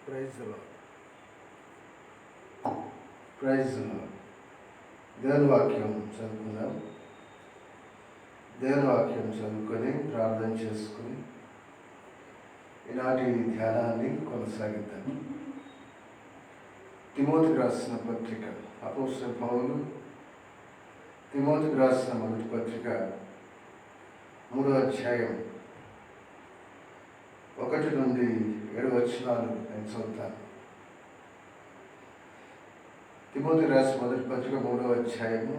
Praise the Lord. Praise the Lord. దేవుని వాక్యం చదువుకుందాం. దేవుని వాక్యం చదువుకొని ప్రార్థన చేసుకుని ఈనాటి ధ్యానాన్ని కొనసాగిద్దాం. తిమోతికి రాసిన పత్రిక, అపోస్తలుడైన పౌలు తిమోతికి రాసిన మొదటి పత్రిక 3వ అధ్యాయం 1 నుండి 7 వచనాలు నేను చదువుతాను. తిమోతికి రాసిన మొదటి పత్రిక 3వ అధ్యాయము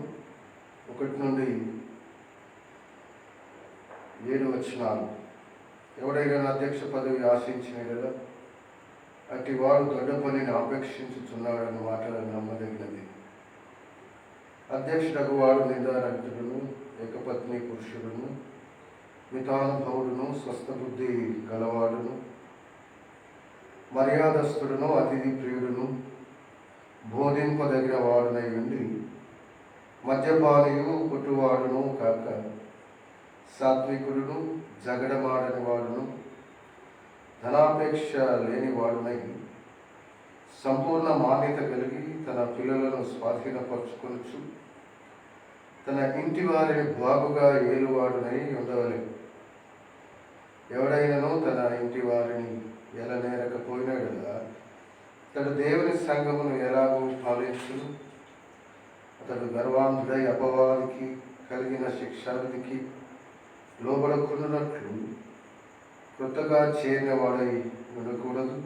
1 నుండి 7 వచనాలు. ఎవడైనా అధ్యక్ష పదవి ఆశించిన కదా అట్టి వాడు దొడ్డ పనిని ఆపేక్షించుచున్నాడన్న మాటలను నమ్మదగినది. అధ్యక్షుడకు వాడు నిందారహితుడును, ఏకపత్ని పురుషుడును, మితానుభవుడును, స్వస్థ బుద్ధి గలవాడును, మర్యాదస్తుడును, అతిథి ప్రియుడును, బోధింపదగిన వాడునై ఉండి మద్యపానియు కొట్టువాడును కాక సాత్వికుడును, జగడమాడని వాడును, ధనాపేక్ష లేని వాడునై సంపూర్ణ మాన్యత కలిగి తన పిల్లలను స్వాధీనపరుచుకొనుచు తన ఇంటి వారిని బాగుగా ఏలువాడునై ఉండవలెను. ఎవడైనను తన ఇంటి వారిని ఎలనేరకపోయినా కదా అతడు దేవుని సంఘమును ఎలాగూ పాలించును. అతడు గర్వాంధుడై అపవాదికి కలిగిన శిక్షావిధికి లోబడకున్నట్లు కొత్తగా చేరిన వాడై ఉండకూడదు.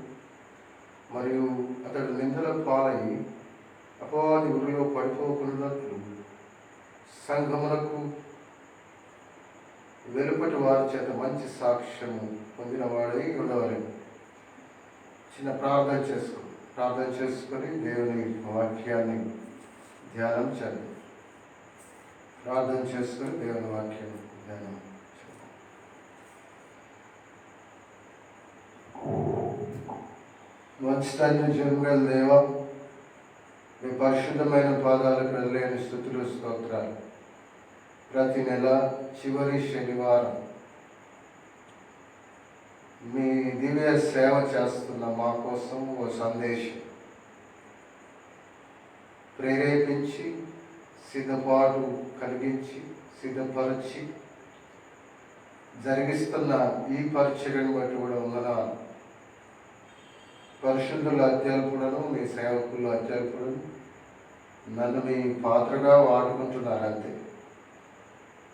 మరియు అతడు నిందల పాలై అపవాది ఉరిలో పడిపోకున్నట్లు సంఘమునకు వెలుపటి వారి చేత మంచి సాక్ష్యము పొందిన వాడై ఉండవలెను. చిన్న ప్రార్థన చేసుకొని దేవుని వాక్యాన్ని ధ్యానం చేద్దాం. ప్రార్థన చేసుకొని దేవుని వాక్యం ధ్యానం. మంచి తండ్రి, జీవగల దేవ, మీ పరిశుద్ధమైన పాదాలకు వెళ్ళలేని స్తుతులు స్తోత్రాలు. ప్రతి నెల చివరి శనివారం మీ దివ్య సేవ చేస్తున్న మా కోసం ఓ సందేశం ప్రేరేపించి సిద్ధపాటు కలిగించి సిద్ధపరిచి జరిగిస్తున్న ఈ పరిచర్యను బట్టి కూడా వందనాలు. పరిశుద్ధుల అత్యల్పుడను, మీ సేవకులు అత్యల్పుడను, నన్ను మీ పాత్రగా వాడుకుంటున్నారు అంతే.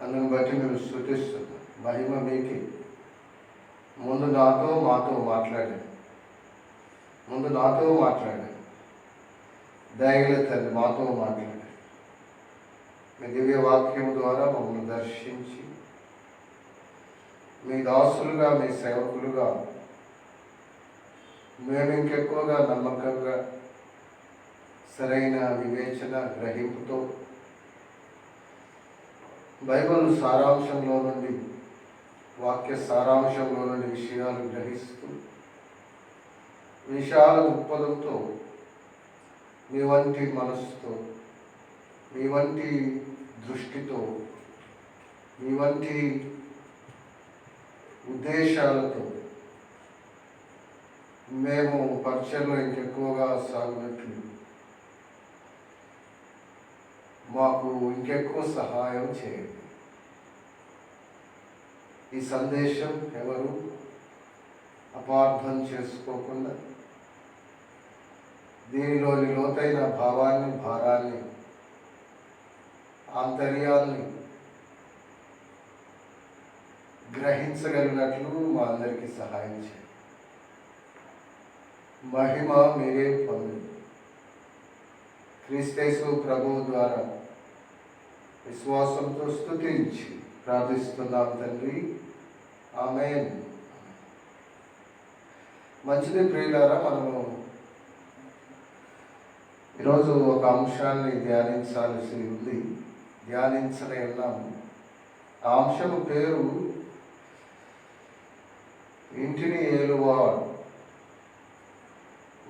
అందుని బట్టి మీరు స్తుతిస్తున్నారు. మహిమ మీకే. ముందు మాతో మాట్లాడాను. దయగల తల్లి మాతో మాట్లాడాను. మీ దివ్య వాక్యం ద్వారా మమ్మల్ని దర్శించి మీ దాసులుగా, మీ సేవకులుగా మేము ఇంకెక్కువగా నమ్మకంగా సరైన వివేచన గ్రహింపుతో బైబిల్ సారాంశంలో నుండి, వాక్య సారాంశంలో నుండి విషయాలు గ్రహిస్తూ విశాల దృక్పథంతో మీ వంటి మనసుతో, మీ వంటి దృష్టితో, మీ వంటి ఉద్దేశాలతో మేము పరిచయలో ఇంకెక్కువగా సాగినట్లు మాకు ఇంకెక్కువ సహాయం చేయండి. ఈ సందేశం ఎవరు అపార్థం చేసుకోకుండా దీనిలోని లోతైన భావాన్ని, భారాన్ని, ఆంతర్యాన్ని గ్రహించగలిగినట్లు మా అందరికీ సహాయం చేయండి. మహిమ మీరే పొంది క్రీస్తు ప్రభువు ద్వారా విశ్వాసంతో స్తుతించి ప్రార్థిస్తున్నాం తండ్రి. ఆమేన్. మంచిది ప్రియులారా, మనము ఈరోజు ఒక అంశాన్ని ధ్యానించాల్సి ఉంది. ధ్యానించనే ఉన్నాము. ఆ అంశం పేరు ఇంటిని ఏలువాడు.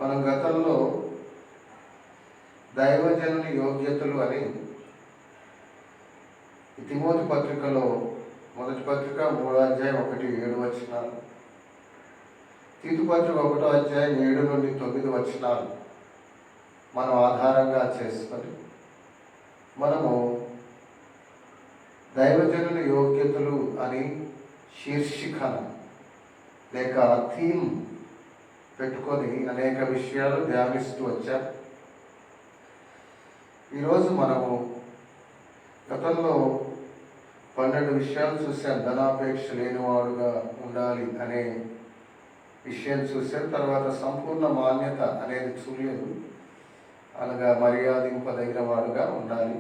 మనం గతంలో దైవజనుని యోగ్యతలు అని తిమోతి పత్రికలో మొదటి పత్రిక 3వ అధ్యాయం 1-7 వచనాలు, తీతుపత్రిక 1వ అధ్యాయం 7 నుండి 9 వచనాలు మనం ఆధారంగా చేసుకొని మనము దైవజనుని యోగ్యతలు అని శీర్షికన లేక థీమ్ పెట్టుకొని అనేక విషయాలు ధ్యానిస్తూ వచ్చాం. ఈరోజు మనము గతంలో 12 విషయాలు చూసాం. ధనాపేక్ష లేనివాడుగా ఉండాలి అనే విషయం చూసాం. తర్వాత సంపూర్ణ మాన్యత అనేది చూడలేదు, అనగా మర్యాదింపదగిన వాడుగా ఉండాలి.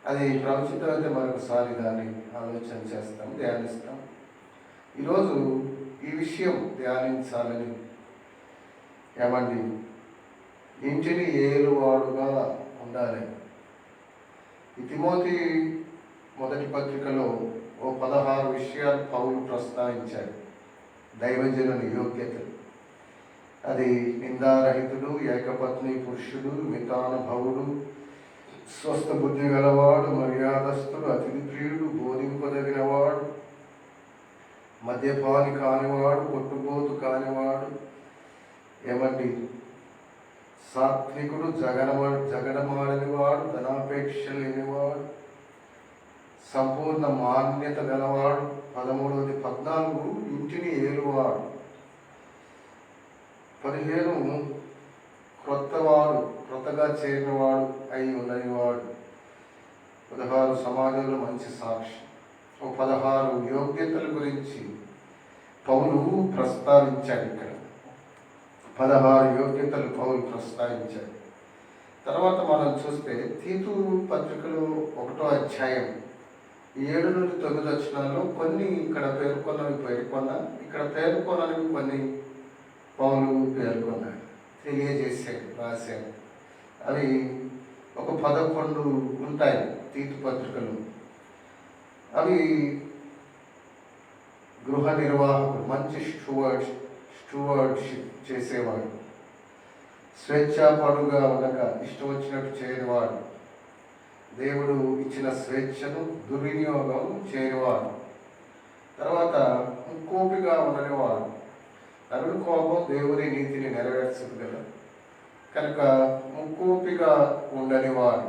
అది ప్రవచితమైతే మరొకసారి దాన్ని ఆలోచన చేస్తాం, ధ్యానిస్తాం. ఈరోజు ఈ విషయం ధ్యానించాలని ఇంటిని ఏలువాడుగా ఉండాలి. ఈ తిమోతి మొదటి పత్రికలో 16 విషయాలు పౌలు ప్రస్తావించాడు. దైవజనుని యోగ్యతలు, అది నిందారహితుడు, ఏకపత్ని పురుషుడు, మితానుభవుడు, స్వస్థ బుద్ధి గలవాడు, మర్యాదస్తుడు, అతిథి ప్రియుడు, బోధింపదగినవాడు, మద్యపాని కానివాడు, కొట్టుబోతు కానివాడు, సాత్వికుడు, జగడమాడనివాడు, ధనాపేక్ష లేనివాడు, సంపూర్ణ మాన్యత గలవాడు. 13, 14 ఇంటిని ఏలువాడు. 15 క్రొత్తవాడు, క్రొత్తగా చేరినవాడు అయి ఉండనివాడు. 16 సమాజంలో మంచి సాక్షి. 16 యోగ్యతల గురించి పౌలు ప్రస్తావించాడు. ఇక్కడ 16 యోగ్యతలు పౌలు ప్రస్తావించాడు. తర్వాత మనం చూస్తే తీతు పత్రికలో 1వ అధ్యాయం 7 నుండి 9 వచనాల్లో కొన్ని ఇక్కడ ఇక్కడ పేర్కొననివి కొన్ని పౌలు పేర్కొన్నాడు, తెలియజేశాడు, రాశాడు. అవి ఒక 11 ఉంటాయి తీతు పత్రికలు. అవి గృహ నిర్వాహకుడు, మంచి స్టూవర్డ్షిప్ చేసేవాడు, స్వేచ్ఛాపరుడుగా ఉండక ఇష్టం వచ్చినట్టు చేయనివాడు, దేవుడు ఇచ్చిన స్వేచ్ఛను దుర్వినియోగం చేయనివాడు. తర్వాత కోపిగా ఉండనివాడు. నరుని కోపం దేవుని నీతిని నెరవేర్చదు కదా, కనుక ముక్కోపిగా ఉండనివాడు.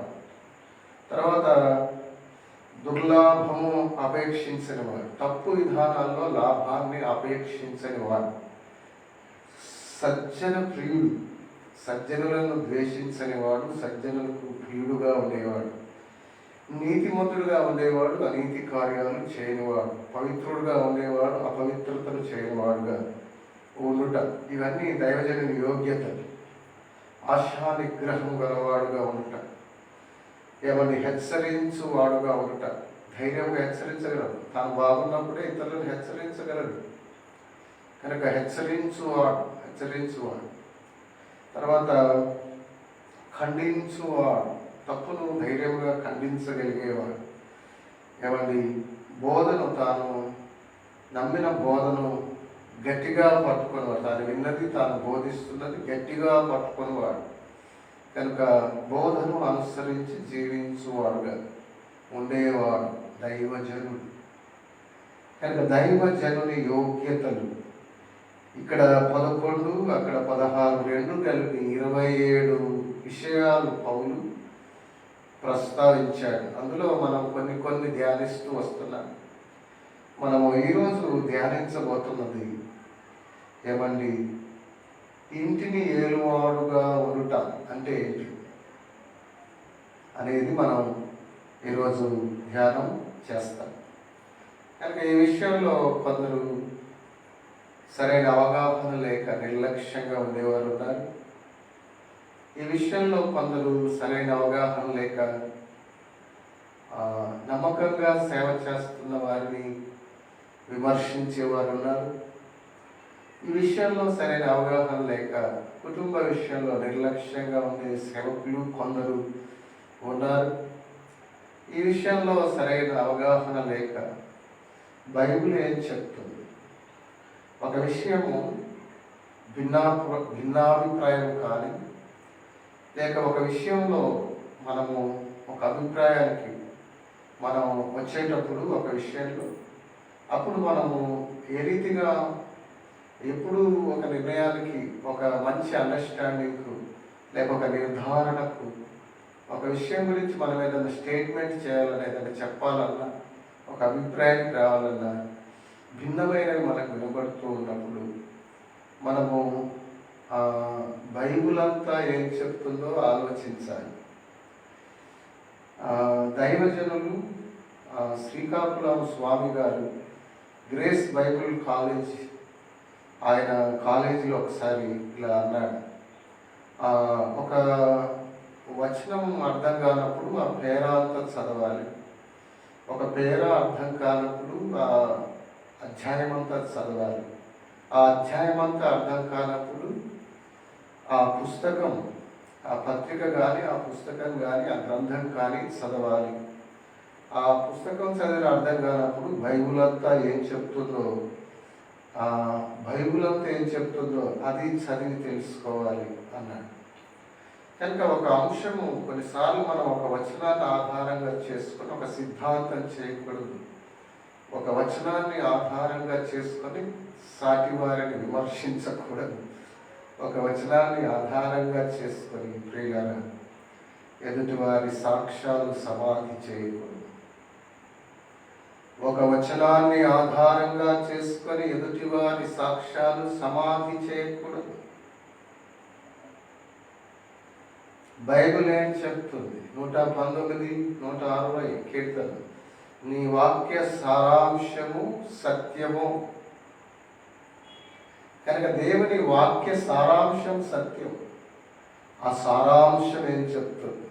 తర్వాత దుర్లాభము అపేక్షించని వాడు, తప్పు విధానాల్లో లాభాన్ని అపేక్షించని వాడు. సజ్జన ప్రియుడు, సజ్జనులను ద్వేషించని వాడు, సజ్జనులకు ప్రియుడుగా ఉండేవాడు. నీతిమంతుడుగా ఉండేవాడు, అనీతి కార్యాలు చేయనివాడు. పవిత్రుడుగా ఉండేవాడు, అపవిత్రతను చేయనివాడుగా ఉండుట. ఇవన్నీ దైవజనుని యోగ్యతలు. ఆశా నిగ్రహం గలవాడుగా ఉండుట, హెచ్చరించు వాడుగా ఉండుట. ధైర్యంగా హెచ్చరించగలడు, తాను బాగున్నప్పుడే ఇతరులను హెచ్చరించగలడు. కనుక హెచ్చరించువాడు. తర్వాత ఖండించువాడు, తప్పును ధైర్యంగా ఖండించగలిగేవాడు. బోధను, తాను నమ్మిన బోధను గట్టిగా పట్టుకునేవాడు. తాను విన్నది, తాను బోధిస్తున్నది గట్టిగా పట్టుకునేవాడు. కనుక బోధను అనుసరించి జీవించువాడుగా ఉండేవాడు దైవజనుడు. కనుక దైవజనుని యోగ్యతలు ఇక్కడ 11, అక్కడ 16, 2 కలిపి 27 విషయాలు పౌలు ప్రస్తావించాడు. అందులో మనం కొన్ని ధ్యానిస్తూ వస్తున్నాం. మనము ఈరోజు ధ్యానించబోతున్నది ఇంటిని ఏలువాడుగా ఉండుట అంటే ఏంటి అనేది మనం ఈరోజు ధ్యానం చేస్తాం. కనుక ఈ విషయంలో కొందరు సరైన అవగాహన లేక నిర్లక్ష్యంగా ఉండేవారు ఉన్నారు. ఈ విషయంలో కొందరు సరైన అవగాహన లేక నమ్మకంగా సేవ చేస్తున్న వారిని విమర్శించేవారు ఉన్నారు. ఈ విషయంలో సరైన అవగాహన లేక కుటుంబ విషయంలో నిర్లక్ష్యంగా ఉండే సేవకులు కొందరు ఉన్నారు. ఈ విషయంలో సరైన అవగాహన లేక బైబిల్ ఏం చెప్తుంది, ఒక విషయము భిన్నాభిప్రాయం కానీ లేక ఒక విషయంలో మనము ఒక అభిప్రాయానికి మనం వచ్చేటప్పుడు ఒక విషయంలో అప్పుడు మనము ఏ రీతిగా ఎప్పుడు ఒక నిర్ణయానికి, ఒక మంచి అండర్స్టాండింగ్కు, లేక ఒక నిర్ధారణకు, ఒక విషయం గురించి మనం ఏదైనా స్టేట్మెంట్ చేయాలన్నా, ఏదైనా చెప్పాలన్నా, ఒక అభిప్రాయానికి రావాలన్నా భిన్నమైనవి మనకు వినబడుతూ ఉన్నప్పుడు మనము బైబుల్ అంతా ఏం చెప్తుందో ఆలోచించాలి. దైవజనులు శ్రీకాకుళం స్వామి గారు గ్రేస్ బైబుల్ కాలేజ్, ఆయన కాలేజీలో ఒకసారి ఇలా అన్నాడు, ఒక వచనం అర్థం కానప్పుడు ఆ పేర అంతా చదవాలి, ఒక పేర అర్థం కానప్పుడు ఆ అధ్యాయం అంతా చదవాలి, ఆ అధ్యాయం అంతా అర్థం కానప్పుడు ఆ పుస్తకం, ఆ పత్రిక కానీ, ఆ పుస్తకం కానీ, ఆ గ్రంథం కానీ చదవాలి. ఆ పుస్తకం చదివిన అర్థం కానప్పుడు బైబుల్ అంతా ఏం చెప్తుందో, ఆ బైబుల్ అంతా ఏం చెప్తుందో అది చదివి తెలుసుకోవాలి అన్నాడు. కనుక ఒక అంశము కొన్నిసార్లు మనం ఒక వచనాన్ని ఆధారంగా చేసుకొని ఒక సిద్ధాంతం చేయకూడదు. ఒక వచనాన్ని ఆధారంగా చేసుకొని సాటి వారిని విమర్శించకూడదు. ఒక వచనాన్ని ఆధారంగా చేసుకొని ప్రియులారా ఎదుటివారి సాక్ష్యాలు సమాధి చేయకూడదు. ఒక వచనాన్ని ఆధారంగా చేసుకొని ఎదుటివారి సాక్ష్యాలు సమాధి చేయకూడదు. బైబిల్ ఏం చెప్తుంది? 119, 160 కీర్తన, నీ వాక్య సారాంశము సత్యము. కనుక దేవుని వాక్య సారాంశం సత్యం. ఆ సారాంశం ఏం చెప్తుంది?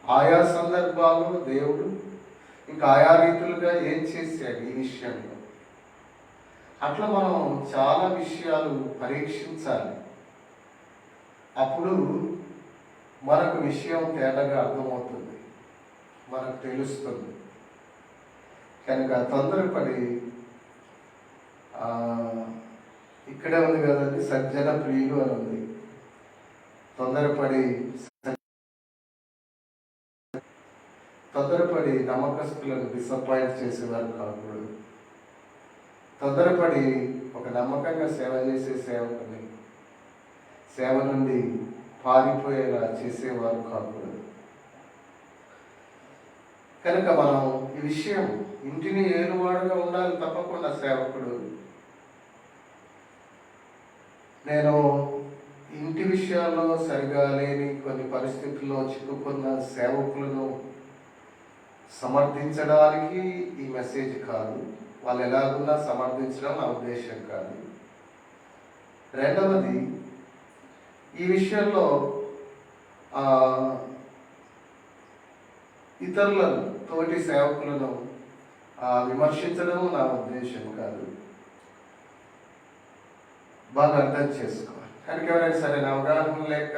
ఆయా సందర్భాల్లో దేవుడు ఇంకా ఆయా రీతులుగా ఏం చేశాడు ఈ విషయంలో. అట్లా మనం చాలా విషయాలు పరీక్షించాలి. అప్పుడు మనకు విషయం తేడాగా అర్థమవుతుంది, మనకు తెలుస్తుంది. కనుక తొందరపడి ఇక్కడే ఉంది కదండి, సజ్జన ప్రియులు అని ఉంది. తొందరపడి నమ్మకస్తులను డిసప్పాయింట్ చేసేవారు కాకూడదు. తొందరపడి ఒక నమ్మకంగా సేవ చేసే సేవకుని సేవ నుండి పారిపోయేలా చేసేవారు కాకూడదు. కనుక మనం ఈ విషయం ఇంటిని ఏలువాడుగా ఉండాలి తప్పకుండా సేవకుడు. నేను ఇంటి విషయాల్లో సరిగా లేని కొన్ని పరిస్థితుల్లో చిక్కుకున్న సేవకులను సమర్థించడానికి ఈ మెసేజ్ కాదు. వాళ్ళు ఎలాగున్నా సమర్థించడం నా ఉద్దేశం కాదు. రెండవది, ఈ విషయంలో ఇతరులను, తోటి సేవకులను విమర్శించడం నా ఉద్దేశం కాదు. బాగా అర్థం చేసుకోవాలి. కనుక ఎవరైనా సరైన అవగాహన లేక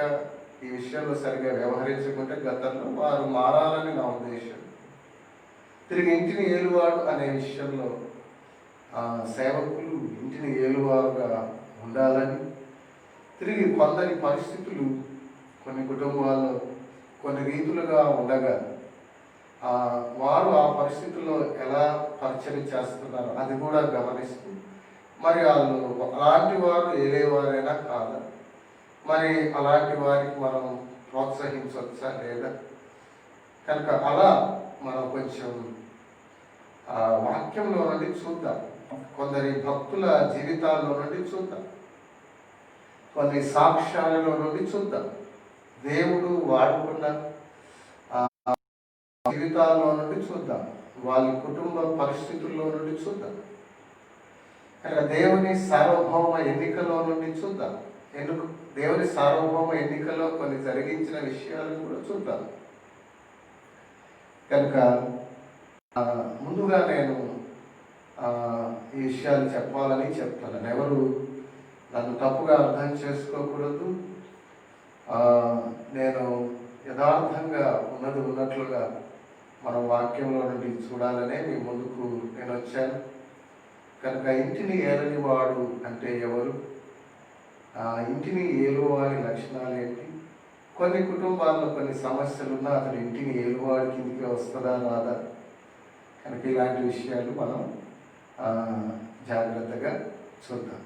ఈ విషయంలో సరిగా వ్యవహరించుకుంటే గతంలో వారు మారాలని నా ఉద్దేశం. తిరిగి ఇంటిని ఏలువాడు అనే విషయంలో సేవకులు ఇంటిని ఏలువారుగా ఉండాలని, తిరిగి కొందరి పరిస్థితులు కొన్ని కుటుంబాల్లో కొన్ని రీతులుగా ఉండగా వారు ఆ పరిస్థితుల్లో ఎలా పరిచయం చేస్తున్నారో అది కూడా గమనిస్తూ, మరి వాళ్ళు అలాంటి వారు ఏలేవారైనా కాదా, మరి అలాంటి వారికి మనం ప్రోత్సహించవచ్చా లేదా? కనుక అలా మనం కొంచెం వాక్యంలో నుండి చూద్దాం, కొందరి భక్తుల జీవితాల్లో నుండి చూద్దాం, కొన్ని సాక్ష్యాలలో నుండి చూద్దాం, దేవుడు వాడుకున్న జీవితాల్లో నుండి చూద్దాం, వాళ్ళ కుటుంబ పరిస్థితుల్లో నుండి చూద్దాం. కనుక దేవుని సార్వభౌమ ఎన్నికలో నుండి చూద్దాం. దేవుని సార్వభౌమ ఎన్నికలో కొన్ని జరిగించిన విషయాలను కూడా చూద్దాం. కనుక ముందుగా నేను ఈ విషయాలు చెప్పాలని చెప్తాను. ఎవరు నన్ను తప్పుగా అర్థం చేసుకోకూడదు. నేను యథార్థంగా ఉన్నట్లుగా మన వాక్యంలో నుండి చూడాలనే మీ ముందుకు నేను వచ్చాను. కనుక ఇంటిని ఏలని వాడు అంటే ఎవరు? ఇంటిని ఏలువాడి లక్షణాలు ఏంటి? కొన్ని కుటుంబాల్లో కొన్ని సమస్యలు ఉన్నా అతను ఇంటిని ఏలువాడి కిందికి వస్తుందా రాదా? కనుక ఇలాంటి విషయాలు మనం జాగ్రత్తగా చూద్దాం.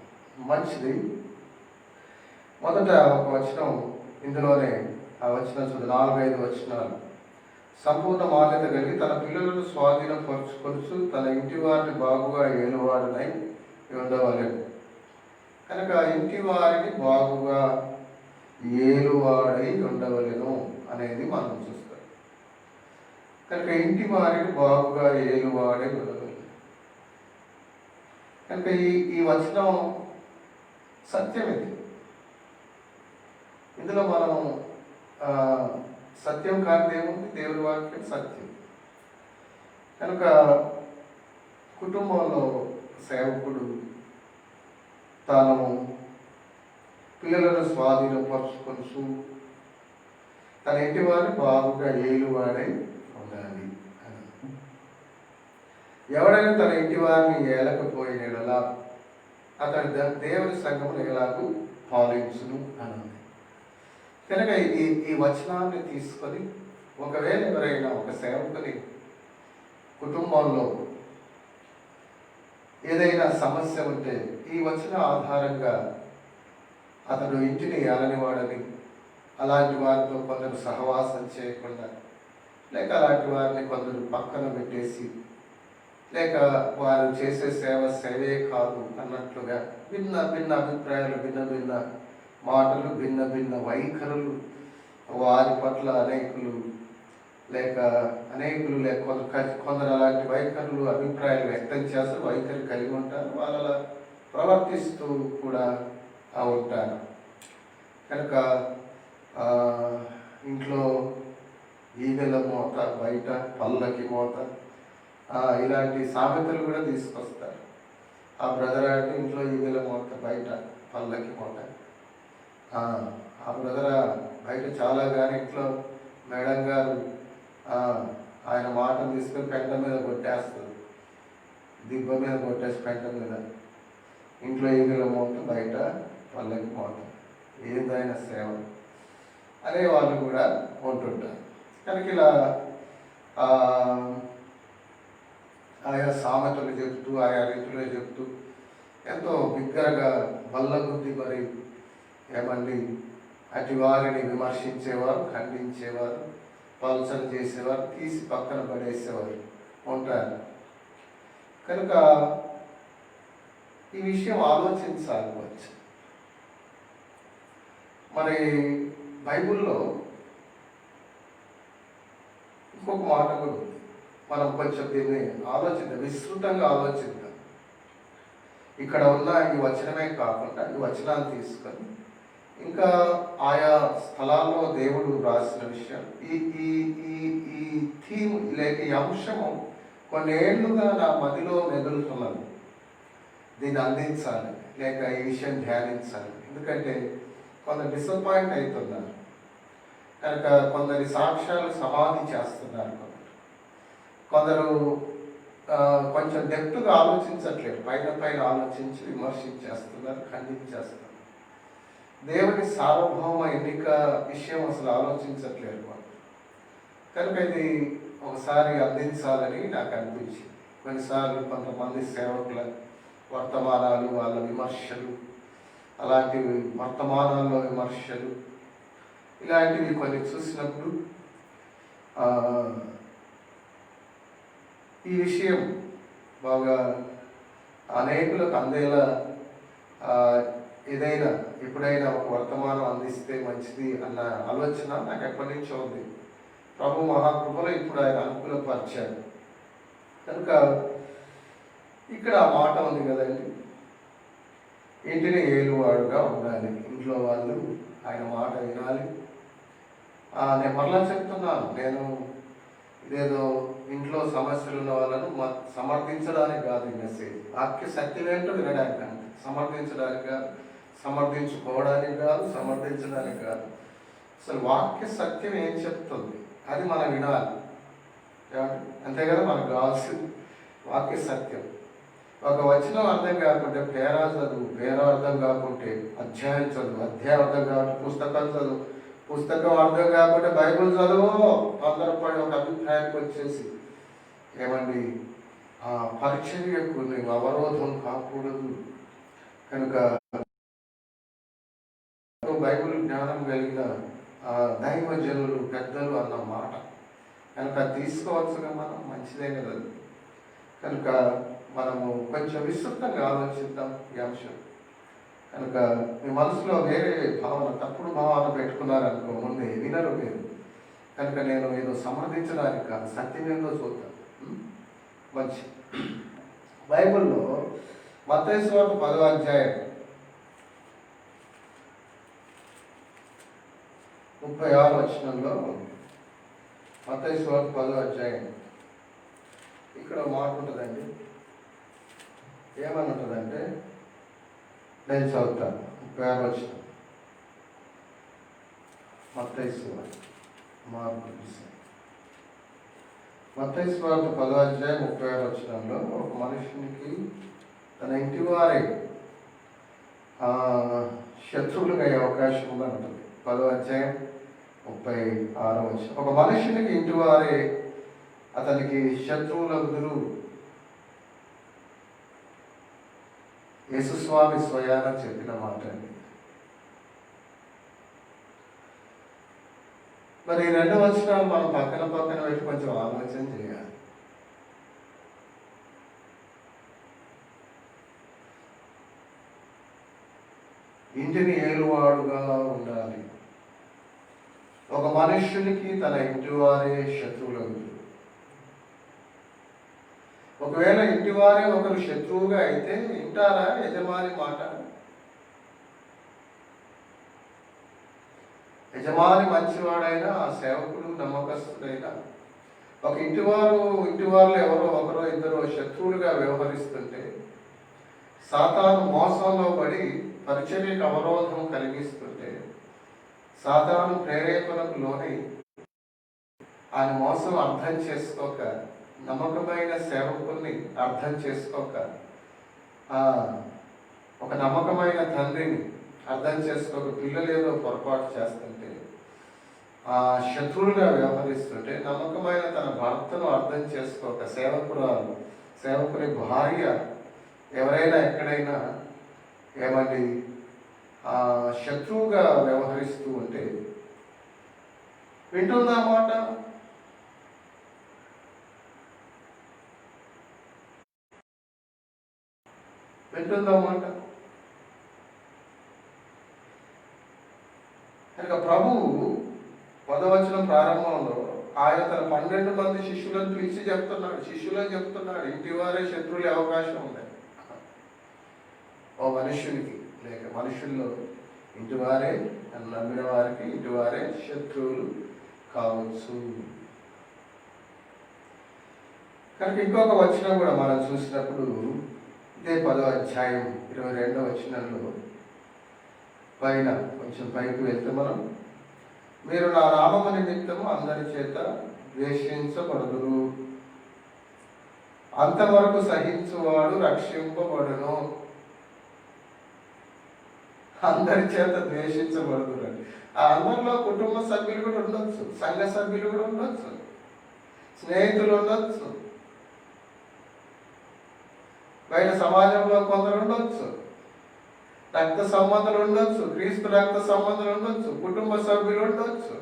మంచిది. మొదట ఒక వచనం ఇందులోనే, ఆ వచనం చూద్దాం. 4-5 వచనాలు. సంపూర్ణ మాన్యత కలిగి తన పిల్లలను స్వాధీనపరుచుకొనుచు తన ఇంటి వారిని బాగుగా ఏలువాడనై ఉండవలెను. కనుక ఇంటి వారిని బాగుగా ఏలువాడై ఉండవలెను అనేది మనం చూస్తాం. కనుక ఇంటి వారిని బాగుగా ఏలువాడై ఉండవలెను. కనుక ఈ వచనం సత్యం. ఇందులో మనం సత్యం కానిదేముంది? దేవుని వాక్యం సత్యం. కనుక కుటుంబంలో సేవకుడు తాను పిల్లలను స్వాధీనపరుచుకొనుచు తన ఇంటి వారిని బాగుగా ఏలువాడై ఉండాలి. ఎవడైనా తన ఇంటి వారిని ఏలకపోయినలా అతడు దేవుని సంఘమును ఎలాగూ పాలించును అన్నది. కనుక ఈ వచనాన్ని తీసుకొని ఒకవేళ ఎవరైనా ఒక సేవకుని కుటుంబంలో ఏదైనా సమస్య ఉంటే ఈ వచన ఆధారంగా అతడు ఇంటిని ఏలనివాడని, అలాంటి వారితో కొందరు సహవాసం చేయకుండా, లేక అలాంటి వారిని కొందరు పక్కన పెట్టేసి, లేక వారు చేసే సేవే కాదు అన్నట్లుగా భిన్న భిన్న అభిప్రాయాలు, భిన్న భిన్న మాటలు, భిన్న భిన్న వైఖరులు వారి పట్ల అనేకులు లేక కొందరు అలాంటి వైఖరులు, అభిప్రాయాలు వ్యక్తం చేస్తారు, వైఖరి కలిగి ఉంటారు, వాళ్ళ ప్రవర్తిస్తూ కూడా ఉంటారు. కనుక ఇంట్లో ఈగల మోత, బయట పల్లకి మోత, ఇలాంటి సామెతలు కూడా తీసుకొస్తారు. ఆ బ్రదర్ అంటే ఇంట్లో ఈగల మోత, బయట పల్లకి మోత. ఆ బ్రదర్ బయట చాలా, కానీ ఇంట్లో మేడం గారు ఆయన మాటను తీసుకొని పెంట మీద కొట్టేస్తుంది, దిబ్బ మీద కొట్టేసి పెంట మీద. ఇంట్లో ఈగల మోత, బయట పల్లకి మోత, ఏదైన సేవ అనే వాళ్ళు కూడా ఉంటుంటారు. కనుక ఇలా ఆయా సామెతలు చెప్తూ, ఆయా రీతిలో చెప్తూ ఎంతో బిగ్గరగా బల్లబుద్ధి మరి ఏమండి అటు వారిని విమర్శించేవారు, ఖండించేవారు, పలుచన చేసేవారు, తీసి పక్కన పడేసేవారు ఉంటారు. కనుక ఈ విషయం ఆలోచించాలవచ్చు. మరి బైబిల్లో ఇంకొక మాట కూడా ఉంది. మనం కొంచెం దీన్ని విస్తృతంగా ఆలోచిద్దాం. ఇక్కడ ఉన్న ఈ వచనమే కాకుండా ఈ వచనాన్ని తీసుకొని ఇంకా ఆయా స్థలాల్లో దేవుడు రాసిన విషయం, ఈ థీమ్ లేక ఈ అంశము కొన్నేళ్లుగా నా మదిలో మెదులుతున్నది. దీన్ని అందించాలి, లేక ఈ విషయం ధ్యానించాలి. ఎందుకంటే కొందరు డిసప్పాయింట్ అవుతున్నారు. కనుక కొందరి సాక్ష్యాలు సమాధి చేస్తున్నారు. కొందరు కొంచెం డెప్త్గా ఆలోచించట్లేదు, పైన ఆలోచించి విమర్శించేస్తున్నారు, ఖండించేస్తున్నారు. దేవుని సార్వభౌమ ఎన్నిక విషయం అసలు ఆలోచించట్లేదు వాళ్ళు. కనుక ఇది ఒకసారి అందించాలని నాకు అనిపించింది. కొన్నిసార్లు కొంతమంది సేవకుల వర్తమానాలు, వాళ్ళ విమర్శలు, అలాంటివి వర్తమానాల్లో విమర్శలు, ఇలాంటివి కొన్ని చూసినప్పుడు ఈ విషయం బాగా అనేకులకు అందేలా ఏదైనా ఎప్పుడైనా ఒక వర్తమానం అందిస్తే మంచిది అన్న ఆలోచన నాకు ఎప్పటి నుంచో ఉంది. ప్రభు మహాకృపలో ఇప్పుడు ఆయన అనుకూలపరిచాడు. కనుక ఇక్కడ ఆ మాట ఉంది కదండి, ఇంటిని ఏలువాడుగా ఉండాలి, ఇంట్లో వాళ్ళు ఆయన మాట వినాలి. నేను మరలా చెప్తున్నాను, నేను ఇదేదో ఇంట్లో సమస్యలు ఉన్న వాళ్ళను సమర్థించడానికి కాదు ఈ మెసేజ్. వాక్య సత్యం ఏంటో వినడానికి అంతే, సమర్థించడానికి కాదు, సమర్థించుకోవడానికి కాదు, సమర్థించడానికి కాదు. అసలు వాక్య సత్యం ఏం చెప్తుంది అది మనం వినాలి. అంతే కదా మనకు కావాల్సింది వాక్య సత్యం. ఒక వచనం అర్థం కాకుంటే పేరా చదువు, పేరా అర్థం కాకుంటే అధ్యాయం చదువు, అధ్యాయం అర్థం కాకుంటే పుస్తకం చదువు, పుస్తకం అర్థం కాకుంటే బైబిల్ చదువు. తొందరపడి ఒక అభిప్రాయానికి వచ్చేసి ఏమండి పరీక్షలు ఎక్కువ, అవరోధం కాకూడదు, కనుక బైబిల్ జ్ఞానం కలిగిన దైవజనులు పెద్దలు అన్న మాట కనుక తీసుకోవచ్చుగా మనం, మంచిదే కదా. కనుక మనము కొంచెం విస్తృతంగా ఆలోచిద్దాం ఈ అంశం. కనుక మీ మనసులో వేరే భావన, తప్పుడు భావన పెట్టుకున్నారనుకో, ముందే వినరు మీరు. కనుక నేను ఏదో సమర్థించడానికి కాదు, సత్యం ఏందో చూద్దాం. మంచి బైబిల్లో మత్తయి సువార్త 10వ అధ్యాయం 36వ వచనంలో, మత్తయి సువార్త 10వ అధ్యాయం ఇక్కడ మాట ఉంటుందండి. ఏమని ఉంటుందంటే, నేను చదువుతాను. 36వ వచనం, మత్తయి సువార్త మత్తయి సువార్త 10వ అధ్యాయం 36వ వచనంలో, ఒక మనుషునికి తన ఇంటి వారే శత్రువులుగా అయ్యే అవకాశం ఉందని ఉంటుంది. 10వ అధ్యాయం 36వ వచనం, ఒక మనుషునికి ఇంటి వారే అతనికి శత్రువులగుదురు. యేసుస్వామి స్వయాన చెప్పిన మాట అండి. మరి ఈ 2 వచనాలు మనం పక్కన పెట్టి కొంచెం ఆలోచన చేయాలి. ఇంటిని ఏలువాడుగా ఉండాలి. ఒక మనుష్యునికి తన ఇంటి వారే శత్రువులు. ఒకవేళ ఇంటి వారే ఒకరు శత్రువుగా అయితే వింటారా యజమాని మాట? యజమాని మంచివాడైనా, ఆ సేవకుడు నమ్మకస్తుడైనా, ఒక ఇంటి వారు ఎవరో ఒకరో ఇద్దరు శత్రువులుగా వ్యవహరిస్తుంటే, సాతాను మోసంలో పడి పరిచర్యకు అవరోధం కలిగిస్తుంటే, సాతాను ప్రేరేపణకు లోనై ఆయన మోసం అర్థం చేసుకోక, నమ్మకమైన సేవకుల్ని అర్థం చేసుకోక, ఒక నమ్మకమైన తండ్రిని అర్థం చేసుకోక పిల్లలు ఏదో పొరపాటు చేస్తుంటే, శత్రువులుగా వ్యవహరిస్తుంటే, నమ్మకమైన తన భర్తను అర్థం చేసుకోక, సేవకుని భార్య ఎవరైనా ఎక్కడైనా ఏమండి శత్రువుగా వ్యవహరిస్తూ ఉంటే వింటుందన్నమాట. కనుక ప్రభువు 10వ వచనం ప్రారంభంలో ఆయన తన 12 మంది శిష్యులను పిలిచి చెప్తున్నాడు, ఇంటి వారే శత్రువులే అవకాశం ఉంది. ఓ మనుష్యునికి లేక మనుషుల్లో ఇంటి వారే నమ్మిన వారికి ఇంటి వారే శత్రువులు కావచ్చు. కనుక ఇంకొక వచనం కూడా మనం చూసినప్పుడు, ఇదే 10వ అధ్యాయం 22వ వచనంలో పైన కొంచెం పైకి వెళ్తే మనం, మీరు నా నామము నిమిత్తము అందరి చేత ద్వేషించబడుదురు, అంతవరకు సహించువాడు రక్షింపబడును. అందరి చేత ద్వేషించబడుదురు. ఆ అందరిలో కుటుంబ సభ్యులు కూడా ఉండొచ్చు, సంఘ సభ్యులు కూడా ఉండొచ్చు, స్నేహితులు ఉండొచ్చు, బయట సమాజంలో కొందరు ఉండొచ్చు, రక్త సంబంధాలు ఉండొచ్చు, క్రీస్తు రక్త సంబంధాలు ఉండొచ్చు, కుటుంబ సభ్యులు ఉండొచ్చు.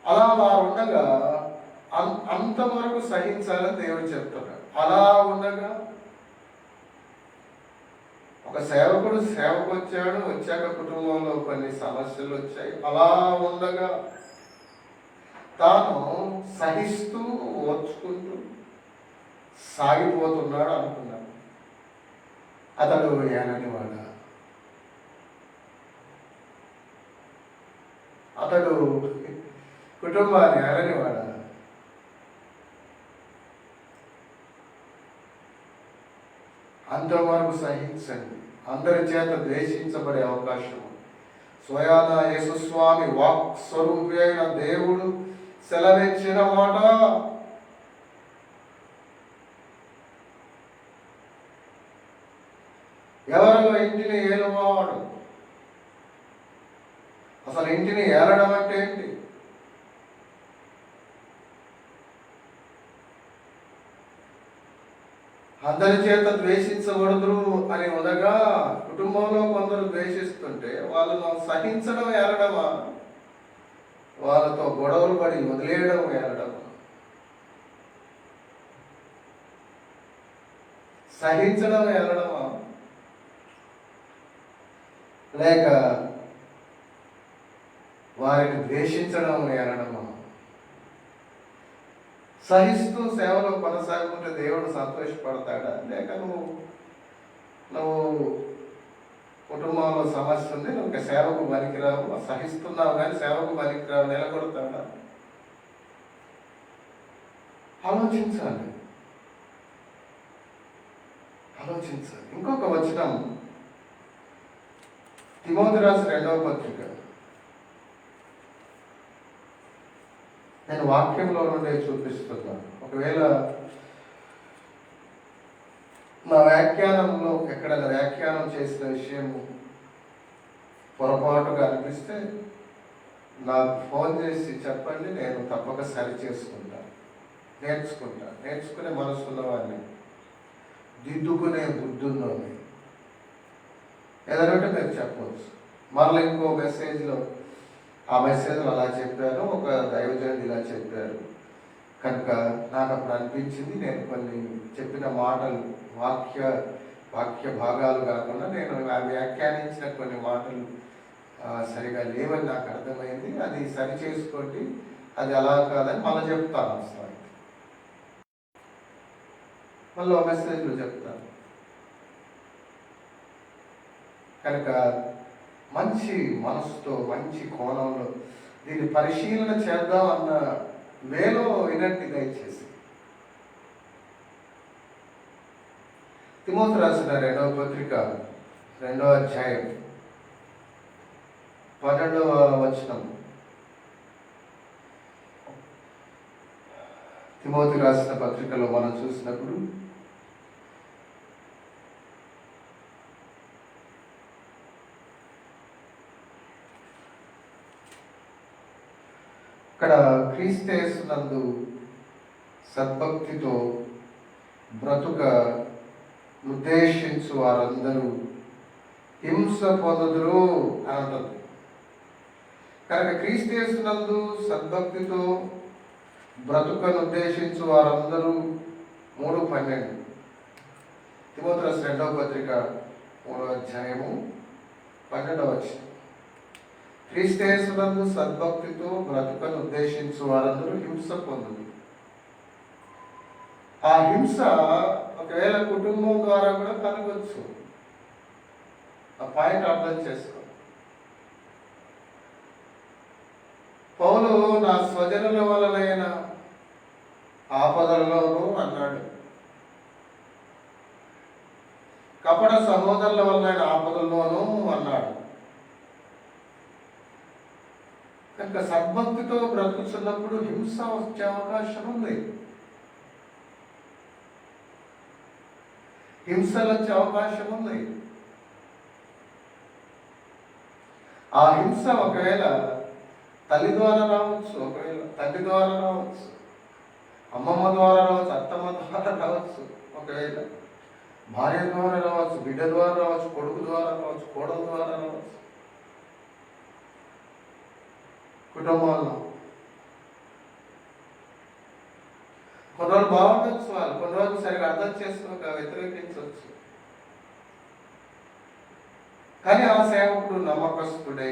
అలా వారు ఉండగా అంతవరకు సహించాలని దేవుడు చెప్తున్నాడు. అలా ఉండగా ఒక సేవకుడు వచ్చాక కుటుంబంలో కొన్ని సమస్యలు వచ్చాయి. అలా ఉండగా తాను సహిస్తూ ఓర్చుకుంటూ సాగిపోతున్నాడు అనుకున్నాడు. అతడు ఏననివాడ, అతడు కుటుంబాన్ని ఏననివాడ. అంతవరకు సహించండి, అందరి చేత ద్వేషించబడే అవకాశం. స్వయాన యేసుస్వామి వాక్ స్వరూపి అయిన దేవుడు సెలవిచ్చిన మాట. ఎవరో ఇంటిని ఏలువాడు. అసలు ఇంటిని ఏలడం అంటే ఏంటి? అందరి చేత ద్వేషించకూడదు అని ఉండగా కుటుంబంలో కొందరు ద్వేషిస్తుంటే వాళ్ళను సహించడం ఏరడమా, వాళ్ళతో గొడవలు పడి వదిలేయడం ఏరడమా? సహించడం ఏరడమా, లేక వారిని ద్వేషించడం ఏరడమా? సహిస్తూ సేవలో కొనసాగుతుంటే దేవుడు సంతోషపడతాడా? లేక నువ్వు కుటుంబంలో సమస్య ఉంది, నువ్వు ఇంకా సేవకు పనికిరావు, సహిస్తున్నావు కానీ సేవకు పనికిరావు, నిలబడతాడా? ఆలోచించాలి. ఇంకొక వచనం తిమోతి రాసిన 2వ పత్రిక. నేను వాక్యంలో నుండే చూపిస్తున్నాను. ఒకవేళ నా వ్యాఖ్యానంలో ఎక్కడైనా వ్యాఖ్యానం చేసిన విషయం పొరపాటుగా అనిపిస్తే నాకు ఫోన్ చేసి చెప్పండి, నేను తప్పక సరి చేసుకుంటాను. నేర్చుకునే మనసున్నవాడిని, దిద్దుకునే బుద్ధున్నోని. ఏదంటే మీరు చెప్పవచ్చు. మరలా ఇంకో మెసేజ్లో ఆ మెసేజ్లో అలా చెప్పారు, ఒక దైవజనుడు ఇలా చెప్పారు కనుక నాకు అప్పుడు అనిపించింది, నేను కొన్ని చెప్పిన మాటలు వాక్య భాగాలు కాకుండా నేను వ్యాఖ్యానించిన కొన్ని మాటలు సరిగా లేవని నాకు అర్థమైంది. అది సరి చేసుకోండి, అది అలా కాదని మళ్ళీ చెప్తాను. అసలు మళ్ళీ ఒక మెసేజ్లో చెప్తాను. కనుక మంచి మనసుతో మంచి కోణంలో దీన్ని పరిశీలన చేద్దాం అన్న వేలో వినండి దయచేసి. తిమోతి రాసిన 2వ పత్రిక 2వ అధ్యాయం 12వ వచనం. తిమోతి రాసిన పత్రికలో మనం చూసినప్పుడు ఇక్కడ క్రీస్తు యేసునందు సద్భక్తితో బ్రతుక ఉద్దేశించు వారందరూ హింస పొందుదురు అని అంటుంది. కనుక క్రీస్తు యేసునందు సద్భక్తితో బ్రతుకను ఉద్దేశించు వారందరూ 3:12 తిమోతి రాసిన 2వ పత్రిక 3వ అధ్యాయము 12వ వచనం. క్రీస్తు యేసునందు సద్భక్తితో బ్రతుకను ఉద్దేశించు వారందరూ హింస పొందుదు. ఆ హింస ఒకవేళ కుటుంబం ద్వారా కూడా కలగవచ్చు. ఆ పాయింట్ అర్థం చేసుకో. పౌలు నా స్వజనుల వలనైన ఆపదలలోనూ అన్నాడు, కపట సహోదరుల వలనైన ఆపదల్లోనూ అన్నాడు. కనుక సద్భక్తితో బ్రతుకుతున్నప్పుడు హింస వచ్చే అవకాశం ఉంది, హింసలు వచ్చే అవకాశం ఉంది. ఆ హింస ఒకవేళ తల్లి ద్వారా రావచ్చు, ఒకవేళ తండ్రి ద్వారా రావచ్చు, అమ్మమ్మ ద్వారా రావచ్చు, అత్తమ్మ ద్వారా రావచ్చు, ఒకవేళ భార్య ద్వారా రావచ్చు, బిడ్డ ద్వారా రావచ్చు, కొడుకు ద్వారా రావచ్చు, కోడల ద్వారా రావచ్చు. కుటుంబాల్లో కొన్ని రోజులు బాగుండొచ్చు, వాళ్ళు కొన్ని రోజులు సరిగా అర్థం చేసుకోక వ్యతిరేకించవచ్చు. కానీ ఆ సేవకుడు నమ్మకస్తుడే,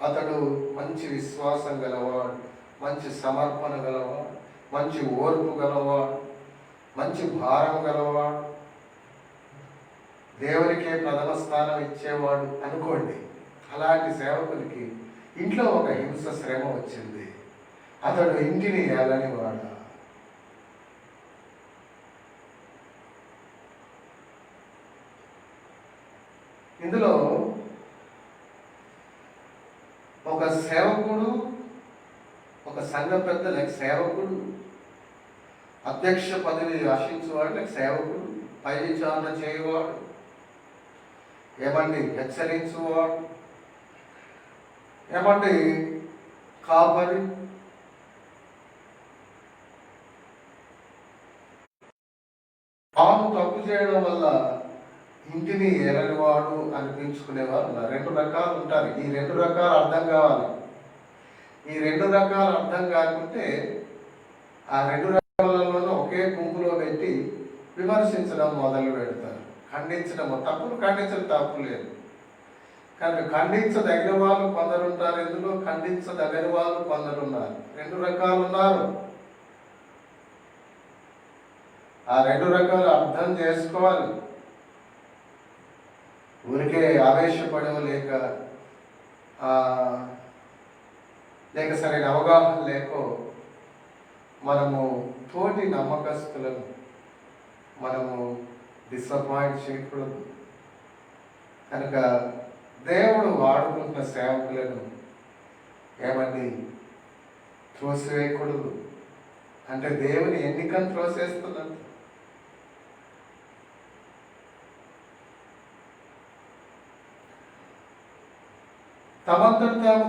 అతడు మంచి విశ్వాసం గలవాడు, మంచి సమర్పణ గలవాడు, మంచి ఓర్పు గలవాడు, మంచి భారం గలవాడు, దేవునికే ప్రథమ స్థానం ఇచ్చేవాడు అనుకోండి. అలాంటి సేవకునికి ఇంట్లో ఒక హింస శ్రమ వచ్చింది, అతడు ఇంటిని ఏలని వాడ. ఇందులో ఒక సేవకుడు, ఒక సంఘ పెద్ద లేక సేవకుడు, అధ్యక్ష పదవి ఆశించేవాడు లేక సేవకుడు, పై విచారణ చేయవాడు, ఏమండి హెచ్చరించువాడు, ఏమంటే కాపరి, తాను తప్పు చేయడం వల్ల ఇంటిని ఏలనివాడు అనిపించుకునేవారు ఉన్నారు. 2 రకాలు ఉంటారు. ఈ 2 రకాలు అర్థం కావాలి. ఈ 2 రకాలు అర్థం కాకుంటే ఆ 2 రకాలలోనూ ఒకే గుంపులో పెట్టి విమర్శించడం మొదలు పెడతారు. ఖండించడం, తప్పులు ఖండించడం తప్పు లేదు, కానీ ఖండించదగిన వాళ్ళు కొందరుంటారు, ఎందులో ఖండించదగిన వాళ్ళు కొందరున్నారు. 2 రకాలు ఉన్నారు. ఆ 2 రకాలు అర్థం చేసుకోవాలి. ఊరికే ఆవేశపడవ లేక సరైన అవగాహన లేకో మనము తోటి నమ్మకస్తులను మనము డిసప్పాయింట్ చేయకూడదు. కనుక దేవుడు వాడుకుంటున్న సేవకులను ఏమని త్రోసివేయకూడదు. అంటే దేవుని ఎన్నికను త్రోసేస్తున్నట్టు. తమంతట తాము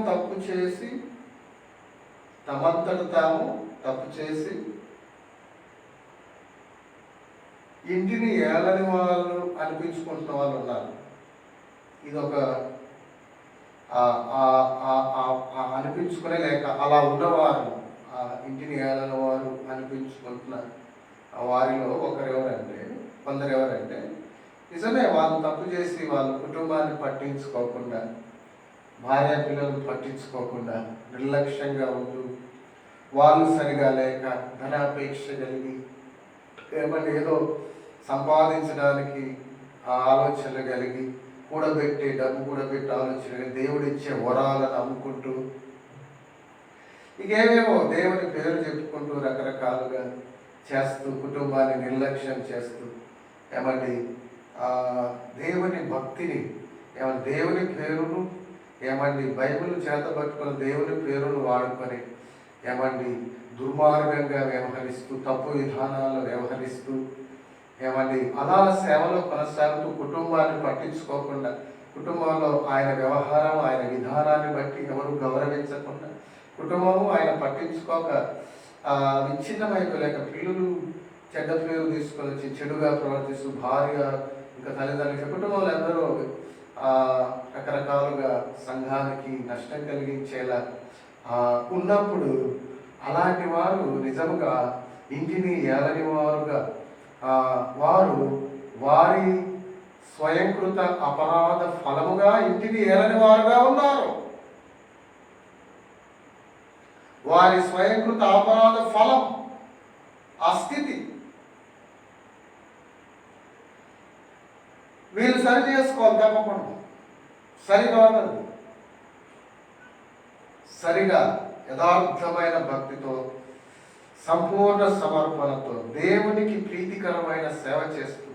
తప్పు చేసి ఇంటిని ఏలని వాళ్ళు అనిపించుకుంటున్న వాళ్ళు ఉన్నారు. ఇది ఒక అనిపించుకునే లేక అలా ఉన్నవారు, ఆ ఇంటిని ఏలని వారు అనిపించుకుంటున్న వారిలో కొందరు ఎవరంటే నిజమే, వాళ్ళు తప్పు చేసి వాళ్ళ కుటుంబాన్ని పట్టించుకోకుండా, భార్య పిల్లలను పట్టించుకోకుండా నిర్లక్ష్యంగా ఉంటూ, వాళ్ళు సరిగా లేక ధనాపేక్ష కలిగి ఏమన్నా ఏదో సంపాదించడానికి ఆ ఆలోచనలు కలిగి డబ్బు కూడబెట్టి ఆలోచన దేవుడిచ్చే వరాలను అమ్ముకుంటూ ఇకేమేమో దేవుని పేరు చెప్పుకుంటూ రకరకాలుగా చేస్తూ కుటుంబాన్ని నిర్లక్ష్యం చేస్తూ దేవుని భక్తిని దేవుని పేరును బైబిల్ చేత పట్టుకున్న దేవుని పేరును వాడుకొని దుర్మార్గంగా వ్యవహరిస్తూ, తప్పు విధానాల్లో వ్యవహరిస్తూ అలా సేవలో కొనసాగుతూ కుటుంబాన్ని పట్టించుకోకుండా, కుటుంబంలో ఆయన వ్యవహారం, ఆయన విధానాన్ని బట్టి ఎవరు గౌరవించకుండా, కుటుంబము ఆయన పట్టించుకోక విచ్ఛిన్నమైపోలేక పిల్లలు చెడ్డ పేరు తీసుకొని వచ్చి చెడుగా ప్రవర్తిస్తూ, భార్య ఇంకా తల్లిదండ్రులకి, కుటుంబంలో అందరూ రకరకాలుగా సంఘానికి నష్టం కలిగించేలా ఉన్నప్పుడు అలాంటి వారు నిజముగా ఇంటిని ఏలని వారుగా వారు వారి స్వయంకృత అపరాధ ఫలముగా ఇంటిని ఏలని వారుగా ఉన్నారు. వారి స్వయంకృత అపరాధ ఫలం ఆ స్థితి. వీళ్ళు సరి చేసుకోవాలి తప్పకుండా. సరికాదండి. సరిగా యథార్థమైన భక్తితో, సంపూర్ణ సమర్పణతో, దేవునికి ప్రీతికరమైన సేవ చేస్తూ,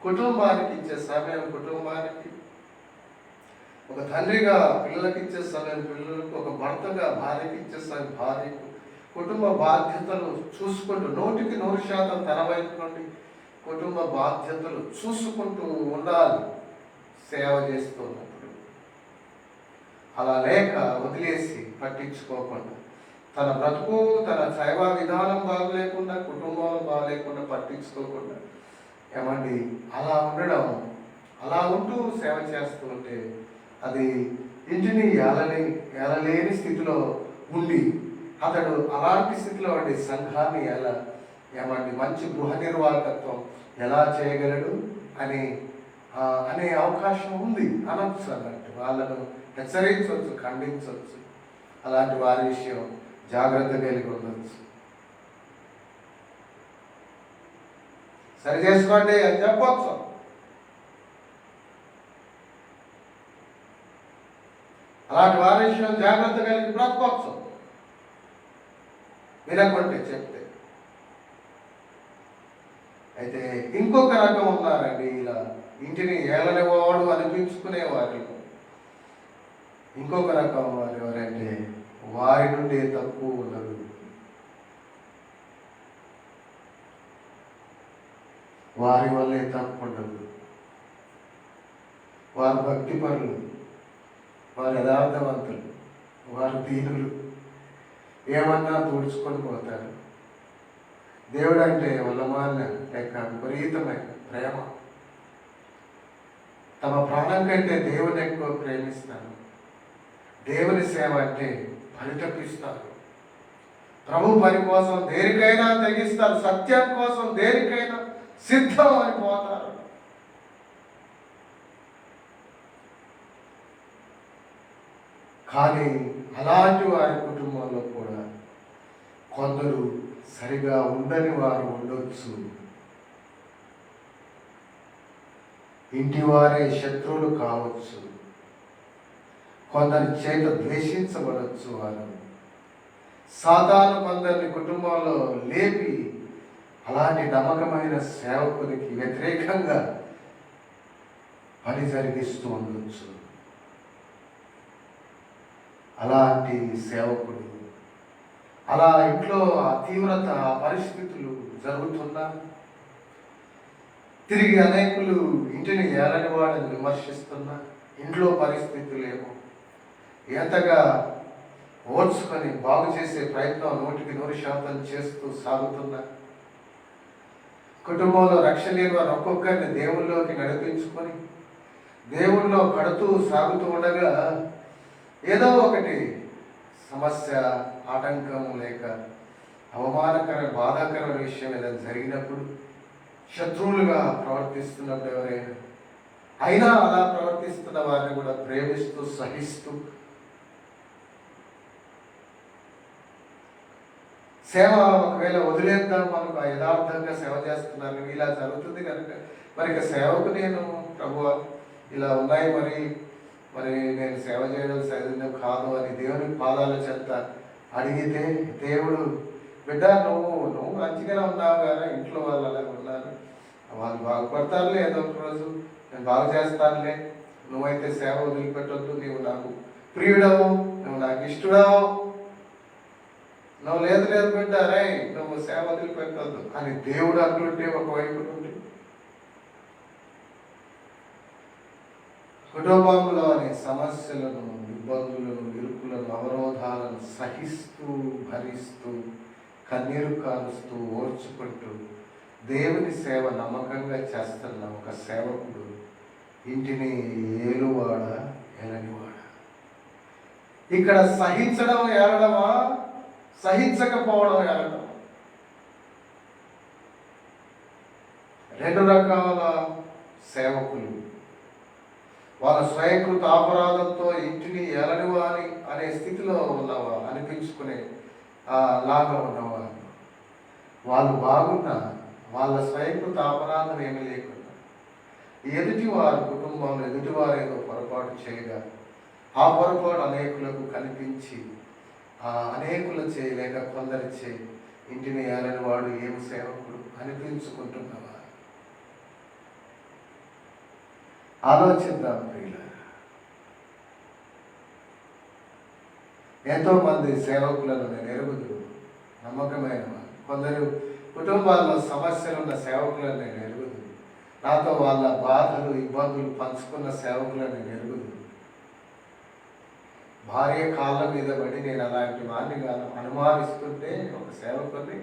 కుటుంబానికి ఇచ్చే సమయం కుటుంబానికి, ఒక తండ్రిగా పిల్లలకి ఇచ్చే సమయం పిల్లలకు, ఒక భర్తగా భార్యకి ఇచ్చే సమయం భార్యకు, కుటుంబ బాధ్యతలు చూసుకుంటూ 100% తన వైపు నుండి కుటుంబ బాధ్యతలు చూసుకుంటూ ఉండాలి సేవ చేస్తున్నప్పుడు. అలా లేక వదిలేసి పట్టించుకోకుండా, తన బ్రతుకు తన సేవ విధానం బాగలేకుండా, కుటుంబం బాగలేకుండా పట్టించుకోకుండా అలా ఉండడం, అలా ఉంటూ సేవ చేస్తూ ఉంటే అది ఇంటిని ఏలలేని స్థితిలో ఉండి అతడు అలాంటి స్థితిలో ఉండి సంఘాన్ని మంచి గృహ నిర్వాహకత్వం ఎలా చేయగలడు అనే అవకాశం ఉంది. అనొచ్చు అన్నట్టు వాళ్ళను హెచ్చరించవచ్చు, ఖండించవచ్చు. అలాంటి వారి విషయం జాగ్రత్త కలిగి ఉండవచ్చు. సరి చేసుకోండి అని చెప్పవచ్చు. అలాంటి వారి విషయం జాగ్రత్త కలిగి బ్రతకవచ్చు వినకుంటే చెప్తే. అయితే ఇంకొక రకం ఉన్నారండి, ఇలా ఇంటిని ఏలనివాడు అనిపించుకునే వారిలో ఇంకొక రకం వారు ఎవరంటే వారి నుండి తప్పు ఉండదు, వారి వల్లే తప్పు ఉండదు. వారు భక్తిపరులు, వారు యథార్థవంతులు, వారు దీనులు, ఏమన్నా తుడుచుకొని పోతారు, దేవుడు అంటే వల్లమాలిన లేక విపరీతమైన ప్రేమ. తమ ప్రాణం కంటే దేవుని ఎక్కువ ప్రేమిస్తారు. దేవుని సేవ అంటే పరితపిస్తారు. ప్రభు పని కోసం దేనికైనా తెగిస్తారు. సత్యం కోసం దేనికైనా సిద్ధం అని పోతారు. కానీ అలాంటి వారి కుటుంబంలో కూడా కొందరు సరిగా ఉండని వారు ఉండొచ్చు. ఇంటి వారే శత్రువులు కావచ్చు. కొందరి చేత ద్వేషించబడవచ్చు. వారు సాతాను కొందరిని కుటుంబంలో లేపి అలాంటి నమ్మకమైన సేవకునికి వ్యతిరేకంగా పని జరిగిస్తూ ఉండొచ్చు. అలాంటి సేవకుడు అలా ఇంట్లో ఆ తీవ్రత, ఆ పరిస్థితులు జరుగుతున్నా తిరిగి అనేకులు ఇంటిని ఏలని వాడని విమర్శిస్తున్నా ఇంట్లో పరిస్థితులేమో ఎంతగా ఓర్చుకొని బాగు చేసే ప్రయత్నం 100% చేస్తూ సాగుతున్నా కుటుంబంలో రక్షణ లేని వారు ఒక్కొక్కరిని దేవుళ్ళలోకి నడిపించుకొని దేవుళ్ళలో కడుతూ సాగుతూ ఉండగా ఏదో ఒకటి సమస్య, ఆటంకం లేక అవమానకర, బాధాకరమైన విషయం ఏదైనా జరిగినప్పుడు శత్రువులుగా ప్రవర్తిస్తున్నప్పుడు ఎవరైనా అయినా అలా ప్రవర్తిస్తున్న వారిని కూడా ప్రేమిస్తూ సహిస్తూ సేవ ఒకవేళ వదిలేద్దాం, మనకు యథార్థంగా సేవ చేస్తున్నాను ఇలా జరుగుతుంది కనుక మరి సేవకు నేను ప్రభువా ఇలా ఉన్నాయి మరి నేను సేవ చేయడం సరిగ్గా కాదు అని దేవుని పాదాల చెంత అడిగితే దేవుడు బిడ్డ నువ్వు మంచిగానే ఉన్నావు కదా, ఇంట్లో వాళ్ళు అలా ఉన్నారు, వాళ్ళు బాగుపడతారులే, ఏదో ఒక రోజు నేను బాగు చేస్తానులే, నువ్వైతే సేవ వదిలిపెట్టొద్దు, నీవు నాకు ప్రియుడవు, నువ్వు నాకు ఇష్టడవు, నువ్వు లేదు బిడ్డారే నువ్వు సేవ వదిలిపెట్టొద్దు అని దేవుడు అంటుంటే ఒకవైపు నుండి కుటుంబంలోని సమస్యలను, ఇబ్బందులను, ఇరుకులను, అవరోధాలను సహిస్తూ భరిస్తూ కన్నీరు కారుస్తూ ఓర్చుకుంటూ దేవుని సేవ నమ్మకంగా చేస్తున్న ఒక సేవకుడు ఇంటిని ఏలువాడ ఏలనివాడ. ఇక్కడ సహించడం ఏలడమా, సహించకపోవడం ఏలడమా? రెండు రకాల సేవకులు వాళ్ళ స్వయంకృత అపరాధంతో ఇంటిని ఏలనివాని అనే స్థితిలో ఉన్నవా అనిపించుకునే లాగా ఉన్నవారు. వాళ్ళు బాగున్నా వాళ్ళ స్వయంకృత అపరాధం ఏమీ లేకుండా ఎదుటివారు కుటుంబంలో ఎదుటివారు ఏదో పొరపాటు చేయగా ఆ పొరపాటు అనేకులకు కనిపించి అనేకుల చేయలేక కొందరి చేయి ఇంటిని ఏలని వాడు ఏం సేవకుడు అనిపించుకుంటున్నవారు. ఆలోచిద్దాం ప్రియులారా. ఎంతోమంది సేవకులను నేను ఎరుగుదు, నమ్మకమైన వారు. కొందరు కుటుంబాల్లో సమస్యలున్న సేవకులను నేను ఎరుగుదు, నాతో వాళ్ళ బాధలు ఇబ్బందులు పంచుకున్న సేవకులను నేను ఎరుగుదు. భార్య కాళ్ళ మీద పడి నేను అలాంటి వాడిని అనుమానిస్తుంటే ఒక సేవకుని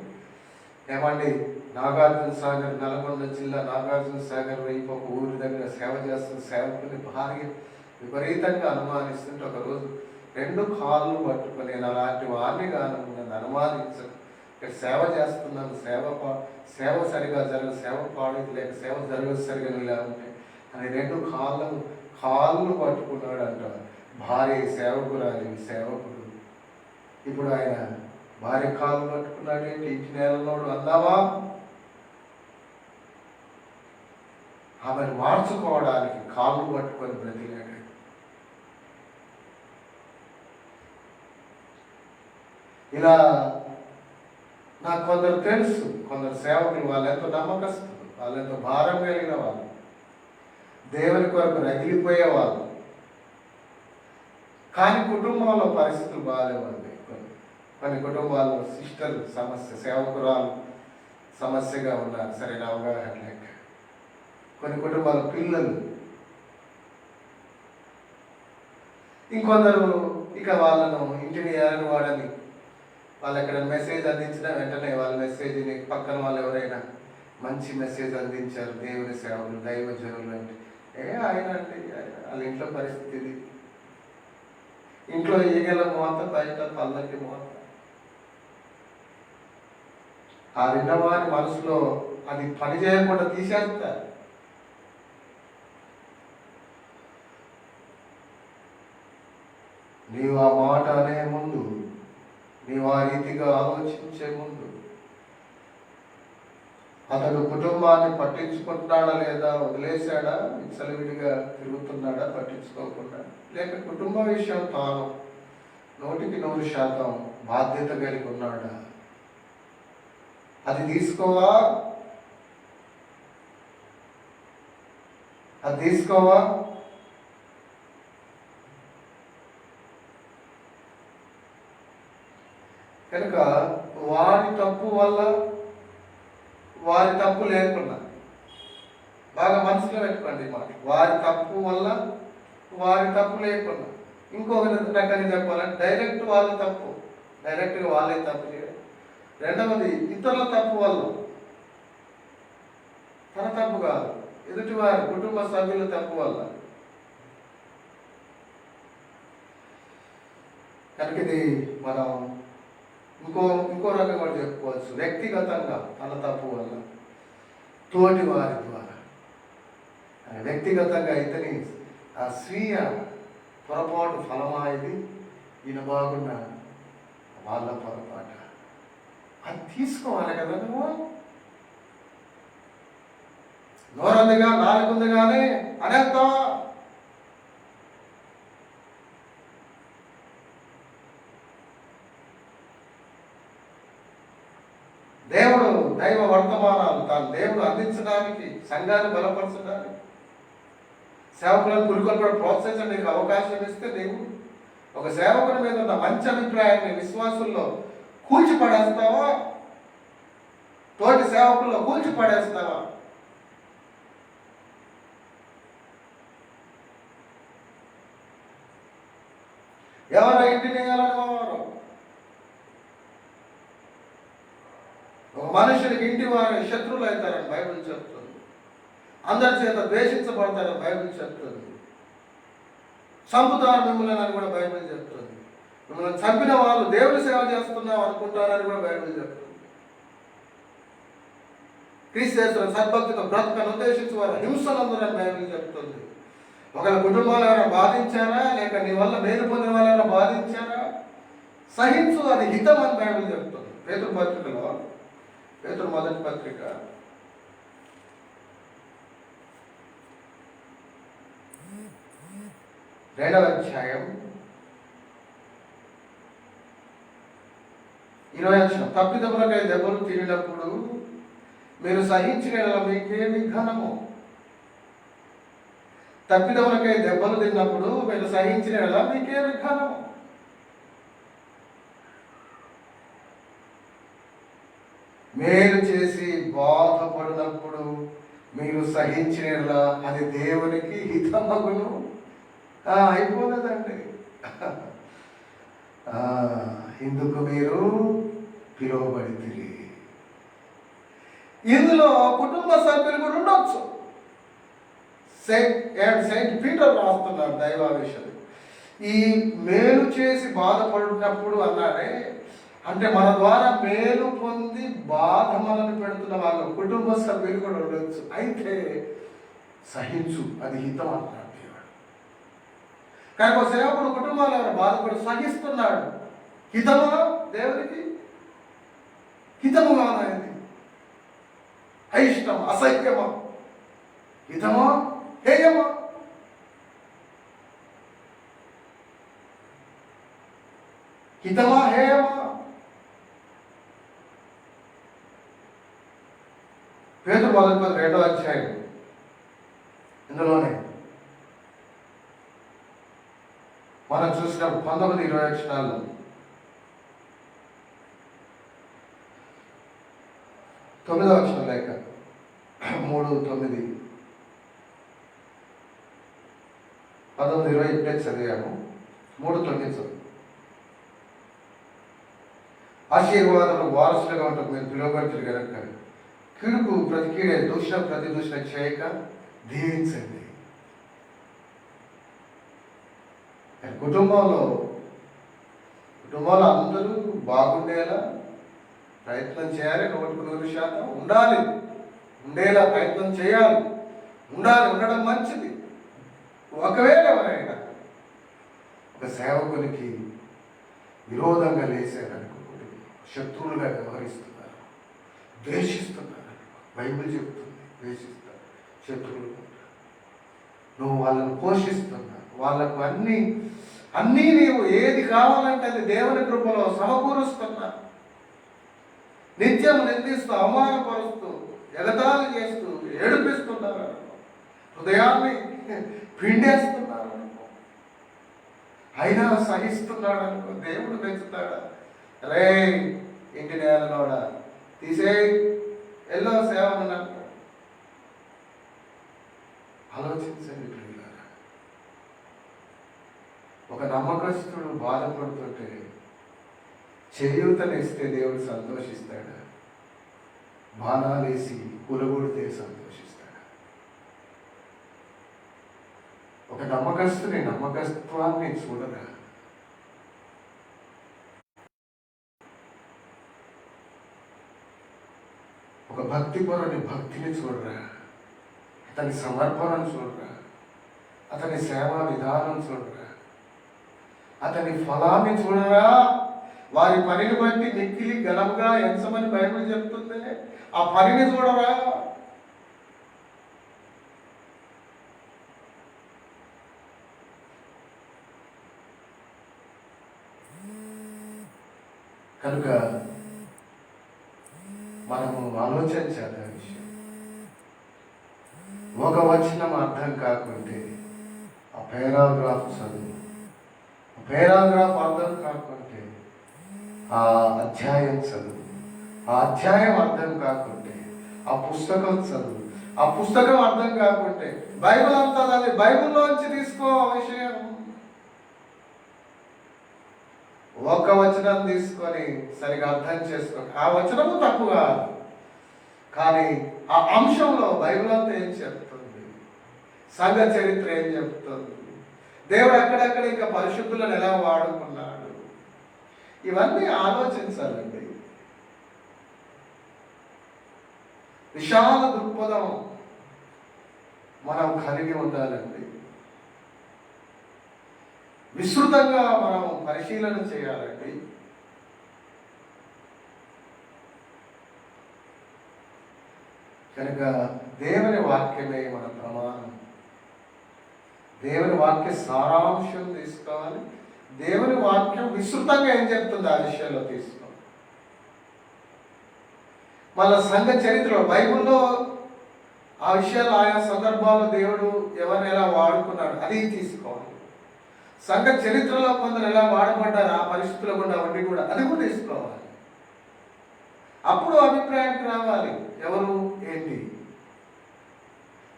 ఏమండి నాగార్జున సాగర్, నల్గొండ జిల్లా నాగార్జున సాగర్ వైపు ఒక ఊరి దగ్గర సేవ చేస్తున్న సేవకుని భార్య విపరీతంగా అనుమానిస్తుంటే ఒకరోజు 2 కాళ్ళు పట్టుకొని నేను అలాంటి వాడిని నన్ను అనుమానించను, ఇక్కడ సేవ చేస్తున్నాను, సేవ సరిగా జరగదు, సేవ పాడేది లేక సేవ జరగదు సరిగా ఇలా ఉంటాయి అని 2 కాళ్ళు పట్టుకున్నాడు అంట. భార్య సేవకురాలి, సేవకుడు. ఇప్పుడు ఆయన భార్య కాళ్ళు పట్టుకున్నాడేంటి, ఇంటి నేలలోడు అందావా? ఆమెను మార్చుకోవడానికి కాళ్ళు పట్టుకొని బ్రతిలాడు. ఇలా నాకు కొందరు తెలుసు, కొందరు సేవకులు వాళ్ళు ఎంతో నమ్మకస్తులు, వాళ్ళు ఎంతో భారం కలిగిన వాళ్ళు, దేవుని కొరకు రగిలిపోయేవాళ్ళు. కానీ కుటుంబంలో పరిస్థితులు బాగాలేవండి. కొన్ని కుటుంబాల్లో సిస్టర్ సమస్య, సేవకురాలు సమస్యగా ఉన్నారు, సరైన అవగాహన లేక. కొన్ని కుటుంబాల పిల్లలు, ఇంకొందరు ఇక వాళ్ళను ఇంటిని ఏలని వాడని వాళ్ళు ఎక్కడైనా మెసేజ్ అందించినా వెంటనే వాళ్ళ మెసేజ్ నీకు పక్కన వాళ్ళు ఎవరైనా మంచి మెసేజ్ అందించారు, దేవుని సేవలు దైవజనులు అంటే ఆయన అంటే వాళ్ళ ఇంట్లో పరిస్థితి ఇది. ఇంట్లో ఈగల మోత, బయట పల్లకి మోత. ఆ విన్నవారి మనసులో అది పని చేయకుండా తీసేస్తారు. నీవు ఆ మాట అనే ముందు, నీవు ఆ రీతిగా ఆలోచించే ముందు అతడు కుటుంబాన్ని పట్టించుకుంటున్నాడా లేదా, వదిలేశాడా, విచ్చలవిడిగా తిరుగుతున్నాడా పట్టించుకోకుండా, లేక కుటుంబ విషయం తాను 100% బాధ్యత కలిగి ఉన్నాడా? అది తీసుకోవా? కనుక వారి తప్పు వల్ల, వారి తప్పు లేకుండా, బాగా మనసులో పెట్టుకోండి మాట, వారి తప్పు వల్ల వారి తప్పు లేకుండా. ఇంకొక రకంగా చెప్పాలంటే డైరెక్ట్ వాళ్ళ తప్పు, డైరెక్ట్గా వాళ్ళే తప్పు చేయడం. రెండవది ఇతరుల తప్పు వల్ల, తన తప్పు కాదు, ఎదుటివారి కుటుంబ సభ్యుల తప్పు వల్ల. కనుక ఇది మనం ఇంకో రకంగా కూడా చెప్పుకోవచ్చు. వ్యక్తిగతంగా తన తప్పు వల్ల, తోటి వారి ద్వారా, వ్యక్తిగతంగా ఇతని ఆ స్వీయ పొరపాటు ఫలమా ఇది, ఈయన బాగున్నా వాళ్ళ పొరపాటు, అది తీసుకోవాలి కదా. నువ్వు నోరందిగా నాలుగుంది కానీ అనేస్తావా? దేవుడు దైవ వర్తమానాలు తాను దేవుడు అందించడానికి, సంఘాన్ని బలపరచడానికి, సేవకులను పురుకొల్పడం ప్రోత్సహించడానికి అవకాశం ఇస్తే దేవుడు ఒక సేవకుని మీద ఉన్న మంచి అభిప్రాయాన్ని విశ్వాసుల్లో కూల్చిపడేస్తావా? తోటి సేవకుల్లో కూల్చిపడేస్తావా? ఎవరో ఇంటిని వేయాలనేవారు, ఒక మనుషునికి ఇంటి వారి శత్రువులు అవుతారని బైబిల్ చెప్తుంది. అందరి చేత ద్వేషించబడతారని బైబిల్ చెప్తుంది. చంపుతారు మిమ్మల్ని అని కూడా బైబిల్ చెప్తుంది. మిమ్మల్ని చంపిన వాళ్ళు దేవుని సేవ చేస్తున్నాం అనుకుంటారని కూడా బైబిల్ చెప్తుంది. క్రీస్తు సద్భక్తితో బ్రతకను ఉద్దేశించి వారు హింసలందరని బైబిల్ చెప్తుంది. ఒకరి కుటుంబాలు ఎవరైనా బాధించారా, లేక నీ వల్ల మేలు పొందిన వాళ్ళైనా బాధించారా, సహించు, అది హితం అని బైబిల్ చెప్తుంది. పేతురు పత్రికలో, పేతురు మొదటి పత్రిక 2వ అధ్యాయం 20 తప్పిదములకై దెబ్బలు తిరిగినప్పుడు మీరు సహించిన మీకేమి ఘనము. తప్పిదములకై దెబ్బలు తిన్నప్పుడు మీరు సహించిన మీకేమి ఘనము. మేలు చేసి బాధపడినప్పుడు మీరు సహించిన అది దేవునికి హితమగును. అయిపోలేదండి. ఇందుకు మీరు పిలువబడితిరి. ఇందులో కుటుంబ సభ్యులు కూడా ఉండొచ్చు. సెయింట్ పీటర్ రాస్తున్నారు దైవావేశం. ఈ మేలు చేసి బాధపడినప్పుడు అన్నాడే, అంటే మన ద్వారా మేలు పొంది బాధ మనల్ని పెడుతున్న వాళ్ళ కుటుంబ సభ్యులు కూడా ఉండొచ్చు. అయితే సహించు, అది హితం అంటున్నాడు దేవుడు. కానీ ఒక సేవకుడు కుటుంబాలు ఎవరు బాధపడి సహిస్తున్నాడు, హితమా? దేవుడికి హితము కాదు, అయిష్టం, అసహ్యమా? హితమా? హేయమా? హితమా? హేయమా? పేతురు మొదటి 2వ అధ్యాయం, ఇందులోనే మనం చూసిన 19-20 వచనాల్లో 9వ వచనం లేక 3:9, 19-20 ఇప్పుడే చదివాము. 3:9 చదువు. ఆశీర్వాదంలో వారసులుగా ఉంటారు మీరు పిలువబడుతున్నారు కనుక కీడుకు ప్రతి కీడే దూషణ ప్రతి దూషణ చేయక దీవించండి. కుటుంబంలో అందరూ బాగుండేలా ప్రయత్నం చేయాలి. 100% ఉండాలి, ఉండేలా ప్రయత్నం చేయాలి, ఉండడం మంచిది. ఒకవేళ ఎవరైనా ఒక సేవకునికి విరోధంగా లేసారనుకోండి, శత్రువులుగా వ్యవహరిస్తున్నారు, ద్వేషిస్తున్నారు, బైబిల్ చెప్తుంది ద్వేషిస్తారు, శత్రువులు. నువ్వు వాళ్ళను పోషిస్తున్నా, వాళ్ళకు అన్నీ నీవు ఏది కావాలంటే అది దేవుని కృపలో సమకూరుస్తున్నా, నిత్యం నిందిస్తూ అవమానపరుస్తూ ఎగతాళి చేస్తూ ఏడిపిస్తున్నారు, హృదయాన్ని పిండేస్తున్నారు, అయినా సహిస్తున్నాడు అనుకో, దేవుడు మెచ్చుతాడా? రే ఇంటి నేలలోడా తీసే ఎల్లో సేవను ఆలోచించండి. ప్రియులారా, ఒక నమ్మకస్తుడు బాధపడుతుంటే చేయూతనిస్తే దేవుడు సంతోషిస్తాడా? బాణాలేసి కూలగొడితే సంతోషిస్తాడా? ఒక నమ్మకస్తుని నమ్మకత్వాన్ని చూడరా? ఒక భక్తిపరుని భక్తిని చూడరా? అతని సమర్పణను చూడరా? అతని సేవా విధానం చూడరా? అతని ఫలాన్ని చూడరా? వారి పనిని బట్టి మిక్కిలి ఘనంగా ఎంచమని బైబిల్ చెప్తుంది. ఆ పనిని చూడరా? కనుక మనము ఆలోచించాలి ఆ విషయం. ఒక వచనం అర్థం కాకుంటే ఆ పేరాగ్రాఫ్ చదువు, పేరాగ్రాఫ్ అర్థం కాకుంటే ఆ అధ్యాయం చదువు, ఆ అధ్యాయం అర్థం కాకుంటే ఆ పుస్తకం చదువు, ఆ పుస్తకం అర్థం కాకుంటే బైబిల్ అంతా అది బైబిల్లోంచి తీసుకో విషయం. ఒక వచనం తీసుకొని సరిగా అర్థం చేసుకో, ఆ వచనము తప్పు కాదు, కానీ ఆ అంశంలో బైబిల్ అంతా ఏం చెప్తుంది, సంఘ చరిత్ర ఏం చెప్తుంది, దేవుడు అక్కడక్కడ ఇంకా పరిశుద్ధులను ఎలా వాడుకున్నాడు, ఇవన్నీ ఆలోచించాలండి. విశాల దృక్పథం మనం కలిగి ఉండాలండి. విస్తృతంగా మనం పరిశీలన చేయాలండి. కనుక దేవుని వాక్యమే మన ప్రమాణం. దేవుని వాక్య సారాంశం తీసుకోవాలి. దేవుని వాక్యం విస్తృతంగా ఏం చెప్తుంది ఆ విషయంలో తీసుకోవాలి. మళ్ళా సంఘ చరిత్రలో బైబిల్లో ఆ విషయాలు ఆయా సందర్భాల్లో దేవుడు ఎవరిని ఎలా వాడుకున్నాడు అది తీసుకోవాలి. సంఘ చరిత్రలో కొందరు ఎలా వాడబడ్డారు ఆ పరిస్థితుల్లో కూడా అవన్నీ కూడా అది కూడా తీసుకోవాలి. అప్పుడు అభిప్రాయానికి రావాలి, ఎవరు ఏంటి,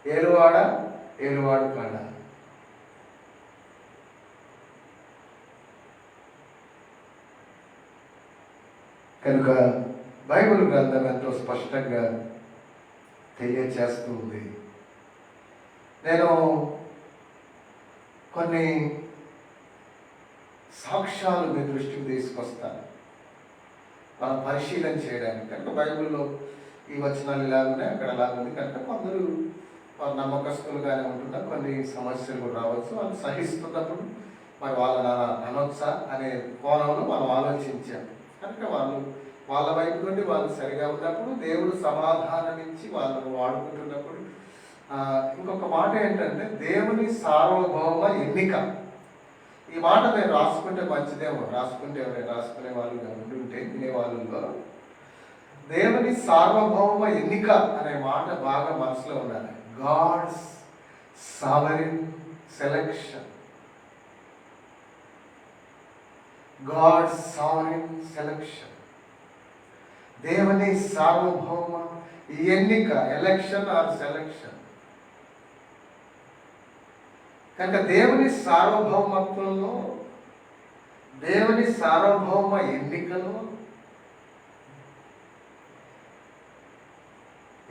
ఏలువాడు కాడ. కనుక బైబిల్ గ్రంథం ఎంతో స్పష్టంగా తెలియచేస్తూ ఉంది. నేను కొన్ని సాక్ష్యాలు మీ దృష్టికి తీసుకొస్తాను మనం పరిశీలన చేయడానికి. కనుక బైబిల్లో ఈ వచనాలు ఇలాగున్నాయి, అక్కడ ఎలాగుంది కనుక కొందరు వారు నమ్మకస్తులుగానే ఉంటున్నారు, కొన్ని సమస్యలు కూడా రావచ్చు. వాళ్ళు సహిస్తున్నప్పుడు మరి వాళ్ళని అనొచ్చా అనే కోణంలో మనం ఆలోచించాం. కనుక వాళ్ళ వైపు నుండి వాళ్ళు సరిగా ఉన్నప్పుడు దేవుడు సమాధానం ఇచ్చి వాళ్ళను వాడుకుంటున్నప్పుడు ఇంకొక మాట ఏంటంటే దేవుని సార్వభౌమ ఎన్నిక. ఈ మాట నేను రాసుకుంటే మంచిదేమో, రాసుకుంటే ఎవరైనా రాసుకునే వాళ్ళు ఉంటుంటే వినేవాళ్ళలో దేవుని సార్వభౌమ ఎన్నిక అనే మాట బాగా మనసులో ఉండాలి. God's sovereign selection, God's sovereign selection, దేవుని సార్వభౌమ ఎన్నిక, ఎలక్షన్ ఆర్ సెలెక్షన్. కనుక దేవుని సార్వభౌమత్వంలో, దేవుని సార్వభౌమ ఎన్నికలో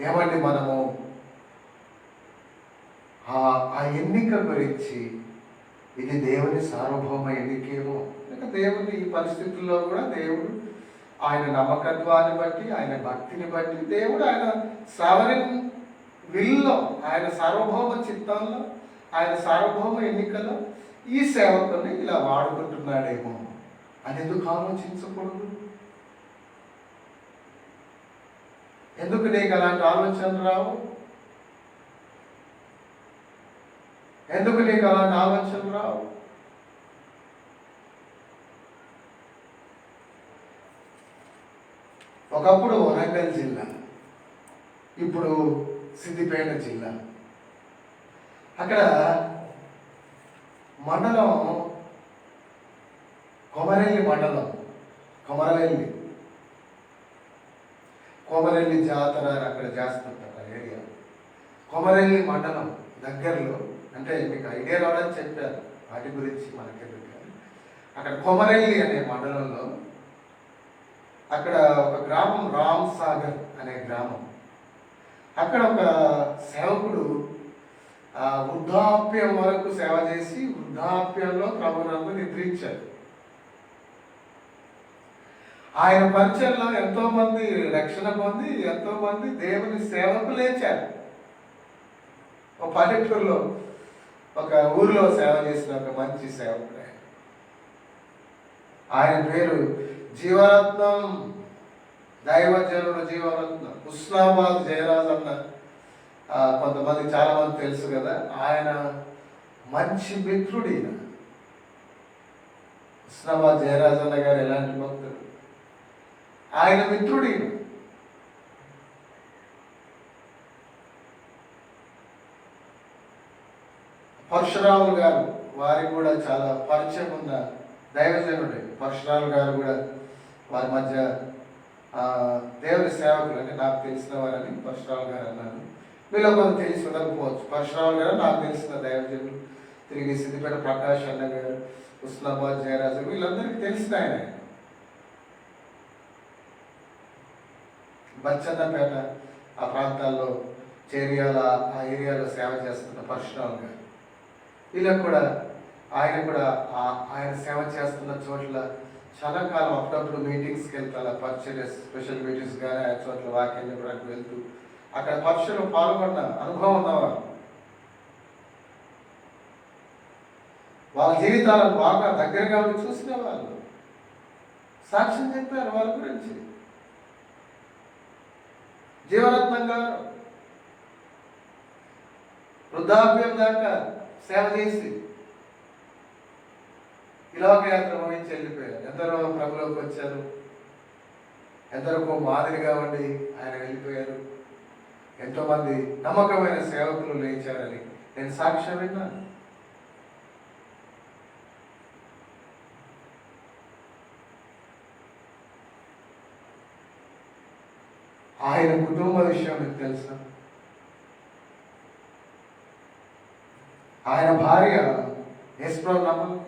ఏమండి మనము ఆ ఎన్నిక గురించి ఇది దేవుని సార్వభౌమ ఎన్నికేమో, లేక దేవుని ఈ పరిస్థితుల్లో కూడా దేవుడు ఆయన నమ్మకత్వాన్ని బట్టి, ఆయన భక్తిని బట్టి దేవుడు ఆయన సావరిన్ విల్లో, ఆయన సార్వభౌమ చిత్తంలో, ఆయన సార్వభౌమ ఎన్నికలో ఈ సేవకుని ఇలా వాడుకుంటున్నాడేమో అని ఎందుకు ఆలోచించకూడదు? ఎందుకు నీకు అలాంటి ఆలోచన రావు? ఎందుకు నీకు అలాంటి ఆలోచన రావు? ఒకప్పుడు వరంగల్ జిల్లా, ఇప్పుడు సిద్దిపేట జిల్లా. అక్కడ మండలం కొమరెల్లి మండలం, కొమరెల్లి జాతర అక్కడ చేస్తుంటారు ఆ ఏరియా. కొమరెల్లి మండలం దగ్గరలో, అంటే మీకు ఐడియా రావడానికి చెప్పారు, వాటి గురించి మనకెందుకు. అక్కడ కొమరెల్లి అనే మండలంలో అక్కడ ఒక గ్రామం రామ్ సాగర్ అనే గ్రామం. అక్కడ ఒక సేవకుడు వృద్ధాప్యం వరకు సేవ చేసి వృద్ధాప్యంలో ప్రభునందు నిద్రించాడు. ఆయన పరిచయంలో ఎంతో మంది రక్షణ పొంది, ఎంతో మంది దేవుని సేవకు లేచారు. ఒక పల్లెటూరులో, ఒక ఊరిలో సేవ చేసిన ఒక మంచి సేవకుడు ఆయన పేరు జీవరత్నం, దైవజనుడు జీవరత్నం, హుస్నాబాద్ జయరాజ్ అన్న. కొంతమంది చాలా మంది తెలుసు కదా. ఆయన మంచి మిత్రుడు. ఈయన హుస్నాబాద్ జయరాజ్ అన్న గారు ఎలాంటి భక్తుడు, ఆయన మిత్రుడు ఈయన. పరశురాములు గారు, వారికి కూడా చాలా పరిచయం ఉన్న దైవజనుడే. పరశురాములు గారు కూడా వారి మధ్య దేవుని సేవకులు, అంటే నాకు తెలిసిన వారని పరశురాములు గారు అన్నాను. వీళ్ళు కొంత తెలిసి ఉండకపోవచ్చు. పరశురాములు గారు నాకు తెలిసిన దైవజనులు. తిరిగి సిద్దిపేట ప్రకాష్ అన్న గారు, హుస్నాబాద్ జయరాజు, వీళ్ళందరికీ తెలిసిన ఆయన. బచ్చన్నపేట ఆ ప్రాంతాల్లో, చేరియాల ఆ ఏరియాలో సేవ చేస్తున్న పరశురాములు గారు, వీళ్ళకు కూడా ఆయన సేవ చేస్తున్న చోట్ల చాలా కాలం అప్పుడప్పుడు మీటింగ్స్కి వెళ్తా, పరిచయ స్పెషల్ మీటింగ్స్ కానీ ఆ చోట్ల వాక్యం చెప్పడానికి వెళ్తూ అక్కడ పరిచయలో పాల్గొన్న అనుభవం ఉన్నవారు. వాళ్ళ జీవితాలను బాగా దగ్గరగా ఉండి చూసిన వాళ్ళు సాక్ష్యం చెప్పారు వాళ్ళ గురించి. జీవరత్నం గారు వృద్ధాప్యం దాకా సేవ చేసి ఇలాగ యాత్ర వహించి వెళ్ళిపోయారు. ఎందరో ప్రభులోకి వచ్చారు, ఎందరికో మాదిరిగా ఉండి ఆయన వెళ్ళిపోయారు. ఎంతోమంది నమ్మకమైన సేవకులు లేచారని నేను సాక్ష్యం విన్నాను. ఆయన కుటుంబ విషయం మీకు తెలుసా? ఆయన భార్య యశ్ప్రభు,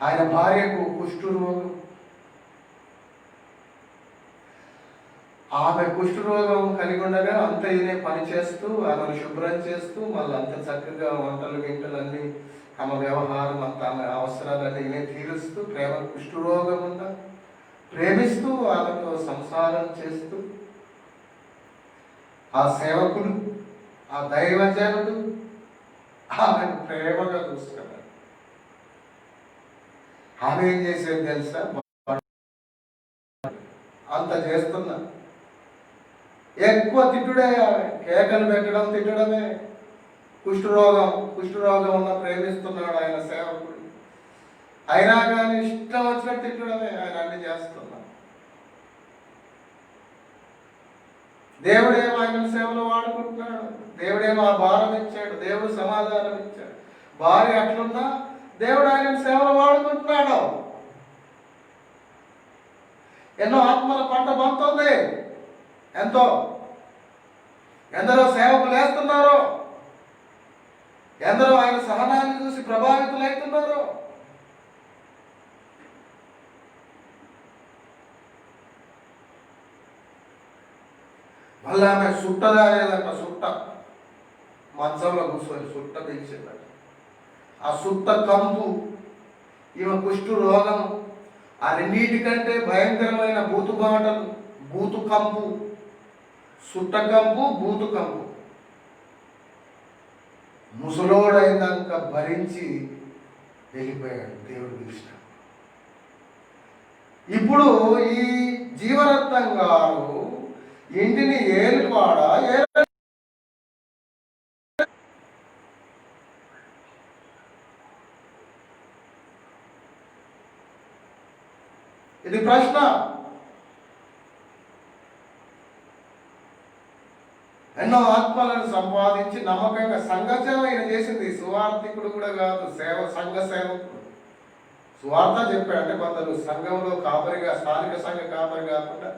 ఆయన భార్యకు కుష్ఠరోగం. ఆమె కుష్ఠరోగం కలిగి ఉండగా అంత ఈయనే పని చేస్తూ, ఆమెను శుభ్రం చేస్తూ, మళ్ళీ అంత చక్కగా వంటలు గింటలన్నీ, ఆమె వ్యవహారం అంత, ఆమె అవసరాలన్నీ ఈయనే తీరుస్తూ, కుష్ఠరోగం ఉందా ప్రేమిస్తూ, ఆమెతో సంసారం చేస్తూ, ఆ సేవకుడు, ఆ దైవజనుడు ఆమెను ప్రేమగా చూసుకున్నాడు. ఆమె ఏం చేసేది తెలుసా? అంత చేస్తున్నా ఎక్కువ తిట్టుడే, ఆమె కేకలు పెట్టడం, తిట్టడమే. కుష్ఠరోగం ఉన్న ప్రేమిస్తున్నాడు ఆయన సేవకుడు, అయినా కానీ ఇష్టం వచ్చినట్టు తిట్టడమే. ఆయన అన్ని చేస్తున్నా. దేవుడేమో ఆయన సేవలో వాడుకుంటున్నాడు. దేవుడేమో ఆ భారం ఇచ్చాడు, దేవుడు సమాధానం ఇచ్చాడు. భార్య అట్లున్నా దేవుడు ఆయన సేవలో వాడుకుంటున్నాడు. ఎన్నో ఆత్మల పంట పండుతుంది. ఎందరో సేవకులు వేస్తున్నారు, ఎందరో ఆయన సహనాన్ని చూసి ప్రభావితులవుతున్నారు. మళ్ళీ ఆమె సుట్ట తాగేదంట. సుట్ట మంచంలో కూర్చొని సుట్ట పీల్చేదట. ఆ సుట్ట కంపు, ఈమె కుష్టు రోగం, ఆ రెండింటికంటే భయంకరమైన బూతు బాటలు, బూతు కంపు, సుట్ట కంపు, బూతు కంపు, ముసలోడైనాక భరించి వెళ్ళిపోయాడు దేవుడు పిలిచిన. ఇప్పుడు ఈ జీవరత్నం గారు ఇంటిని ఏలువాడ ఇది ప్రశ్న. ఎన్నో ఆత్మలను సంపాదించి నమ్మకంగా సంఘసేవ ఈయన చేసింది. సువార్థికుడు కూడా కాదు, సంఘ సేవకుడు. సువార్త చెప్పాడు. అంటే కొందరు సంఘంలో కాపరిగా, స్థానిక సంఘ కాపరి కాకుండా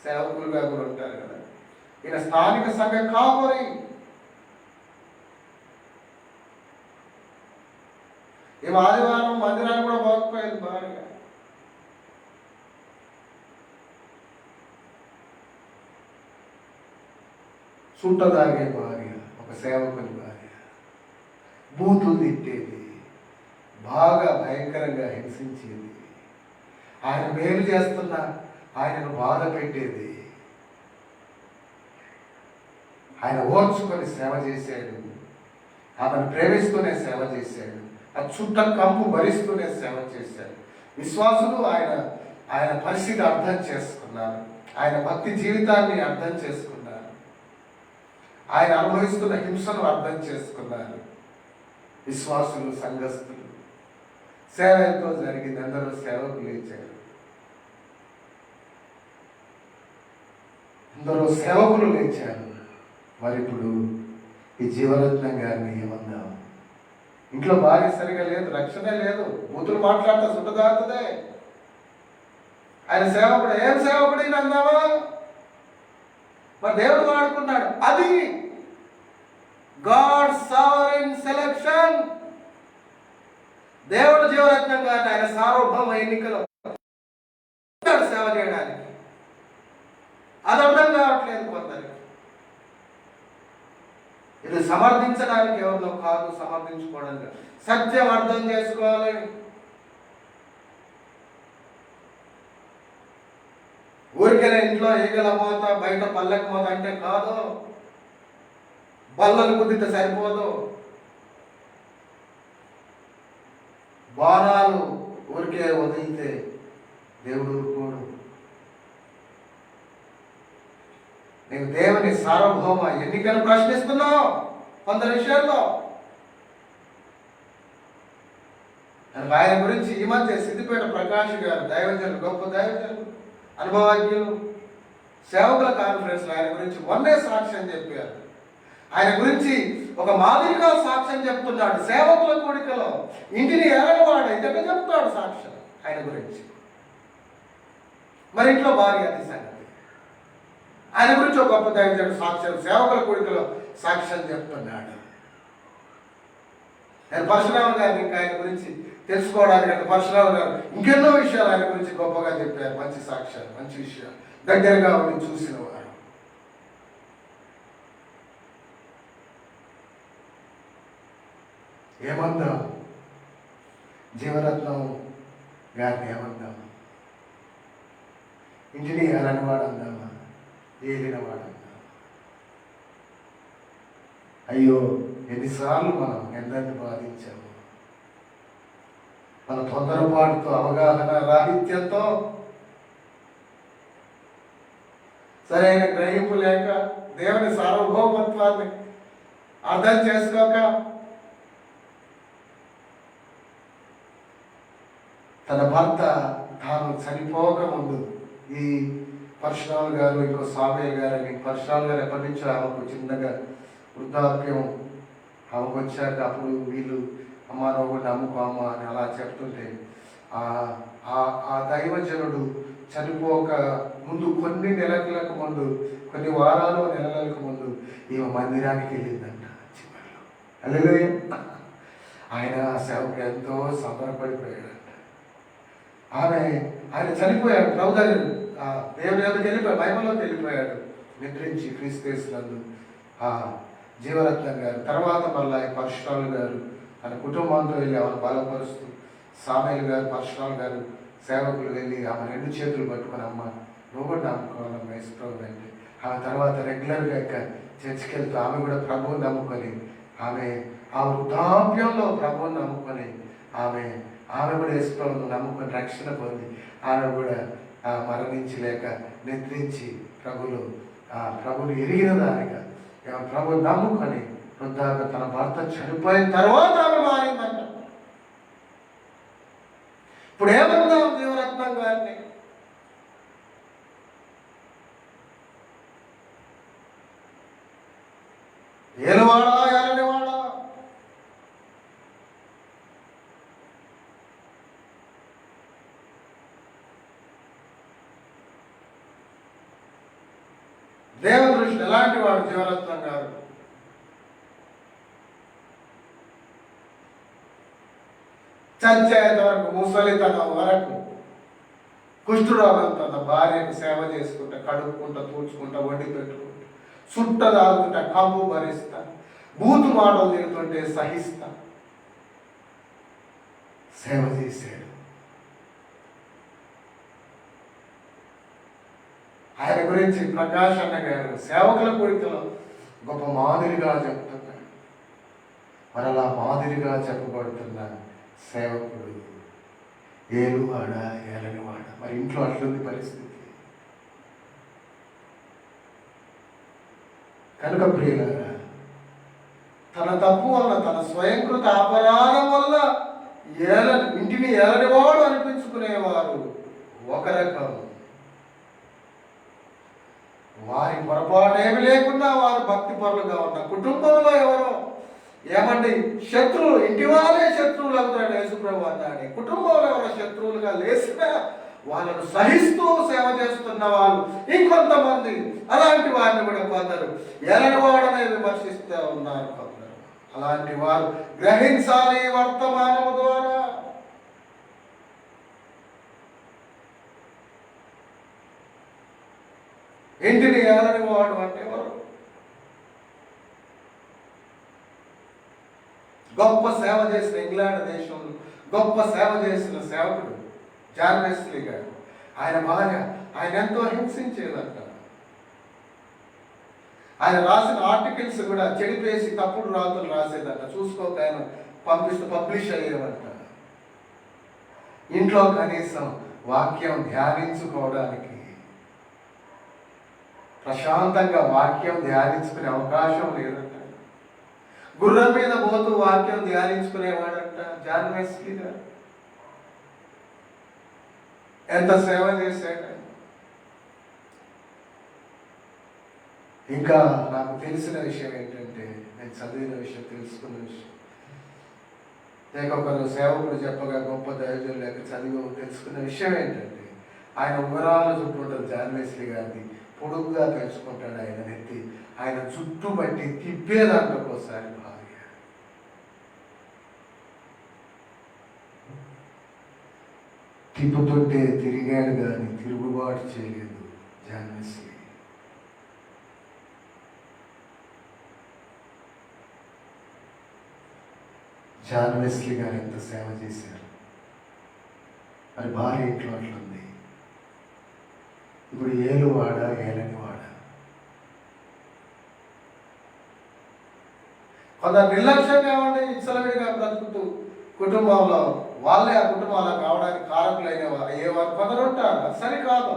సేవకులుగా కూడా ఉంటారు కదా. ఈయన స్థానిక సంఘ కాపరి. ఈ ఆదివారం మందిరాన్ని కూడా పోకపోయింది బాగా. సుట్ట తాగే భార్య, ఒక సేవకుని భార్య, బూతులు తిట్టేది, బాగా భయంకరంగా హింసించేది, ఆయన మేలు చేస్తున్నా ఆయనను బాధ పెట్టేది. ఆయన ఓర్చుకొని సేవ చేశాడు, ఆమెను ప్రేమిస్తూనే సేవ చేశాడు, ఆ చుట్ట కంపు భరిస్తూనే సేవ చేశాడు. విశ్వాసులు ఆయన పరిస్థితి అర్థం చేసుకున్నారు, ఆయన భక్తి జీవితాన్ని అర్థం చేసుకున్నారు, ఆయన అనుభవిస్తున్న హింసను అర్థం చేసుకున్నారు. విశ్వాసులు, సంఘస్థులు. సేవ ఎంతో జరిగింది. అందరూ సేవకు లేచారు. అందరూ సేవకులు లేచారు. మరి ఇప్పుడు ఈ జీవరత్నం గారిని ఏమందాం? ఇంట్లో భార్య సరిగా లేదు, రక్షణే లేదు, బూతులు మాట్లాడతా సుట్టదాగుతుందే. ఆయన సేవకుడు, ఏం సేవకుడు అందామా? మరి దేవుడు వాడుకున్నాడు. అది గాడ్ సావరెన్ సెలక్షన్. దేవుడు జీవరత్నం గారిని ఆయన సార్వభౌమ ఎన్నికలో సేవ చేయడానికి. అది అర్థం కావట్లేదు కొందరికి. ఇది సమర్థించడానికి ఎవరిలో కాదు, సమర్థించుకోవడానికి. సత్యం అర్థం చేసుకోవాలి. ఊరికే ఇంట్లో ఈగల మోత, బయట పల్లెకి మోత అంటే కాదు. బల్లలు కుదిరితే సరిపోదు. బాణాలు ఊరికే వదిలితే దేవుడు ఊరుకోడు. నీవు దేవుని సార్వభౌమ ఎన్నికను ప్రశ్నిస్తున్నావు కొందరు విషయాల్లో. ఆయన గురించి ఈ మధ్య సిద్దిపేట ప్రకాష్ గారు, దైవజనులు, గొప్ప దైవజనులు, అనుభవజ్ఞులు, సేవకుల కాన్ఫరెన్స్లో ఆయన గురించి మొన్నే సాక్ష్యం చెప్పారు. ఆయన గురించి ఒక మాదిరిగా సాక్ష్యం చెప్తున్నాడు. సేవకుల కూడికలో ఇంటిని ఏలవాడు అయితే చెప్తాడు సాక్ష్యం ఆయన గురించి. మరి ఇంట్లో భార్య అది సంగతి. ఆయన గురించి ఒక గొప్ప దైవజనుడు సాక్ష్యం సేవకుల కూడికలో సాక్ష్యం చెప్తున్నాడు. నేను పరశురామ గారిని ఇంకా ఆయన గురించి తెలుసుకోవడానికి అంటే పరశురామ గారు ఇంకెన్నో విషయాలు ఆయన గురించి గొప్పగా చెప్పారు. మంచి సాక్ష్యాలు, మంచి విషయాలు, దగ్గరగా ఉండి చూసిన వారు. ఏమందాం? జీవరత్నం గారిని ఏమందాం? ఇంటిని ఏలనివాడు అందామా? ఏలినవాడు అందామా? అయ్యో, ఎన్నిసార్లు మనం ఎందరిని బాధించాము. మన తొందరపాటుతో, అవగాహన రాహిత్యంతో, సరైన గ్రహింపు లేక, దేవుని సార్వభౌమత్వాన్ని అర్థం చేసుకోక, తన భర్త తాను చనిపోక ముందు ఈ పరశురామ గారు, ఇంకో సామయ్య గారు అని, పరశురామ గారు ఎప్పటి నుంచో ఆమెకు చిన్నగా వృద్ధాప్యం ఆమెకు వచ్చాక అప్పుడు వీళ్ళు అమ్మ నువ్వు నమ్ముకో అమ్మ అని అలా చెప్తుంటే ఆ దైవజనుడు చనిపోక ముందు కొన్ని నెలలకు ముందు, కొన్ని వారాలు నెలలకు ముందు ఈమె మందిరానికి వెళ్ళిందంట. చివరిలో హల్లెలూయా. ఆయన సేవకు ఎంతో సంబరపడిపోయాడంట. ఆయన చనిపోయాడు, ప్రభుత్వ దేవుని దగ్గరికి వెళ్ళిపోయాడు, మహిమలోకి వెళ్ళిపోయాడు. నిద్రించి క్రీస్తునందు జీవరత్నం గారు, తర్వాత మళ్ళీ పరశురాలు గారు తన కుటుంబంతో వెళ్ళి ఆమెను బలపరుస్తూ, సామయ్య గారు, పరశురాలు గారు సేవకులు వెళ్ళి ఆమె 2 చేతులు పట్టుకుని, అమ్మ నువ్వు కూడా నమ్ముకోవాలమ్మ యేసుప్రభుని అంటే, ఆమె తర్వాత రెగ్యులర్గా చర్చికి వెళ్తూ ఆమె కూడా ప్రభువుని నమ్ముకొని, ఆమె ఆ వృద్ధాప్యంలో ప్రభువుని నమ్ముకొని ఆమె కూడా యేసుప్రభుని నమ్ముకొని రక్షణ పొంది, ఆమె కూడా మరణించలేక నిద్రించి ప్రభుని ఎరిగిన దానిగా ప్రభుని నమ్ముకొని వృద్ధాగా తన భర్త చనిపోయిన తర్వాత ఆమె మారిందంట. ఇప్పుడు ఏమన్నాం జీవరత్నం గారిని? ఏలువాడా ఏలనివాడా? దేవుని దృష్టి ఎలాంటి వాడు జీవరత్నం గారు? చచ్చేంత వరకు, ముసలితనం వరకు కుష్ఠరోగం తన భార్యకు సేవ చేసుకుంటా, కడుక్కుంటా, తూడ్చుకుంటా, వండి పెట్టుకుంటా, చుట్ట తాగుతుంటా, కబ్బు భరిస్తా, బూతు మాటలు తిరుగుతుంటే సహిస్తా సేవ చేశాడు. ఆయన గురించి ప్రకాష్ అన్న గారు సేవకుల కోరికలో గొప్ప మాదిరిగా చెప్తున్నాడు. మరలా మాదిరిగా చెప్పబడుతున్న సేవకుడు ఏలువాడ ఏలనివాడ. మరి ఇంట్లో అట్లుంది పరిస్థితి. కనుక ప్రియులారా, తన తప్పు వల్ల, తన స్వయంకృత అపరాధం వల్ల ఇంటిని ఏలనివాడు అనిపించుకునేవారు ఒక రకం. వారి పొరపాటు ఏమి లేకుండా వారు భక్తి పరులుగా ఉన్న కుటుంబంలో ఎవరో ఏమండి శత్రువులు, ఇంటి వారే శత్రువులు అవుతాడు యేసుప్రభు అన్నాడు. కుటుంబంలో ఎవరో శత్రువులుగా లేసినా వాళ్ళను సహిస్తూ సేవ చేస్తున్న వాళ్ళు ఇంకొంతమంది, అలాంటి వారిని కూడా కొందరు ఎలనివాడనే విమర్శిస్తూ ఉన్నారు. కొందరు అలాంటి వారు గ్రహించాలి వర్తమానము ద్వారా. ఇంటిని ఏలనివాడు అంటే ఎవరు? గొప్ప సేవ చేసిన ఇంగ్లాండ్ దేశంలో గొప్ప సేవ చేసిన సేవకుడు జాన్ వెస్లీ గారు. ఆయన భార్య ఆయన ఎంతో హింసించేదంట. ఆయన రాసిన ఆర్టికల్స్ కూడా చెడిపేసి తప్పుడు రాతలు రాసేదంట. చూసుకోక ఆయన పబ్లిష్ అయ్యేవంట. ఇంట్లో కనీసం వాక్యం ధ్యానించుకోవడానికి, ప్రశాంతంగా వాక్యం ధ్యానించుకునే అవకాశం లేదంట. గుర్రం మీద పోతూ వాక్యం ధ్యానించుకునేవాడంట జాన్ వెస్లీ గారు. ఎంత సేవ చేశాడు. ఇంకా నాకు తెలిసిన విషయం ఏంటంటే, నేను చదివిన విషయం, తెలుసుకున్న విషయం, లేక ఒకరు సేవకుడు చెప్పగా గొప్ప దైవజనులు లేక చదివి తెలుసుకున్న విషయం ఏంటంటే, ఆయన ఉంగరాల చుట్టూ ఉంటుంది జాన్ వెస్లీ గారిది. పొడుగుగా తెలుసుకుంటాడు ఆయన నెత్తి. ఆయన చుట్టూ బట్టి తిప్పేదాంట్లో ఒకసారి భార్య. తిప్పుతుంటే తిరిగాడు కానీ తిరుగుబాటు చేయలేదు జాన్ వెస్లీ. జాన్ వెస్లీ గారు ఎంత సేవ చేశారు. మరి భార్య ఇంట్లో అట్లుంది. ఇప్పుడు ఏలువాడ ఏలనివాడ. కొందరు నిర్లక్ష్యంగా ఉండి ఇచ్చలవిడిగా బ్రతుకుతూ కుటుంబంలో వాళ్ళే ఆ కుటుంబాలకు కావడానికి కారకులైన వారు అయ్యేవారు కొందరు ఉంటారు. అది సరికాదు.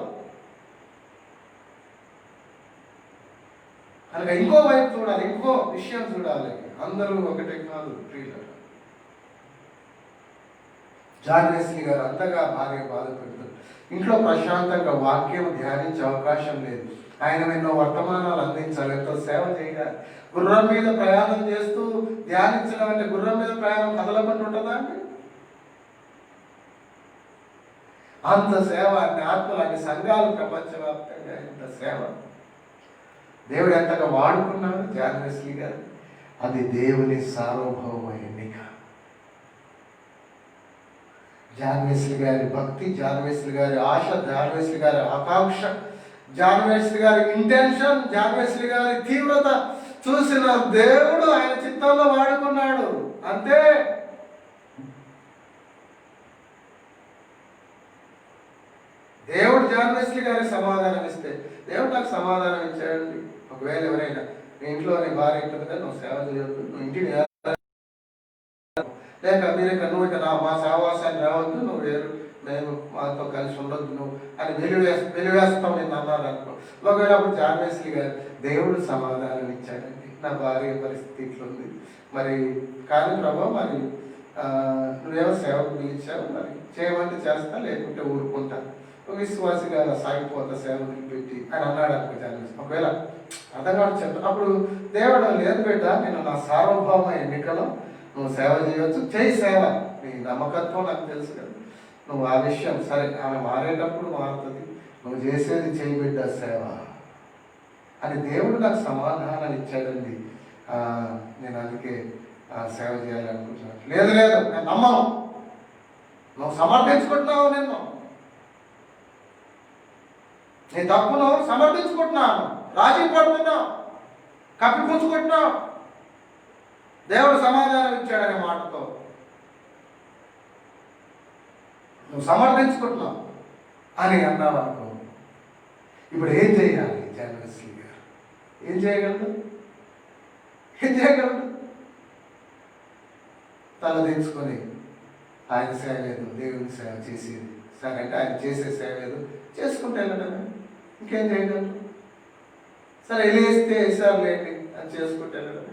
కనుక ఇంకో వైపు చూడాలి, ఇంకో విషయం చూడాలి. అందరూ ఒకటే కాదు ప్రియులు. జాన్ వెస్లీ గారు అంతగా భార్య బాధపడుతుంది. ఇంట్లో ప్రశాంతంగా వాక్యం ధ్యానించే అవకాశం లేదు. ఆయన ఎన్నో వర్తమానాలు అందించాలి, ఎంతో సేవ చేయాలి. గుర్రం మీద ప్రయాణం చేస్తూ ధ్యానించడం అంటే గుర్రం మీద ప్రయాణం కదలకుండా ఉంటుందా అండి? అంత సేవ, అన్ని ఆత్మలు, అన్ని సంఘాలు ప్రపంచవ్యాప్తంగా ఇంత సేవ దేవుడు ఎంతగా వాడుకున్నాడు జాన్ వెస్లీ గారు. అది దేవుని సార్వభౌమ ఎన్నిక. జాన్ వెస్లీ గారి భక్తి, జాన్ వెస్లీ గారి ఆశ, జాన్ వెస్లీ గారి ఆకాంక్ష జాన్ వెస్లీ గారి ఇంటెన్షన్, జాన్ వెస్లీ గారి తీవ్రత చూసిన దేవుడు ఆయన చిత్తంలో వాడుకున్నాడు. అంతే. దేవుడు జాన్ వెస్లీ గారికి సమాధానం ఇస్తే, దేవుడు నాకు సమాధానం ఇచ్చాడండి. ఒకవేళ ఎవరైనా మీ ఇంట్లో నీ భార్య ఉంటుంది కదా, నువ్వు సేవ చేయొద్దు, నువ్వు ఇంటిని లేక మీరు ఇక్కడ నువ్వు ఇక్కడ మా సహవాసాన్ని రావద్దు, నువ్వు వేరు, మేము మాతో కలిసి ఉండొద్దు నువ్వు అని వెలివేస్తాం నేను అన్నాను అనుకో. ఒకవేళ అప్పుడు జాన్ వెస్లీ గారు దేవుడు సమాధానం ఇచ్చాడండి, నా భార్య పరిస్థితి ఇట్లుంది, మరి కానీ ప్రభావ మరి నువ్వేమో సేవకు పిలిచావు, మరి చేయమంటే చేస్తా, లేకుంటే ఊరుకుంటా, విశ్వాసిగా సాగిపోతా సేవ పెట్టి అని అన్నాడు అనుకో జాన్ వెస్లీ. ఒకవేళ అర్థం కాదు చెప్తా, అప్పుడు దేవుడు లేదు బిడ్డ, నేను నా సార్వభౌమ ఎన్నికలో నువ్వు సేవ చేయవచ్చు, చేయి సేవ, నీ నమ్మకత్వం నాకు తెలుసు కదా, నువ్వు ఆ విషయం సరే, ఆమె మారేటప్పుడు మారుతుంది, నువ్వు చేసేది చేయి బిడ్డ సేవ అని దేవుడు నాకు సమాధానం ఇచ్చాడండి. నేను అందుకే సేవ చేయాలనుకుంటున్నాను. లేదు లేదు, నేను నమ్మను, నువ్వు సమర్థించుకుంటున్నావు, నీ తప్పును సమర్థించుకుంటున్నాను, రాజీ పడుతున్నావు, కప్పిపుచ్చుకుంటున్నావు. దేవుడు సమాధానం ఇచ్చాడనే మాటతో నువ్వు సమర్థించుకుంటున్నావు అని అన్నావు అనుకో. ఇప్పుడు ఏం చేయాలి జాన్ వెస్లీ గారు? ఏం చేయగలడు? తల దించుకొని ఆయన సేవ ఏదో దేవుని సేవ చేసేది సరే అంటే ఆయన చేసే సేవ ఏదో చేసుకుంటే వెళ్ళడమే, ఇంకేం చేయగలరు? సరే వెళ్ళేస్తే వేసారు లేండి అని చేసుకుంటే వెళ్ళడమే.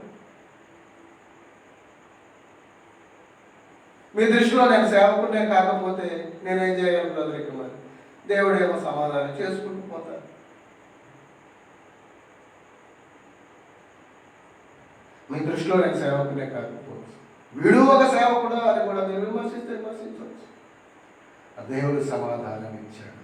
మీ దృష్టిలో నేను సేవకునే కాకపోతే నేనేం చేయగలను బ్రదర్? ఇక మరి దేవుడేమో సమాధానం చేసుకుంటూ పోతాను. మీ దృష్టిలో నేను సేవకునే కాకపోవచ్చు, వీడు ఒక సేవకుడు అని కూడా మీరు విమర్శించవచ్చు. దేవుడు సమాధానం ఇచ్చాడు.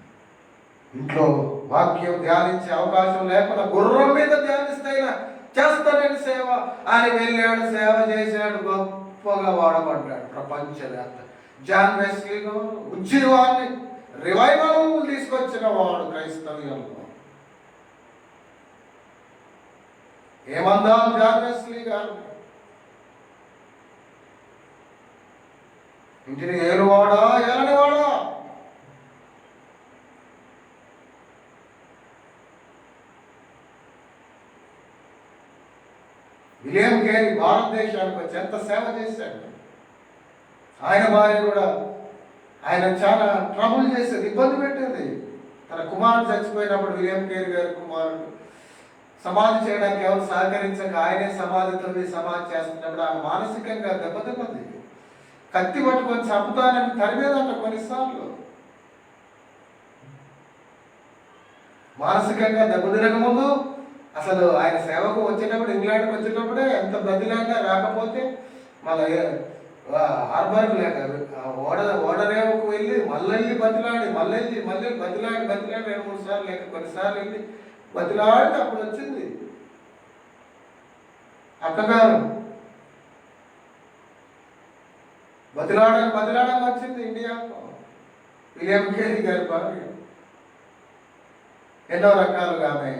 ఇంట్లో వాక్యం ధ్యానించే అవకాశం లేకుండా గుర్రం మీద ధ్యానిస్తైనా చేస్తానని సేవ అని వెళ్ళాడు, సేవ చేశాడు, గొప్పగా వాడబడ్డాడు ప్రపంచవ్యాప్త. జాన్ వెస్లీ ఉజ్జీవాన్ని రివైవల్ తీసుకొచ్చిన వాడు క్రైస్తవ్యంలో. ఏమందాం జాన్ వెస్లీ గారు? ఇంటిని ఏలువాడా ఏలనివాడా? విలియం కేరీ భారతదేశానికి వచ్చి ఎంత సేవ చేశాడు. ఆయన భార్య కూడా ఆయన చాలా ట్రబుల్ చేసేది, ఇబ్బంది పెట్టేది. తన కుమారుడు చచ్చిపోయినప్పుడు విలియం కేరీ గారి కుమారుడు సమాధి చేయడానికి ఎవరు సహకరించక ఆయనే సమాధి తవ్వి సమాధి చేస్తున్నప్పుడు ఆమె మానసికంగా దెబ్బతిన్నది. కత్తి పట్టుకొని చంపుతానని తరిమేదంట కొన్నిసార్లు. మానసికంగా దెబ్బతినక ముందు అసలు ఆయన సేవకు వచ్చేటప్పుడు, ఇంగ్లాండ్కి వచ్చేటప్పుడే ఎంత బదిలాగా రాకపోతే మళ్ళీ హార్బర్కు లేక ఓడరేవుకు వెళ్ళి మళ్ళీ బతిలాడి మళ్ళీ బతిలాడి 2-3 సార్లు లేక కొన్నిసార్లు వెళ్ళి బతిలాడి అప్పుడు వచ్చింది అక్కగారు. బతిలాడని వచ్చింది ఇండియాకు విలియం కేరీ గారి భార్య. ఎన్నో రకాలుగా ఆమె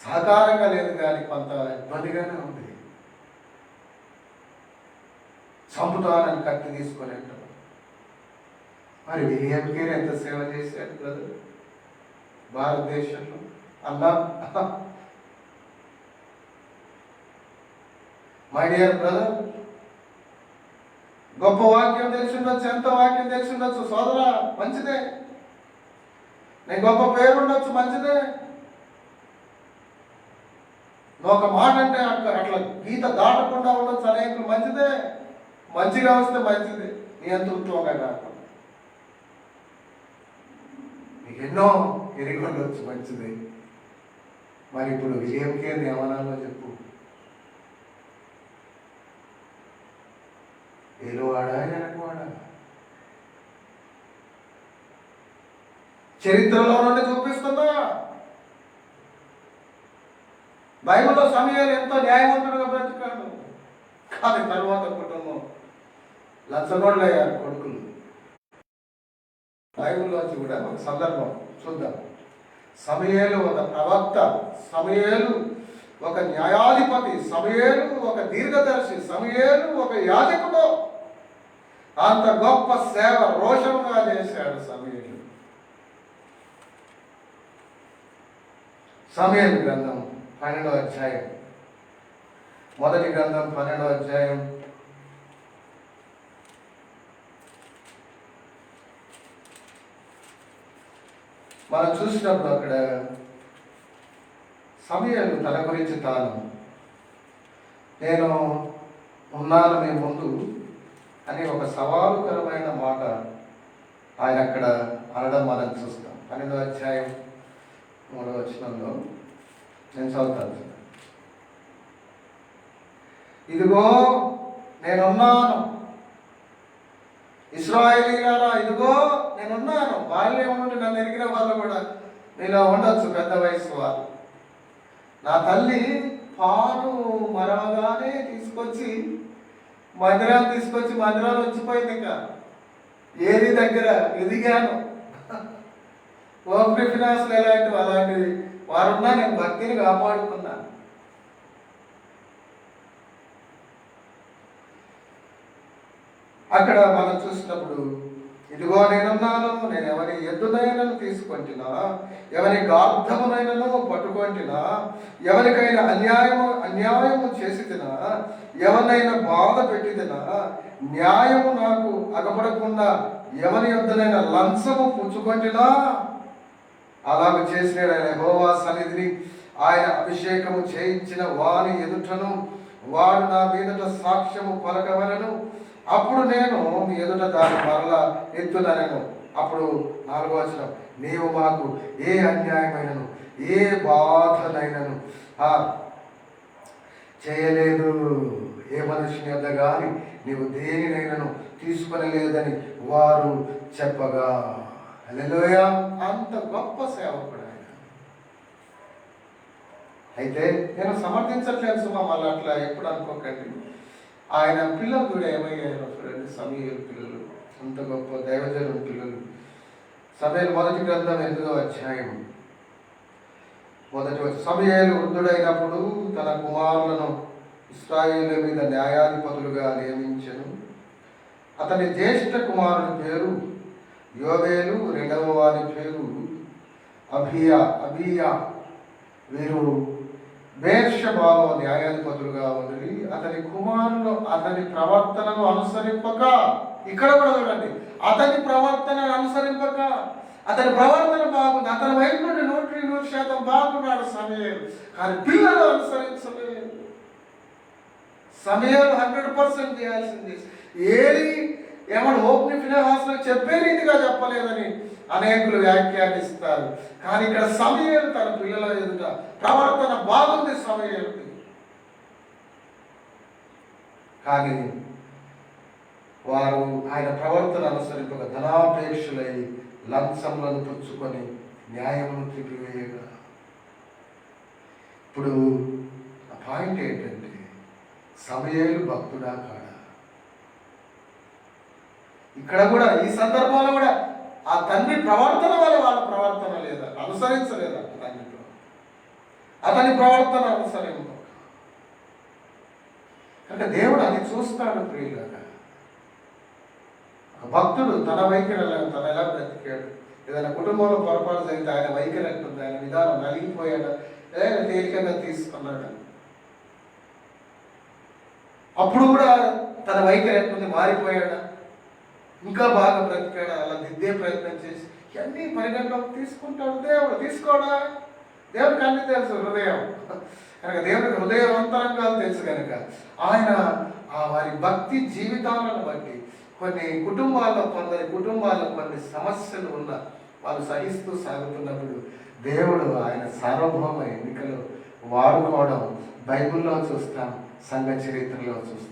సహకారంగా లేదు కానీ కొంత ఇబ్బందిగానే ఉంది. చంపుతానని కత్తి తీసుకొని మరి విలియం కేరీ ఎంత సేవ చేశాడు బ్రదర్ భారతదేశంలో? అన్నా మై డియర్ బ్రదర్, గొప్ప వాక్యం తెలిసి ఉండొచ్చు, ఎంత వాక్యం తెలిసి ఉండొచ్చు సోదరా, మంచిదే. నేను గొప్ప పేరు ఉండొచ్చు, మంచిదే. నువ్వు ఒక మాట అంటే అట్లా గీత దాటకుండా ఉండొచ్చు అనేకులు, మంచిదే. మంచిగా వస్తే మంచిది, నీ అంత ఉత్తమంగా కాకుండా నీకు ఎన్నో ఎరిగి ఉండొచ్చు, మంచిది. మరి ఇప్పుడు విలియం కేరీ ఏమనాలో చెప్పు? ఏలువాడా వెనకవాడా? చరిత్రలో నుండి చూపిస్తుందా? బైబిల్లో సమయాలు ఎంతో న్యాయవంతుడుగా బ్రతికాడు, కానీ తర్వాత కుటుంబం లంచగొండలయ్యారు కొడుకులు. బైబిల్లోంచి కూడా ఒక సందర్భం చూద్దాం. సమూయేలు ఒక ప్రవక్త, సమూయేలు ఒక న్యాయాధిపతి, సమూయేలు ఒక దీర్ఘదర్శి, సమూయేలు ఒక యాజకుడు. అంత గొప్ప సేవ రోషంగా చేశాడు సమూయేలు. సమూయేలు గ్రంథం 12వ అధ్యాయం, మొదటి గ్రంథం 12వ అధ్యాయం మనం చూసినప్పుడు అక్కడ సమూయేలు తన గురించి తాను నేను ఉన్నాను మీ ముందు అని ఒక సవాలుకరమైన మాట ఆయన అక్కడ అనడం మనం చూస్తాం. 12వ అధ్యాయం 3వ వచనంలో నేను చదువుతాను. ఇదిగో నేనున్నాను, ఇశ్రాయేలీయులారా ఇదిగో నేనున్నాను. బాల్యం నుండి నన్ను ఎరిగిన వాళ్ళు కూడా మీలో ఉండొచ్చు, పెద్ద వయసు వాళ్ళు. నా తల్లి పాలు మరవగానే తీసుకొచ్చి మందిరాలు వచ్చిపోయింది. ఇంకా ఏది దగ్గర ఎదిగాను. ఓపెన్ ఫినాన్స్ ఎలాంటివి అలాంటివి వారున్నా నేను భక్తిని కాపాడుకున్నాను. అక్కడ మనం చూసినప్పుడు ఇదిగో నేనున్నాను, నేను ఎవరి ఎద్దునైనను తీసుకొంటినా, ఎవరి గార్ధమునైనను పట్టుకొంటినా, ఎవరికైనా అన్యాయము చేసి తినా, ఎవరినైనా బాధ పెట్టి తినా, న్యాయము నాకు అగపడకుండా ఎవరి యొద్దనైనా లంచము పుచ్చుకొంటినా, అలాగ చేసిన యెహోవా సన్నిధిని ఆయన అభిషేకము చేయించిన వాని ఎదుటను వాడు నా మీదట సాక్ష్యము పలకవలను. అప్పుడు నేను మీ ఎదుట దాన్ని మరలా ఎత్తునను. అప్పుడు 4వ వచనం, నీవు మాకు ఏ అన్యాయమైనను ఏ బాధనైనను చేయలేదు, ఏ మనుషుని వద్ద కానీ నీవు దేనినైనను తీసుకొనలేదని వారు చెప్పగా. హల్లెలూయా! అంత గొప్ప సేవకుడు ఆయన. అయితే నేను సమర్థించట్లేదు సుమా, మళ్ళీ అట్లా ఎప్పుడు అనుకోకండి. ఆయన పిల్లలు కూడా ఏమయ్యారో చూడండి. సమూయేలు పిల్లలు అంత గొప్ప దైవజనుల పిల్లలు. సమూయేలు మొదటి గ్రంథం 8వ అధ్యాయం మొదటి సమూయేలు వృద్ధుడైనప్పుడు తన కుమారులను ఇశ్రాయేలు మీద న్యాయాధిపతులుగా నియమించెను. అతని జ్యేష్ఠ కుమారుని పేరు యోవేలు, రెండవ వారి పేరు అబీయా. వీరు బేర్షెబాలో న్యాయాధిపతులుగా ఉండి అతని కుమారులు అతని ప్రవర్తనను అనుసరింపక, ఇక్కడ కూడా చూడండి, అతని ప్రవర్తనను అనుసరింపక, అతని ప్రవర్తన బాగుంది, అతని వైపు నుండి 100% బాగున్నాడు సమూయేలు, కానీ పిల్లలు అనుసరించలేదు. సమూయేలు 100% చేయాల్సింది. ఏది ఏమన్నా ఓపెన్ ఫినహాస్లో చెప్పే రీతిగా చెప్పలేదని అనేకులు వ్యాఖ్యానిస్తారు. కానీ ఇక్కడ సమూయేలు తన పిల్లల ఎదుట ప్రవర్తన బాగుంది సమూయేలుకి. కానీ వారు ఆయన ప్రవర్తన అనుసరింపక ధనాపేక్షలై లంచములను పుచ్చుకొని న్యాయమును త్రిపివేయగా. ఇప్పుడు ఆ పాయింట్ ఏంటంటే, సమూయేలు భక్తుడా కాడా? ఇక్కడ కూడా ఈ సందర్భంలో కూడా ఆ తండ్రి ప్రవర్తన వల్ల వాళ్ళ ప్రవర్తన లేదా, అనుసరించలేదా తండ్రితో, అతని ప్రవర్తన అనుసరింప. అంటే దేవుడు అది చూస్తాడు ప్రియులారా. భక్తుడు తన వైఖరి తను ఎలా బ్రతికాడు, ఏదైనా కుటుంబంలో పొరపాటు జరిగితే ఆయన వైఖరి అంటుంది, ఆయన విధానం నలిగిపోయాడా, లేదా తేలికగా తీసుకున్నాడా, అప్పుడు కూడా తన వైఖరి అంటుంది మారిపోయాడా, ఇంకా బాగా బ్రతికాడా, అలా దిద్దే ప్రయత్నం చేసి ఇవన్నీ పరిగణలోకి తీసుకుంటాడు దేవుడు. తీసుకోడా? దేవుడికి అన్నీ తెలుసు, హృదయం కనుక దేవుడికి హృదయవంతరంగాలు తెలుసు కనుక ఆయన ఆ వారి భక్తి జీవితాలను బట్టి కొన్ని కుటుంబాల్లో కొన్ని సమస్యలు ఉన్న వాళ్ళు సహిస్తూ సాగుతున్నప్పుడు దేవుడు ఆయన సార్వభౌమ ఎన్నికలు వాడుకోవడం బైబిల్లో చూస్తాం, సంఘ చరిత్రలో చూస్తాం.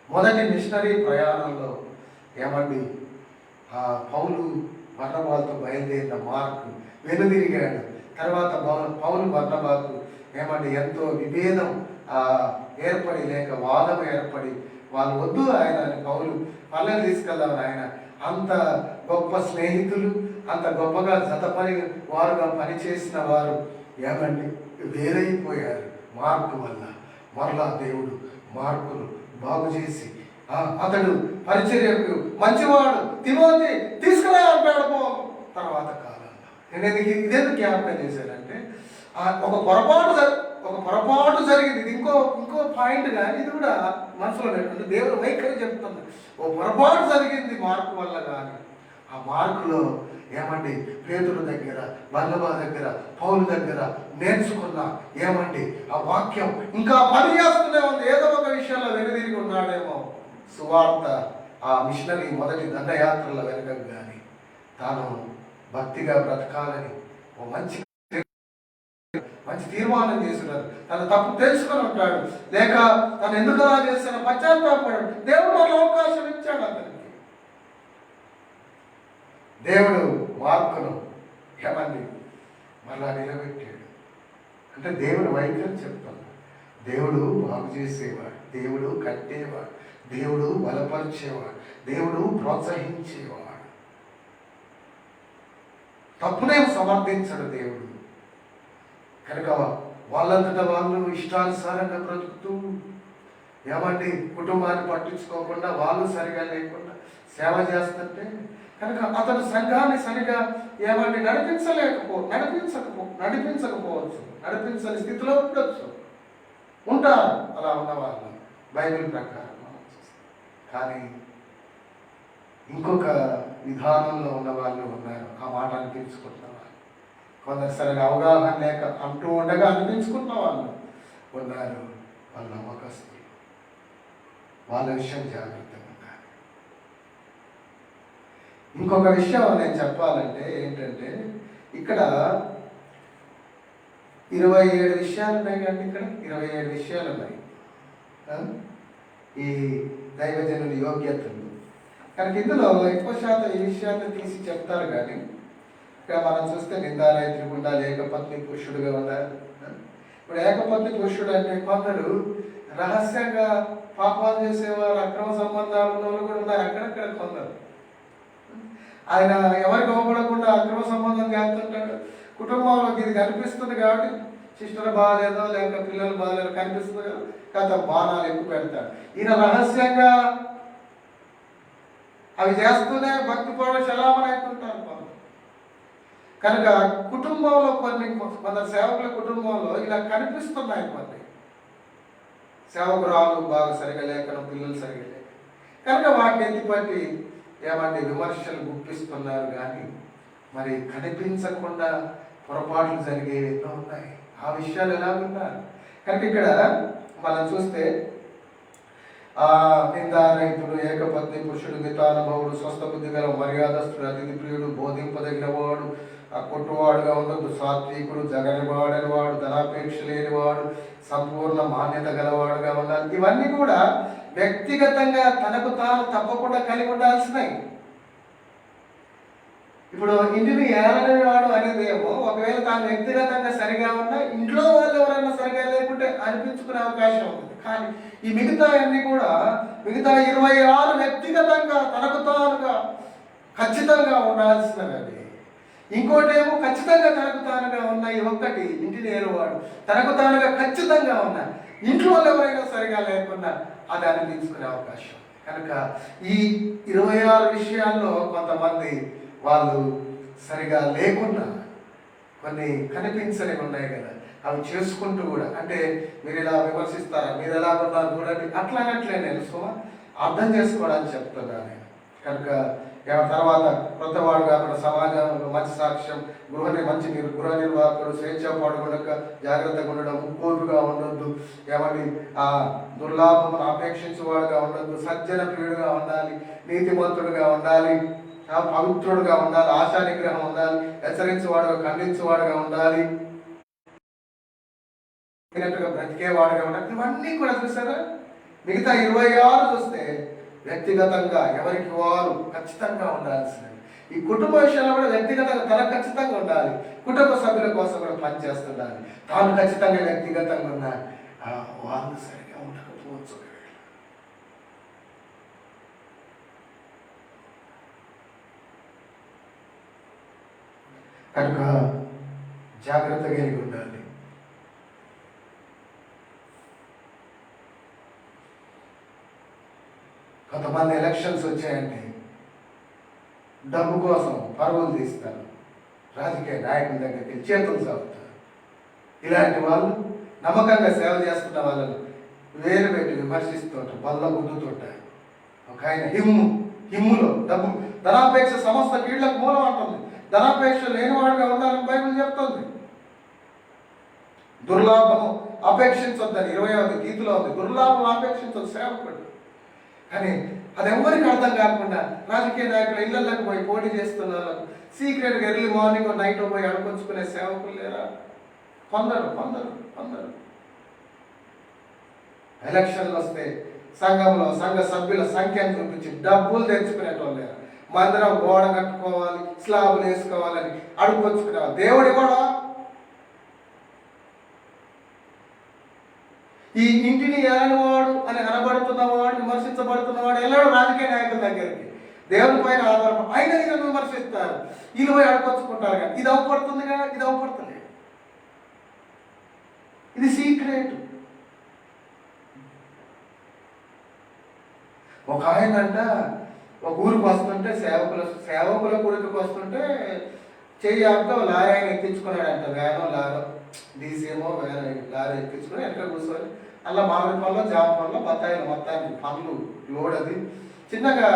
మొదటి మిషనరీ ప్రయాణంలో ఏమండి పౌలు బర్నబాతో బయలుదేరిన మార్కు వెనుదిరిగాడు. తర్వాత పౌలు బర్నబాకు ఏమండి ఎంతో విభేదం ఏర్పడి, లేక వాదం ఏర్పడి వాళ్ళు వద్దు ఆయన పౌలు పల్లెలు తీసుకెళ్దాం ఆయన. అంత గొప్ప స్నేహితులు, అంత గొప్పగా జతపని వారుగా పనిచేసిన వారు ఏమండి వేరైపోయారు మార్కు వల్ల. మరలా దేవుడు మార్కును బాగు చేసి అతడు పరిచర్యకు మంచివాడు తిమోతి తీసుకురా అంటాడు పౌలు. తర్వాత కాలంలో నేను ఇదేందుకు జ్ఞాపకం చేశానంటే ఒక పొరపాటు జరిగింది. ఇది ఇంకో పాయింట్. కానీ ఇది కూడా మనసులో పెట్టుకుంటే దేవుడు వైఖరి చెప్తుంది. ఓ పొరపాటు జరిగింది మార్కు వల్ల. కానీ ఆ మార్కులో ఏమండి పేతురు దగ్గర, బర్నబా దగ్గర, పౌలు దగ్గర నేర్చుకున్న ఏమండి ఆ వాక్యం ఇంకా పని చేస్తూనే ఉంది. ఏదో ఒక విషయంలో వెనుదిరిగి ఉన్నాడేమో. సువార్త ఆ మిషనరీ మొదటి దండయాత్రల వెనక కానీ తాను భక్తిగా బ్రతకాలని ఓ మంచి తీర్మానం చేస్తున్నారు. తన తప్పు తెలుసుకొని ఉంటాడు, లేక తను ఎందుకు అలా చేస్తున్న పశ్చాత్తాపడు. దేవుడు వాళ్ళ అవకాశం ఇచ్చాడు అతనికి. దేవుడు మార్కును ఏమండి మళ్ళా నిలబెట్టాడు. అంటే దేవుడు వైఖరి చెప్తాను. దేవుడు బాగు చేసేవాడు, దేవుడు కట్టేవాడు, దేవుడు బలపరిచేవాడు, దేవుడు ప్రోత్సహించేవాడు. తప్పునే సమర్థించడు దేవుడు. కనుక వాళ్ళంతటా వాళ్ళు ఇష్టానుసారంగా బ్రతుకుతూ ఏమండి కుటుంబాన్ని పట్టించుకోకుండా వాళ్ళు సరిగా లేకుండా సేవ చేస్తుంటే కనుక అతను సంఘాన్ని సరిగా ఏమండి నడిపించకపోవచ్చు, నడిపించని స్థితిలో ఉండొచ్చు, ఉంటారు అలా ఉన్నవాళ్ళు బైబిల్ ప్రకారం. కానీ ఇంకొక విధానంలో ఉన్న వాళ్ళు ఉన్నారు, ఆ మాట అనిపించుకుంటున్న వాళ్ళు. కొందరు సరిగా అవగాహన లేక అంటూ ఉండగా అనిపించుకున్న వాళ్ళు ఉన్నారు. వాళ్ళ నమ్మకస్తులు. వాళ్ళ విషయం జాగ్రత్తగా ఉండాలి. ఇంకొక విషయం నేను చెప్పాలంటే ఏంటంటే ఇక్కడ 27 విషయాలు ఉన్నాయి కానీ ఇక్కడ 27 విషయాలు ఉన్నాయి ఈ దైవజనుల యోగ్యతలు. కనుక ఇందులో ఎక్కువ శాతం ఈ విషయాన్ని తీసి చెప్తారు. కానీ ఇక్కడ మనం చూస్తే నిందారైతుడిగా ఉండాలి, ఏకపత్ని పురుషుడుగా ఉండాలి. ఇప్పుడు ఏకపత్ని పురుషుడు అంటే కొందరు రహస్యంగా పాపాలు చేసేవారు, అక్రమ సంబంధాలు ఉన్న వాళ్ళు కూడా ఉన్నారు. అక్కడక్కడ కొందరు ఆయన ఎవరికి ఇవ్వబడకుండా అక్రమ సంబంధం చేస్తుంటాడు. కుటుంబంలో ఇది కనిపిస్తుంది కాబట్టి సిస్టర్ బాగాలేదో లేక పిల్లలు బాగాలేదో కనిపిస్తుంది కదా, కథ బాణాలు ఎక్కువ పెడతాడు. ఈయన రహస్యంగా అవి చేస్తూనే భక్తి పౌరులు చలామణి అవుతుంటారు. కనుక కుటుంబంలో కొందరు సేవకుల కుటుంబంలో ఇలా కనిపిస్తున్నాయి. కొన్ని సేవకురాలు బాగా సరిగా లేకను, పిల్లలు సరిగా లేక కనుక వాటిని ఎత్తిపట్టి ఏమంటే విమర్శలు గుప్పిస్తున్నారు. కానీ మరి కనిపించకుండా పొరపాట్లు జరిగేవి ఎన్నో ఉన్నాయి. ఆ విషయాలు ఎలా ఉన్నారు. కనుక ఇక్కడ మనం చూస్తే నిందారహితుడు, ఏకపత్ని పురుషుడు, మితానుభవుడు, స్వస్థ బుద్ధి గల మర్యాదస్తుడు, అతిథి ప్రియుడు, బోధింపదగిన వాడు, కొట్టువాడుగా ఉండదు, సాత్వికుడు, జగనివాడని వాడు, ధనాపేక్ష లేనివాడు, సంపూర్ణ మాన్యత గలవాడుగా ఉండాలి. ఇవన్నీ కూడా వ్యక్తిగతంగా తనకు తాను తప్పకుండా కలిగి ఉండాల్సినవి. ఇప్పుడు ఇంటిని ఏలనేవాడు అనేదేమో ఒకవేళ తాను వ్యక్తిగతంగా సరిగా ఉన్నా ఇంట్లో వాళ్ళు ఎవరైనా సరిగా లేకుంటే అనిపించుకునే అవకాశం ఉంది. కానీ ఈ మిగతా అన్ని కూడా మిగతా 26 వ్యక్తిగతంగా తనకు తానుగా ఖచ్చితంగా ఉండాల్సినవి. ఇంకోటి ఏమో ఖచ్చితంగా తనకు తానుగా ఉన్నాయి. ఒక్కటి ఇంటిని ఏలువాడు తనకు తానుగా ఖచ్చితంగా ఉన్నాయి. ఇంట్లో ఎవరైనా సరిగా లేకుండా అది అనిపించుకునే అవకాశం. కనుక ఈ 26 విషయాల్లో కొంతమంది వాళ్ళు సరిగా లేకుండా కొన్ని కనిపించని ఉన్నాయి కదా, అవి చేసుకుంటూ కూడా అంటే మీరు ఇలా విమర్శిస్తారా, మీరు ఎలా ఉన్నారు చూడండి అట్లానట్లే నేను అర్థం చేసుకోవడానికి చెప్తున్నాను నేను. కనుక తర్వాత కొత్తవాడు కాకుండా సమాజంలో మంచి సాక్ష్యం, గృహ నిర్వాహకుడు, స్వేచ్ఛ పాడుకుండక జాగ్రత్తగా ఉండడం, కోరుగా ఉండొద్దు, ఏమని దుర్లాభమును అపేక్షించేవాడుగా ఉండొద్దు, సజ్జన ప్రియుడుగా ఉండాలి, నీతిమంతుడుగా ఉండాలి, పవిత్రుడుగా ఉండాలి, ఆశా నిగ్రహం ఉండాలి, హెచ్చరించేవాడుగా ఖండించేవాడుగా ఉండాలి, బ్రతికేవాడుగా ఉండాలి. ఇవన్నీ కూడా చూసారా. మిగతా 26 చూస్తే వ్యక్తిగతంగా ఎవరికి వారు ఖచ్చితంగా ఉండాల్సినవి. ఈ కుటుంబ విషయంలో కూడా వ్యక్తిగతంగా తన ఖచ్చితంగా ఉండాలి, కుటుంబ సభ్యుల కోసం కూడా పనిచేస్తుండాలి. తాను ఖచ్చితంగా వ్యక్తిగతంగా ఉండాలి. వాళ్ళు సరిగా ఉండకపోవచ్చు. కనుక జాగ్రత్త కలిగి ఉండాలి. కొంతమంది ఎలక్షన్స్ వచ్చాయంటే డబ్బు కోసం పరుగులు తీస్తారు, రాజకీయ నాయకుల దగ్గరికి చేతులు సాగుతారు. ఇలాంటి వాళ్ళు నమ్మకంగా సేవ చేస్తున్న వాళ్ళని వేలు పెట్టి విమర్శిస్తుంటారు, బల్ల గుద్దుతుంటారు. ఒక ఆయన హిమ్ములో డబ్బు ధనాపేక్ష సమస్త కీళ్లకు మూలం అంటుంది. ధనాపేక్ష లేనివాడుగా ఉండాలని బైబిల్ చెప్తుంది. దుర్లాభం అపేక్షించొద్దని 20వ గీతలో ఉంది. దుర్లాభం అపేక్షించొద్దు సేవకుడు. కానీ అది ఎవరికి అర్థం కాకుండా రాజకీయ నాయకులు ఇళ్లలోకి పోయి పోటీ చేస్తున్నారు. సీక్రెట్గా ఎర్లీ మార్నింగ్ నైట్ పోయి అడుకొచ్చుకునే సేవకులు లేరా? కొందరు కొందరు కొందరు ఎలక్షన్లు వస్తే సంఘంలో సంఘ సభ్యుల సంఖ్యను చూపించి డబ్బులు తెచ్చుకునేటోళ్ళు లేరు. మందిరం గోడ కట్టుకోవాలి, స్లాబులు వేసుకోవాలని అడుకొచ్చుకునేవాళ్ళు. దేవుడి కూడా ఈ ఇంటిని ఏలనివాడు అని అనబడుతున్నవాడు, విమర్శించబడుతున్నవాడు వెళ్ళాడు రాజకీయ నాయకుల దగ్గరికి. దేవుని పైన ఆధారపడి ఆయన వీళ్ళని విమర్శిస్తారు, వీళ్ళు పోయి అడకొచ్చుకుంటారు. కానీ ఇది అవపడుతుందిగా, ఇది అవపడుతుంది. ఇది సీక్రెట్. ఒక ఆయన అంట ఒక ఊరికి వస్తుంటే సేవకుల ఊరికి వస్తుంటే చెయ్యి ఆపితే లారీ ఆయన ఎక్కించుకున్నాడంట. వ్యానో లారో డీసీఎమో వ్యాన్ లారీ ఎక్కించుకుని ఎక్కడ కూర్చొని అలా మామిడి పళ్ళు, జామ పళ్ళు, బత్తాయిలు మొత్తానికి పండ్లు లోడ్. అది చిన్నగా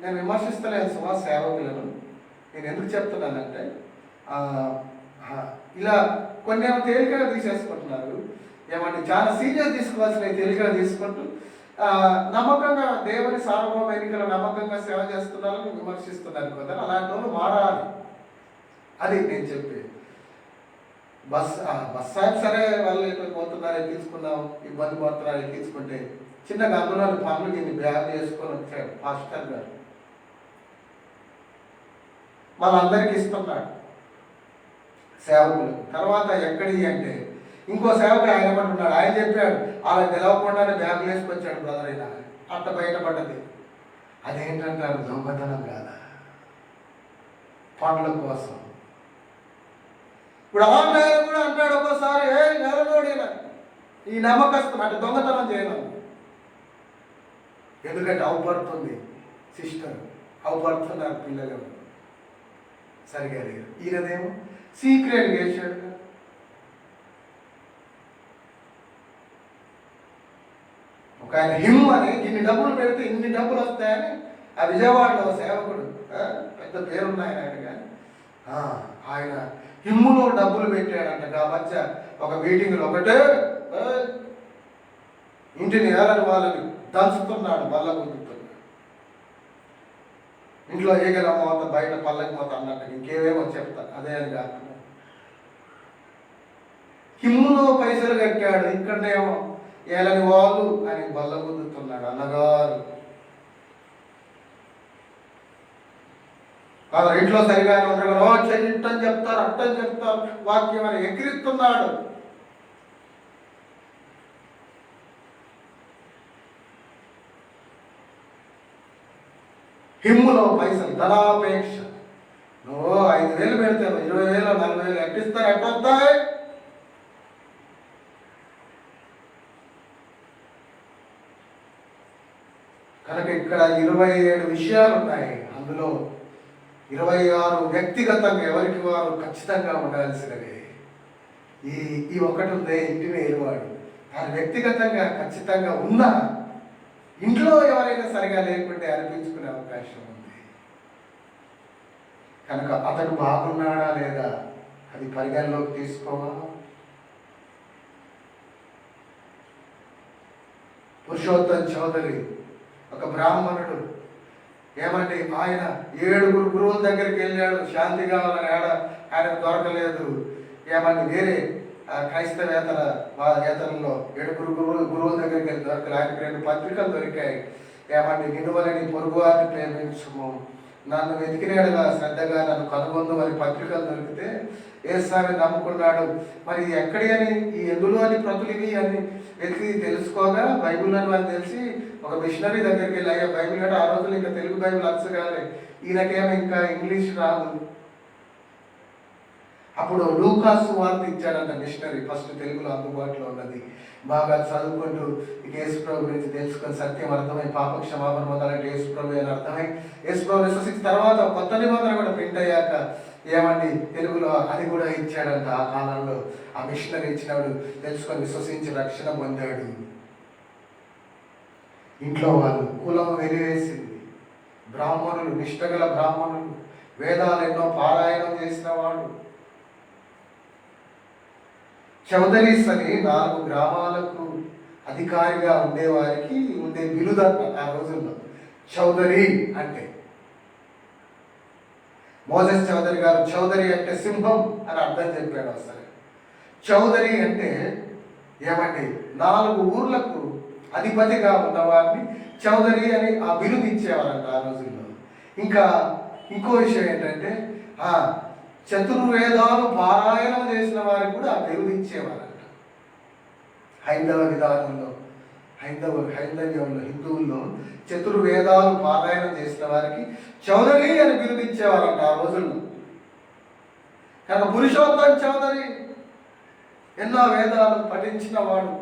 నేను విమర్శిస్తలేను సుమా సేవకులను. నేను ఎందుకు చెప్తున్నానంటే ఇలా కొన్ని ఏమో తేలికగా తీసేసుకుంటున్నారు. ఏమంటే చాలా సీరియస్ తీసుకోవాల్సినవి తేలికగా తీసుకుంటూ నమ్మకంగా దేవుని సార్వభౌమ ఎన్నికలు నమ్మకంగా సేవ చేస్తున్నారని విమర్శిస్తున్నారు కదా. అలాంటి వాళ్ళు మారాలి. అది నేను చెప్పేది. బస్ సాయం సరే వాళ్ళు పోతున్నారు, ఎక్కించుకున్నాం, ఇబ్బంది పడుతున్నారు, ఎక్కించుకుంటే చిన్నగా అందులో పనులు కింద బ్యాగ్ చేసుకొని వచ్చాడు పాస్టర్ గారు. వాళ్ళందరికీ ఇస్తున్నాడు సేవకులు. తర్వాత ఎక్కడి అంటే ఇంకో సేవకుడు ఆయన పట్టున్నాడు. ఆయన చెప్పాడు అలా తెలవకుండానే బ్యాగులు వేసుకొచ్చాడు బ్రదర్. అయినా అట్ట బయటపడ్డది. అదేంటంటారు, దొంగతనం కాదా? పండ్ల కోసం. ఇప్పుడు ఆన్లైన్ కూడా అంటాడు ఒక్కోసారి, నెలలోడినా ఈ నమ్మకస్తులు అంటే దొంగతనం చేయను. ఎందుకంటే అవపడుతుంది సిస్టర్, అవపడుతున్నారు పిల్లలు సరిగా లేదు. ఈయనదేమో సీక్రెట్గా వేసాడు. ఒక ఆయన హిమ్ అని ఇన్ని డబ్బులు పెడితే ఇన్ని డబ్బులు వస్తాయని ఆ విజయవాడలో సేవకుడు పెద్ద పేరున్నాయన ఆయన. కానీ ఆయన హిమ్ములో డబ్బులు పెట్టాడంట. ఆ మధ్య ఒక మీటింగ్లో ఒకటే ఇంటిని ఏలని వాళ్ళని దంచుతున్నాడు, బల్ల గుద్దుతున్నాడు. ఇంట్లో ఏగల మోత, బయట పల్లకి మోత అన్నట్టు ఇంకేమేమో చెప్తాను. అదే అని కాకుండా హిమ్ములో పైసలు కట్టాడు, ఇక్కడనేమో ఏలని వాళ్ళు అని బల్ల గుద్దుతున్నాడు. అన్నగారు ఇంట్లో సరిగానే ఉంటారు, చెయ్యిట్టని చెప్తారు, అట్టని చెప్తారు, వాక్యం అని ఎక్కిరిస్తున్నాడు. హిమ్ములో పైసలు ధనాపేక్ష. నువ్వు 5,000 పెడితే 20,000 40,000 ఎట్టిస్తారు, ఎట్టొస్తాయి? కనుక ఇక్కడ 27 విషయాలు ఉన్నాయి. అందులో 26 వ్యక్తిగతంగా ఎవరికి వారు ఖచ్చితంగా ఉండాల్సినవి. ఈ ఒకటి ఉంది, ఇంటిని ఏలువాడు. ఆయన వ్యక్తిగతంగా ఖచ్చితంగా ఉన్నా ఇంట్లో ఎవరైనా సరిగా లేకుంటే అనిపించుకునే అవకాశం ఉంది. కనుక అతడు బాగున్నాడా లేదా అది పరిగణలోకి తీసుకోవాలా. పురుషోత్తం చౌదరి ఒక బ్రాహ్మణుడు. ఏమంటే ఆయన 7 గురువుల దగ్గరికి వెళ్ళాడు, శాంతి కావాలని. ఆయన దొరకలేదు. ఏమంటే వేరే క్రైస్తవేతరంలో 7 గురువుల దగ్గరికి వెళ్ళి దొరకలేదు. ఆయనకు 2 పత్రికలు దొరికాయి. ఏమంటే నిలువలని పొరుగువారిని ప్రేమించము, నన్ను వెతికినాడుగా శ్రద్ధగా నన్ను కనుగొందు అని పత్రికలు దొరికితే యేసుని నమ్ముకున్నాడు. మరి ఎక్కడి అని ఈ ఎందులో అని ప్రతులివి అని వెతికి తెలుసుకోగా బైబిల్ అని వాళ్ళు తెలిసి ఒక మిషనరీ దగ్గరికి వెళ్ళి, అయ్యా బైబిల్ అంటే ఆ రోజులు ఇంకా తెలుగు బైబిల్ అచ్చగాలి, ఈయనకేమో ఇంకా ఇంగ్లీష్ రాదు. అప్పుడు లూకాసు వార్త ఇచ్చాడంట మిషనరీ, ఫస్ట్ తెలుగులో అందుబాటులో ఉన్నది. బాగా చదువుకుంటూ ఇక యేసుప్రభు గురించి తెలుసుకొని సత్యం అర్థమై పాప క్షమాపణ పొందాలంటే యేసుప్రభు అని అర్థమై యేసుప్రభు విశ్వసించిన తర్వాత కొత్త నిబంధన కూడా ప్రింట్ అయ్యాక ఏమండి తెలుగులో అది కూడా ఇచ్చాడంట. ఆ కాలంలో ఆ మిషనరీ ఇచ్చినప్పుడు తెలుసుకొని విశ్వసించి రక్షణ పొందాడు. ఇంట్లో వాళ్ళు కులం వెలివేసింది. బ్రాహ్మణులు, నిష్టగల బ్రాహ్మణులు, వేదాలు ఎన్నో పారాయణం చేసిన వాడు. చౌదరీస్ అని 4 గ్రామాలకు అధికారిగా ఉండేవారికి ఉండే బిరుదంట ఆ రోజుల్లో. చౌదరి అంటే మోజెస్ చౌదరి గారు చౌదరి అంటే సింహం అని అర్థం చెప్పాడు అసలు. చౌదరి అంటే ఏమండి 4 ఊర్లకు అధిపతిగా ఉన్నవారిని చౌదరి అని ఆ బిరుదు ఇచ్చేవారంట ఆ రోజుల్లో. ఇంకా ఇంకో విషయం ఏంటంటే చతుర్వేదాలు పారాయణం చేసిన వారికి కూడా ఆ బిరుదు ఇచ్చేవారంట. హైందవ విధానంలో హైందవ్యంలో హిందువుల్లో చతుర్వేదాలు పారాయణం చేసిన వారికి చౌదరి అని బిరుదు ఇచ్చేవారంట ఆ రోజుల్లో. కనుక పురుషోత్తం చౌదరి ఎన్నో వేదాలు పఠించిన వాడు,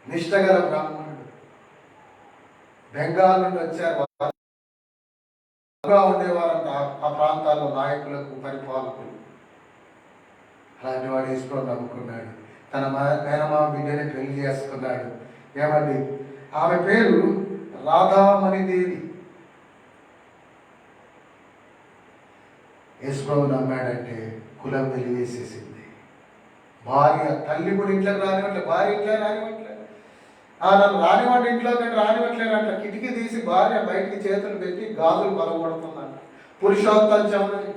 నిష్టగల బ్రాహ్మణుడు. బెంగాల్ నుండి వచ్చారు, ఉండేవారంట ఆ ప్రాంతాల్లో నాయకులకు, పరిపాలకులు. అలాంటి వాడు యేసుప్రభువు నమ్ముకున్నాడు. తన మేనమామ బిడ్డని పెళ్లి చేసుకున్నాడు. ఏమండి ఆమె పేరు రాధామణిదేవి. యేసుప్రభువు నమ్మాడంటే కులం వెలివేసేసింది. భార్య, తల్లి కూడా ఇంట్లోకి రానివ్వట్లేదు, భార్య ఇంట్లో రానివ్వట్లేదు. నన్ను రానివాడి ఇంట్లోకి రానివ్వట్లేదంట. కిటికీ తీసి భార్య బయటికి చేతులు పెట్టి గాజులు పలగొడుతుందంట. పురుషోత్తం చౌదరి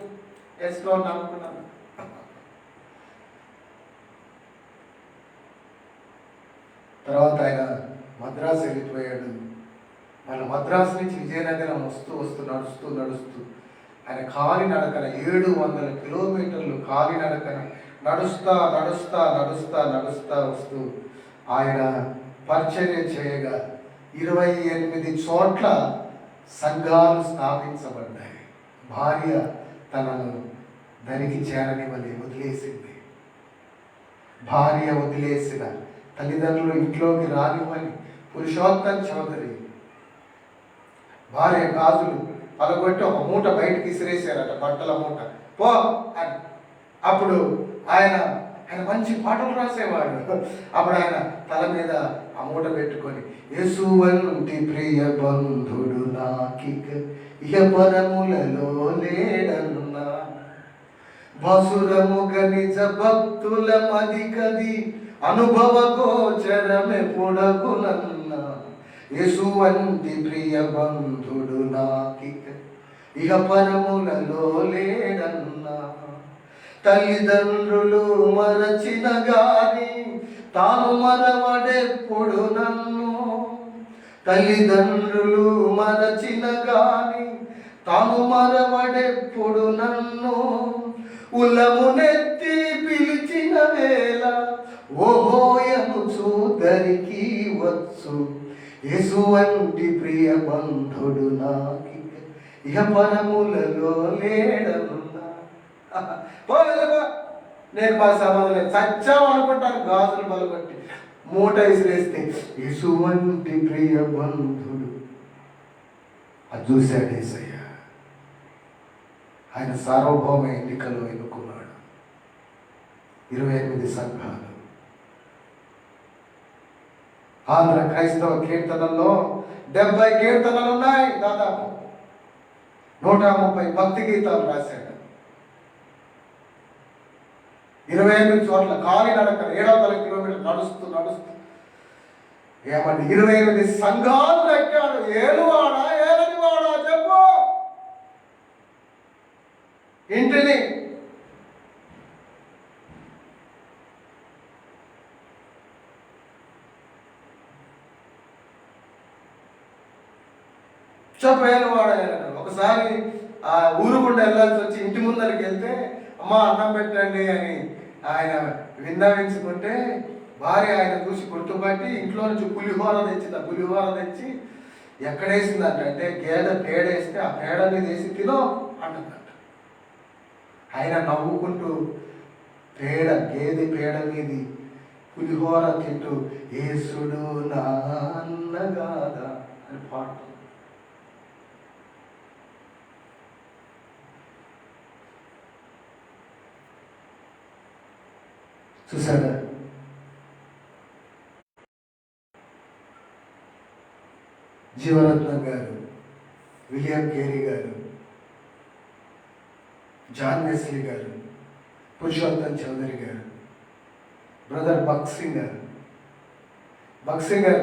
యేసుప్రభువు నమ్ముకున్నాను. తర్వాత ఆయన మద్రాసు వెళ్ళిపోయాడు. మళ్ళీ మద్రాసు నుంచి విజయనగరం వస్తూ నడుస్తూ ఆయన కాలినడకన 700 కిలోమీటర్లు కాలినడకన నడుస్తా వస్తూ ఆయన పరిచర్య చేయగా 28 చోట్ల సంఘాలు స్థాపించబడ్డాయి. భార్య తనను దరికి చేరనివని వదిలేసింది. భార్య వదిలేసిన, తల్లిదండ్రులు ఇంట్లోకి రానివ్వని పురుషోత్తం చౌదరి భార్య గాజులు పలగొట్టి ఒక మూట బయటకి విసిరేశారట, బట్టల మూట, పో అని. అప్పుడు ఆయన మంచి పాటలు రాసేవాడు. అప్పుడు ఆయన తల మీద ఆ మూట పెట్టుకొని, యేసువంటి ప్రియ బంధుడు నాకిక ఇహ పరములలో లేడన్నా, బసురముగ నిజ భక్తుల మదికది అనుభవ గోచరమే పొడగునన్నా, యేసువంటి ప్రియ బంధుడు నాకిక ఇహ పరములలో లేడన్నా, తల్లిదండ్రులు మరచిన గాని తాను మరవడెప్పుడు నన్ను, తల్లిదండ్రులు మరచిన గాని తాను మరవడెప్పుడు నన్ను, ఉలమునెత్తి పిలిచిన వేళ ఓహోయనుచు దరికి వచ్చు, యేసువంటి ప్రియ బంధుడు నాకిక ఇహ పరములలో లేడన్నా. నేను మా సమాధానం లేదు, చచ్చామనుకుంటాను. గాజులు బలగొట్టి మూట విసిరేస్తే యేసువంటి ప్రియ బంధుడు. అది చూశాడు యేసయ్య. ఆయన సార్వభౌమ ఎన్నికలో ఎన్నుకున్నాడు 28 సంఘాలు. ఆంధ్ర క్రైస్తవ కీర్తనల్లో 70 కీర్తనలు ఉన్నాయి. దాదాపు 130 భక్తి గీతాలు రాశాడు. 28 చోట్ల కాలినడకన 700 కిలోమీటర్లు నడుస్తూ ఏమండి 28 సంఘాలు కట్టాడు. ఏలువాడా ఏలనివాడా చెప్పు. ఇంటిని చెప్పు, ఏలువాడా. ఒకసారి ఆ ఊరు గుండా వెళ్ళాల్సి వచ్చి ఇంటి ముందరికి వెళ్తే, అమ్మ అన్నం పెట్టండి అని ఆయన విన్నవించుకుంటే భార్య ఆయన చూసి గుర్తుపట్టి ఇంట్లో నుంచి పులిహోర తెచ్చింది. ఆ పులిహోర తెచ్చి ఎక్కడేసిందంటే గేదె పేడేస్తే ఆ పేడని వేసి తినో అంటుందంట. ఆయన నవ్వుకుంటూ గేదె పేడ మీది పులిహోర తింటూ యేసుడు నా అన్నగాదా అని పాడు. చూసారా? జీవరత్నం గారు, విలియం కేరీ గారు, జాన్ వెస్లీ గారు, పురుషోత్తం చౌదరి గారు, బ్రదర్ బక్సింగ్ గారు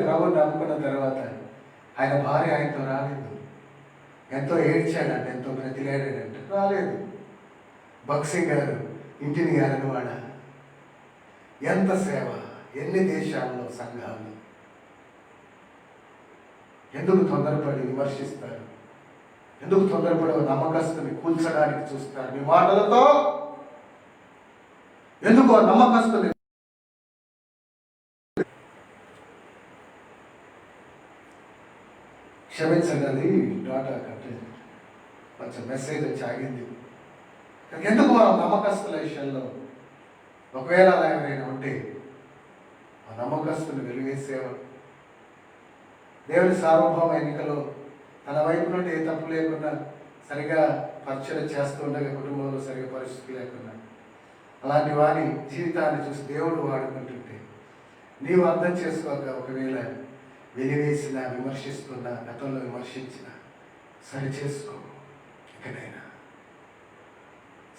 ప్రభుని నమ్ముకున్న తర్వాత ఆయన భార్య ఆయనతో రాలేదు. ఎంతో ఏడ్చాడంటే, ఎంతో బ్రతిలాడాడంటే రాలేదు. బక్సింగ్ గారు ఇంటిని గారనివాడ. ఎంత సేవ, ఎన్ని దేశాల్లో సంఘాలు. ఎందుకు తొందరపడి విమర్శిస్తారు? ఎందుకు తొందరపడి నమ్మకస్తుని కూల్చడానికి చూస్తారు? మీ మాటలతో ఎందుకు నమ్మకస్తుని క్షమించండి, అది డాటా కట్టేది, కొంచెం మెసేజ్ వచ్చి ఆగింది. ఎందుకు మనం నమ్మకస్తుల విషయంలో ఒకవేళ ఎవరైనా ఉంటే ఆ నమ్మకస్తుని వెలువేసేవాడు. దేవుని సార్వభౌమ ఎన్నికలో తన వైపు నుండి ఏ తప్పు లేకుండా సరిగా పరిచయం చేస్తూ ఉండగా, కుటుంబంలో సరిగా పరిస్థితి లేకుండా అలాంటి వారి జీవితాన్ని చూసి దేవుడు వాడుకుంటుంటే నీవు అర్థం చేసుకోక ఒకవేళ వెలివేసిన, విమర్శిస్తున్న, గతంలో విమర్శించిన సరి చేసుకో. ఇకనైనా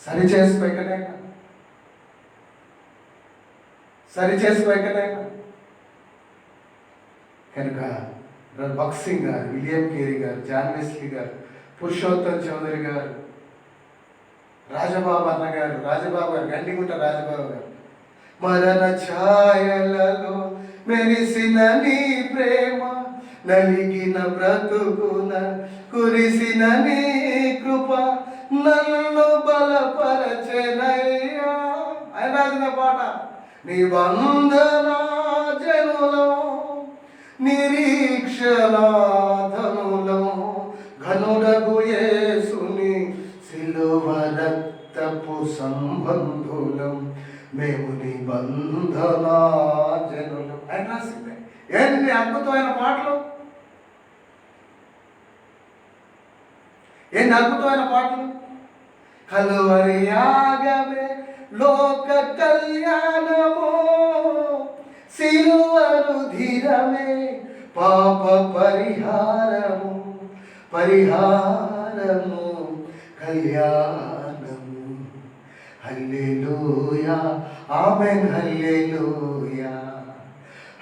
సరి చేసుకో, కనుక బక్సింగ్ గారు, విలియం కేరీ గారు, జాన్ వెస్లీ గారు, పురుషోత్తం చౌదరి గారు, రాజబాబు గారు, గండిగుంట రాజబాబు గారు, మరణ ఛాయలలో మెరిసిన నీ ప్రేమ, నలిగిన బ్రతుకున కురిసిన నీ కృప, నన్ను బలపరచెనయ్యా. ఆయన రాసిన పాట. నిబంధనా జనులో నిరీక్షణాధనులో ఘనుడగు యేసుని సిలువ రక్తపు సంబంధులం, మేము నిబంధనా జనులు. ఆయన రాసింది. ఎన్ని అద్భుతమైన పాటలు, ఎన్ని అద్భుతమైన పాటలు. కలువరి యాగమే లోక కళ్యాణము, సిలువరు ధీరమే పాప పరిహారము, కళ్యాణము. హల్లెలూయా, ఆమేన్, హల్లెలూయా,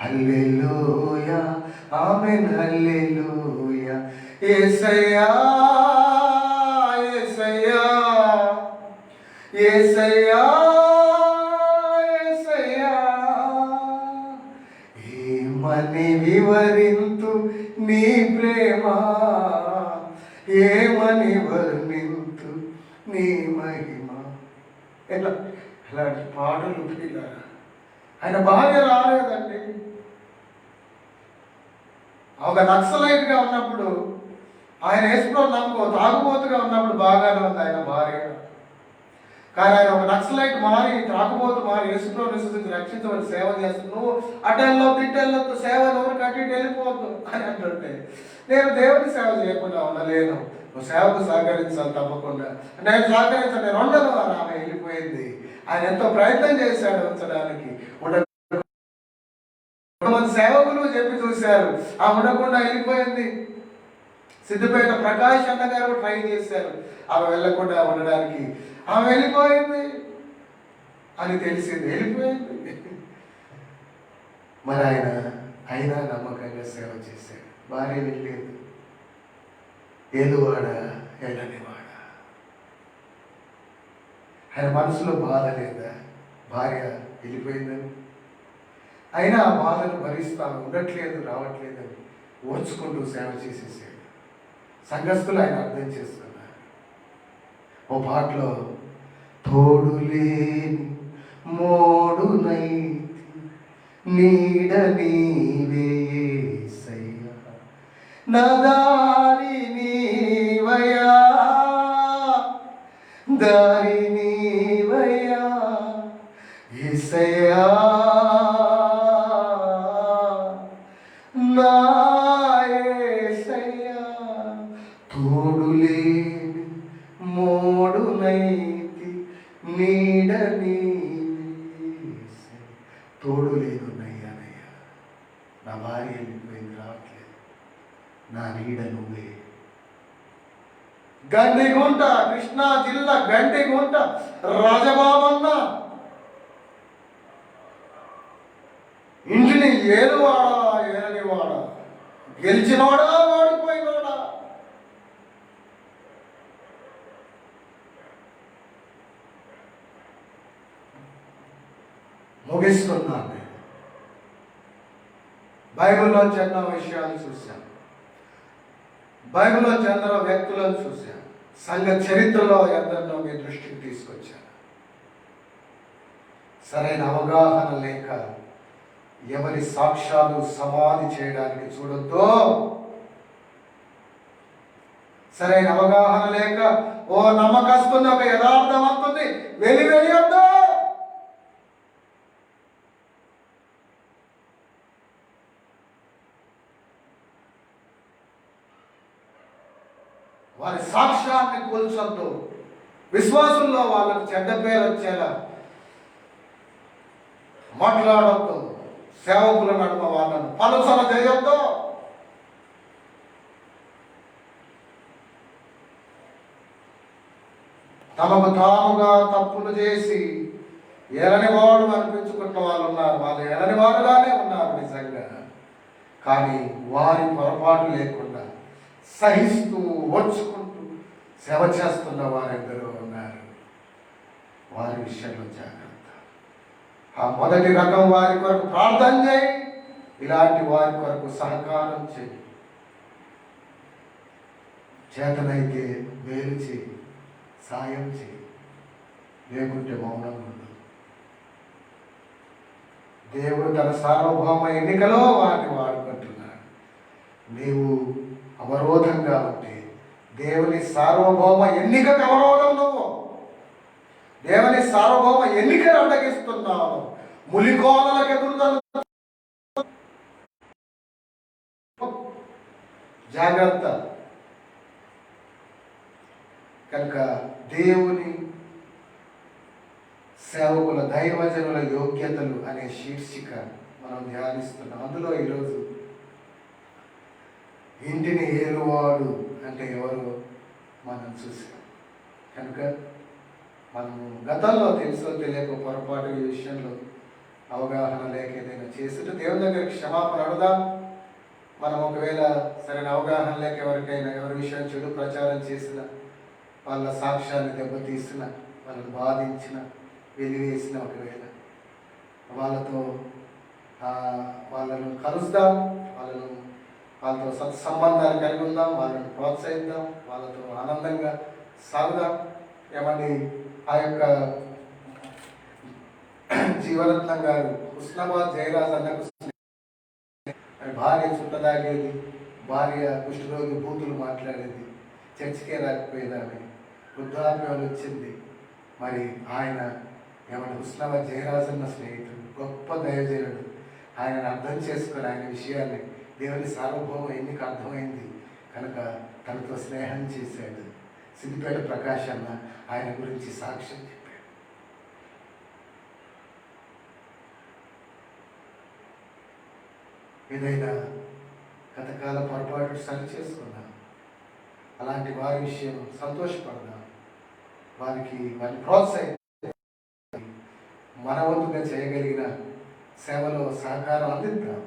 హల్లెలూయా, ఆమేన్, హల్లెలూయా. యేసయ్యా, యేసయ్యా, యేసయ్యా, యేసయ్యా, ఏమని వివరింతు నీ ప్రేమ, ఏమని వర్ణింతు నీ మహిమ. ఇలాంటి పాటలు పిల్లరా. ఆయన భార్య రాలేదండి. ఒక నక్సలైట్గా ఉన్నప్పుడు ఆయన యేసులో నమ్ముకో, తాగుబోతుగా ఉన్నప్పుడు బాగానే ఉంది ఆయన భార్య. కానీ ఆయన ఒక నక్సలైట్ మారి, తాగుబోతు మారి యేసులో విశ్వసించి రక్షించమని సేవ చేస్తుంది. నువ్వు అటెల్లో తిట్టెల్లో సేవ ఎవరు కట్టి వెళ్ళిపోవద్దు అని అంటుంటే, నేను దేవుని సేవ చేయకుండా ఉండలేను, నువ్వు సేవకు సహకరించాలి తప్పకుండా. నేను సహకరించాను, నేను ఉండను అని ఆమె వెళ్ళిపోయింది. ఆయన ఎంతో ప్రయత్నం చేశాడు ఉంచడానికి. కొంతమంది సేవకులు చెప్పి చూశారు, ఆమె ఉండకుండా వెళ్ళిపోయింది. సిద్దిపేట ప్రకాష్ అన్న గారు ట్రై చేశారు ఆమె వెళ్ళకుండా ఉండడానికి. ఆమె వెళ్ళిపోయింది అని తెలిసింది, వెళ్ళిపోయింది. మరి అయినా నమ్మకంగా సేవ చేశాడు. భార్య వెళ్ళలేదు, ఏలువాడ వెళ్ళనివాడ. ఆయన మనసులో బాధ లేదా భార్య వెళ్ళిపోయిందని? అయినా ఆ బాధను భరిస్తాను, ఉండట్లేదు, రావట్లేదని ఓర్చుకుంటూ సేవ చేసేసాడు. సంఘస్థులు ఆయన అర్థం చేసుకున్నారు. ఓ పాటలో తోడులేని మోడునైతి నీడ నీవేసయ్యా, నా దారి నీవయ్యా, దారి నీ యేసయ్యా నా యేసయ్యా తోడులేని మోడునైతి నీడని తోడు లేదున్నయ్యానయ్యా. నా భార్య వెళ్ళిపోయింది, రావట్లేదు, నా నీడ నువ్వే. గండిగుంట, కృష్ణా జిల్లా గండిగుంట రాజబాబన్న ఇంటిని ఏలువాడా ఏలనివాడా, గెలిచినవాడా ఓడిపోయినవాడా, ముగిస్తున్నాను. నేను బైబిల్లో ఎన్నో విషయాలు చూశాను, బైబిల్లో ఎందరో వ్యక్తులను చూశాను, సంఘ చరిత్రలో ఎందరినో మీ దృష్టికి తీసుకొచ్చాను. సరైన అవగాహన లేక ఎవరి సాక్ష్యాలు సమాధి చేయడానికి చూడొద్దు. సరైన అవగాహన లేక ఓ నమ్మకస్తుంది, ఒక యథార్థమవుతుంది, వెలివెలియొద్దు. వారి సాక్ష్యాన్ని కూల్చొద్దు. విశ్వాసంలో వాళ్ళకి చెడ్డ పేరు వచ్చేలా మాట్లాడొద్దు. సేవకుల నడుమ వాళ్ళను పలుసన చేయొద్దు. తమకు తాముగా తప్పులు చేసి ఎలని వాడు అనిపించుకున్న వాళ్ళు ఉన్నారు. వాళ్ళు ఎలని వారుగానే ఉన్నారు నిజంగా. కానీ వారి పొరపాటు లేకుండా సహిస్తూ ఓర్చుకుంటూ సేవ చేస్తున్న వారెందరో ఉన్నారు. వారి విషయంలో జాగ్రత్త. ఆ మొదటి రకం వారి కొరకు ప్రార్థన చేయి, ఇలాంటి వారి కొరకు సహకారం చేయి, చేతనైతే మేలు చేయి, సాయం చేయి, లేకుంటే మౌనంగా ఉండు. దేవుడు తన సార్వభౌమ ఎన్నికలో వారిని వాడుకుంటున్నాడు. నీవు అవరోధంగా ఉంటే దేవుని సార్వభౌమ ఎన్నికకు అవరోధం. నువ్వు దేవుని సార్వభౌమ ఎన్నికను అడ్డగిస్తున్నావు. ములికోలలకు ఎదురుదల. జాగ్రత్త. కనుక దేవుని సేవకుల దైవజనుల యోగ్యతలు అనే శీర్షిక మనం ధ్యానిస్తున్నాం. అందులో ఈరోజు ఇంటిని ఏలువాడు అంటే ఎవరు మనం చూసాం. కనుక మనము గతంలో తెలుసో తెలియక పొరపాటు ఈ విషయంలో అవగాహన లేక ఏదైనా చేస్తుంటే దేవుని దగ్గర క్షమాపణ అడుగుదాం. మనం ఒకవేళ సరైన అవగాహన లేక ఎవరికైనా ఎవరి విషయం చెడు ప్రచారం చేసిన, వాళ్ళ సాక్ష్యాన్ని దెబ్బతీసిన, వాళ్ళని బాధించిన, వెలివేసిన, ఒకవేళ వాళ్ళను కలుస్తాం, వాళ్ళతో సత్సంబంధాలు కలిగి ఉందాం, వాళ్ళని ప్రోత్సహిద్దాం, వాళ్ళతో ఆనందంగా సాగుదాం. ఏమండి, ఆ యొక్క జీవరత్నం గారు హుస్నాబాద్ జయరాజ్ అన్నకు భార్య చుట్టదాగేది, భార్య కుష్ఠరోగి బూతులు మాట్లాడేది, చర్చికే రాకపోయేదాన్ని, వృద్ధాప్యం వచ్చింది. మరి ఆయన ఏమంటే హుస్నాబాద్ జయరాజ్ అన్న స్నేహితుడు, గొప్ప దైవజనుడు. ఆయనను అర్థం చేసుకొని ఆయన విషయాన్ని దేవుని సార్వభౌమ ఎన్నిక అర్థమైంది కనుక తనతో స్నేహం చేశాడు. సిద్దిపేట ప్రకాష్ అన్న ఆయన గురించి సాక్ష్యం చెప్పాడు. ఏదైనా గతకాల పొరపాటు సరి చేసుకున్నాం. అలాంటి వారి విషయం సంతోషపడదాం, వారిని ప్రోత్సహిద్దాం. మన వంతుగా చేయగలిగిన సేవలో సహకారం అందిద్దాం.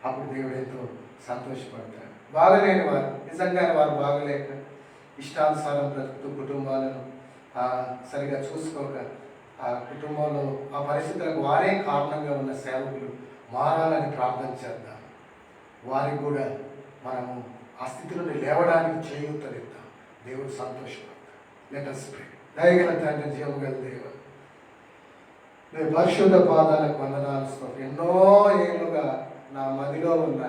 అప్పుడు దేవుడు ఎంతో సంతోషపడతాడు. బాగలేని వారు, నిజంగానే వారు బాగలేక ఇష్టానుసారం బ్రతుకుతూ కుటుంబాలను సరిగా చూసుకోక ఆ కుటుంబంలో ఆ పరిస్థితులకు వారే కారణంగా ఉన్న సేవకులు మారాలని ప్రార్థన చేద్దాం. వారికి కూడా మనము ఆ స్థితి నుండి లేవడానికి చేయూతనిద్దాం. దేవుడు సంతోషపడతాడు. Let us pray. దయగల తండ్రి, జీవగల దేవ, నీ పరిశుద్ధ పాదాలకు వందనాలు. ఎన్నో ఏళ్ళుగా నా మదిలో ఉన్న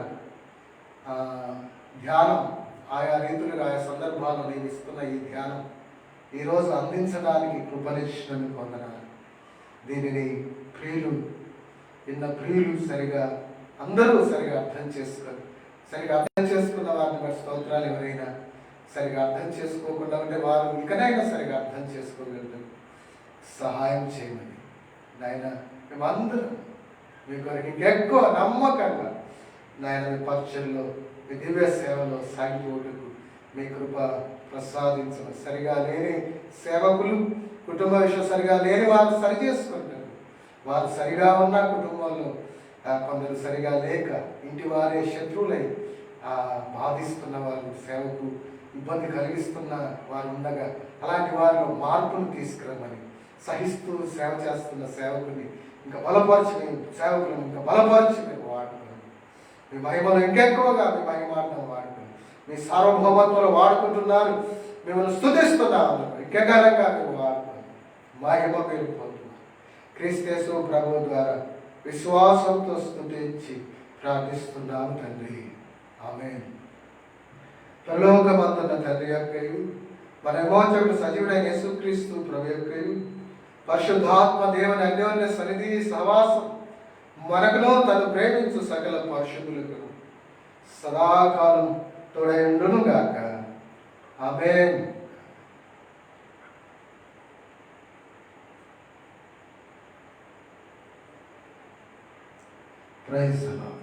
ధ్యానం, ఆయా రీతులుగా ఆయా సందర్భాల్లో నేను ఇస్తున్న ఈ ధ్యానం ఈరోజు అందించడానికి కృపనిచ్చినందుకు వందనాలు. దీనిని ప్రియులు ప్రియులు సరిగా అందరూ సరిగా అర్థం చేసుకోరు. సరిగా అర్థం చేసుకున్న వారిని బట్టి స్తోత్రాలు. ఎవరైనా సరిగా అర్థం చేసుకోకుండా ఉంటే వారు ఇకనైనా సరిగా అర్థం చేసుకోగలరు. సహాయం చేయమని నాయన మేమందరం మీ కొరకు ఇంకెక్కువ నమ్మకంగా నాయన మీ పరిచయంలో మీ దివ్య సేవలో సాగిపోటకు మీ కృప ప్రసాదించడం. సరిగా లేని సేవకులు, కుటుంబ విషయం సరిగా లేని వారు సరి చేసుకుంటారు. వారు సరిగా ఉన్న కుటుంబంలో కొందరు సరిగా లేక ఇంటి వారే శత్రువులై బాధిస్తున్న వారు, సేవకు ఇబ్బంది కలిగిస్తున్న వారు ఉండగా అలాంటి వారిలో మార్పును తీసుకురమ్మని, సహిస్తూ సేవ చేస్తున్న సేవకుని ఇంకా బలపరిచి సేవకులను ఇంకా బలపరిచి మీరు వాడుకోండి. మీ మహిమలో ఇంకెక్కువగా మీ మహిమార్థం వాడుకోండి. మీ సార్వభౌమత్వంలో వాడుకుంటున్నారు, మిమ్మల్ని స్తుతిస్తున్నాము. ఇంకెకాలంగా మీరు వాడుకోండి. మహిమ మీరు పొందుతున్నారు. క్రీస్తు ప్రభు ద్వారా విశ్వాసంతో స్తుతించి ప్రార్థిస్తున్నాము తండ్రి. ఆమేన్. పరలోకమందున్న తండ్రి యొక్కయు మన విమోచకుడు సజీవుడైన యేసుక్రీస్తు ప్రభు యొక్కయు పరిశుద్ధాత్మ దేవుని అన్యోన్య సన్నిధి సహవాసం మనకును తను ప్రేమించు సకల పరిశుద్ధులకు సదాకాలం తోడైండును గాక. ఆమేన్. Praise the lord.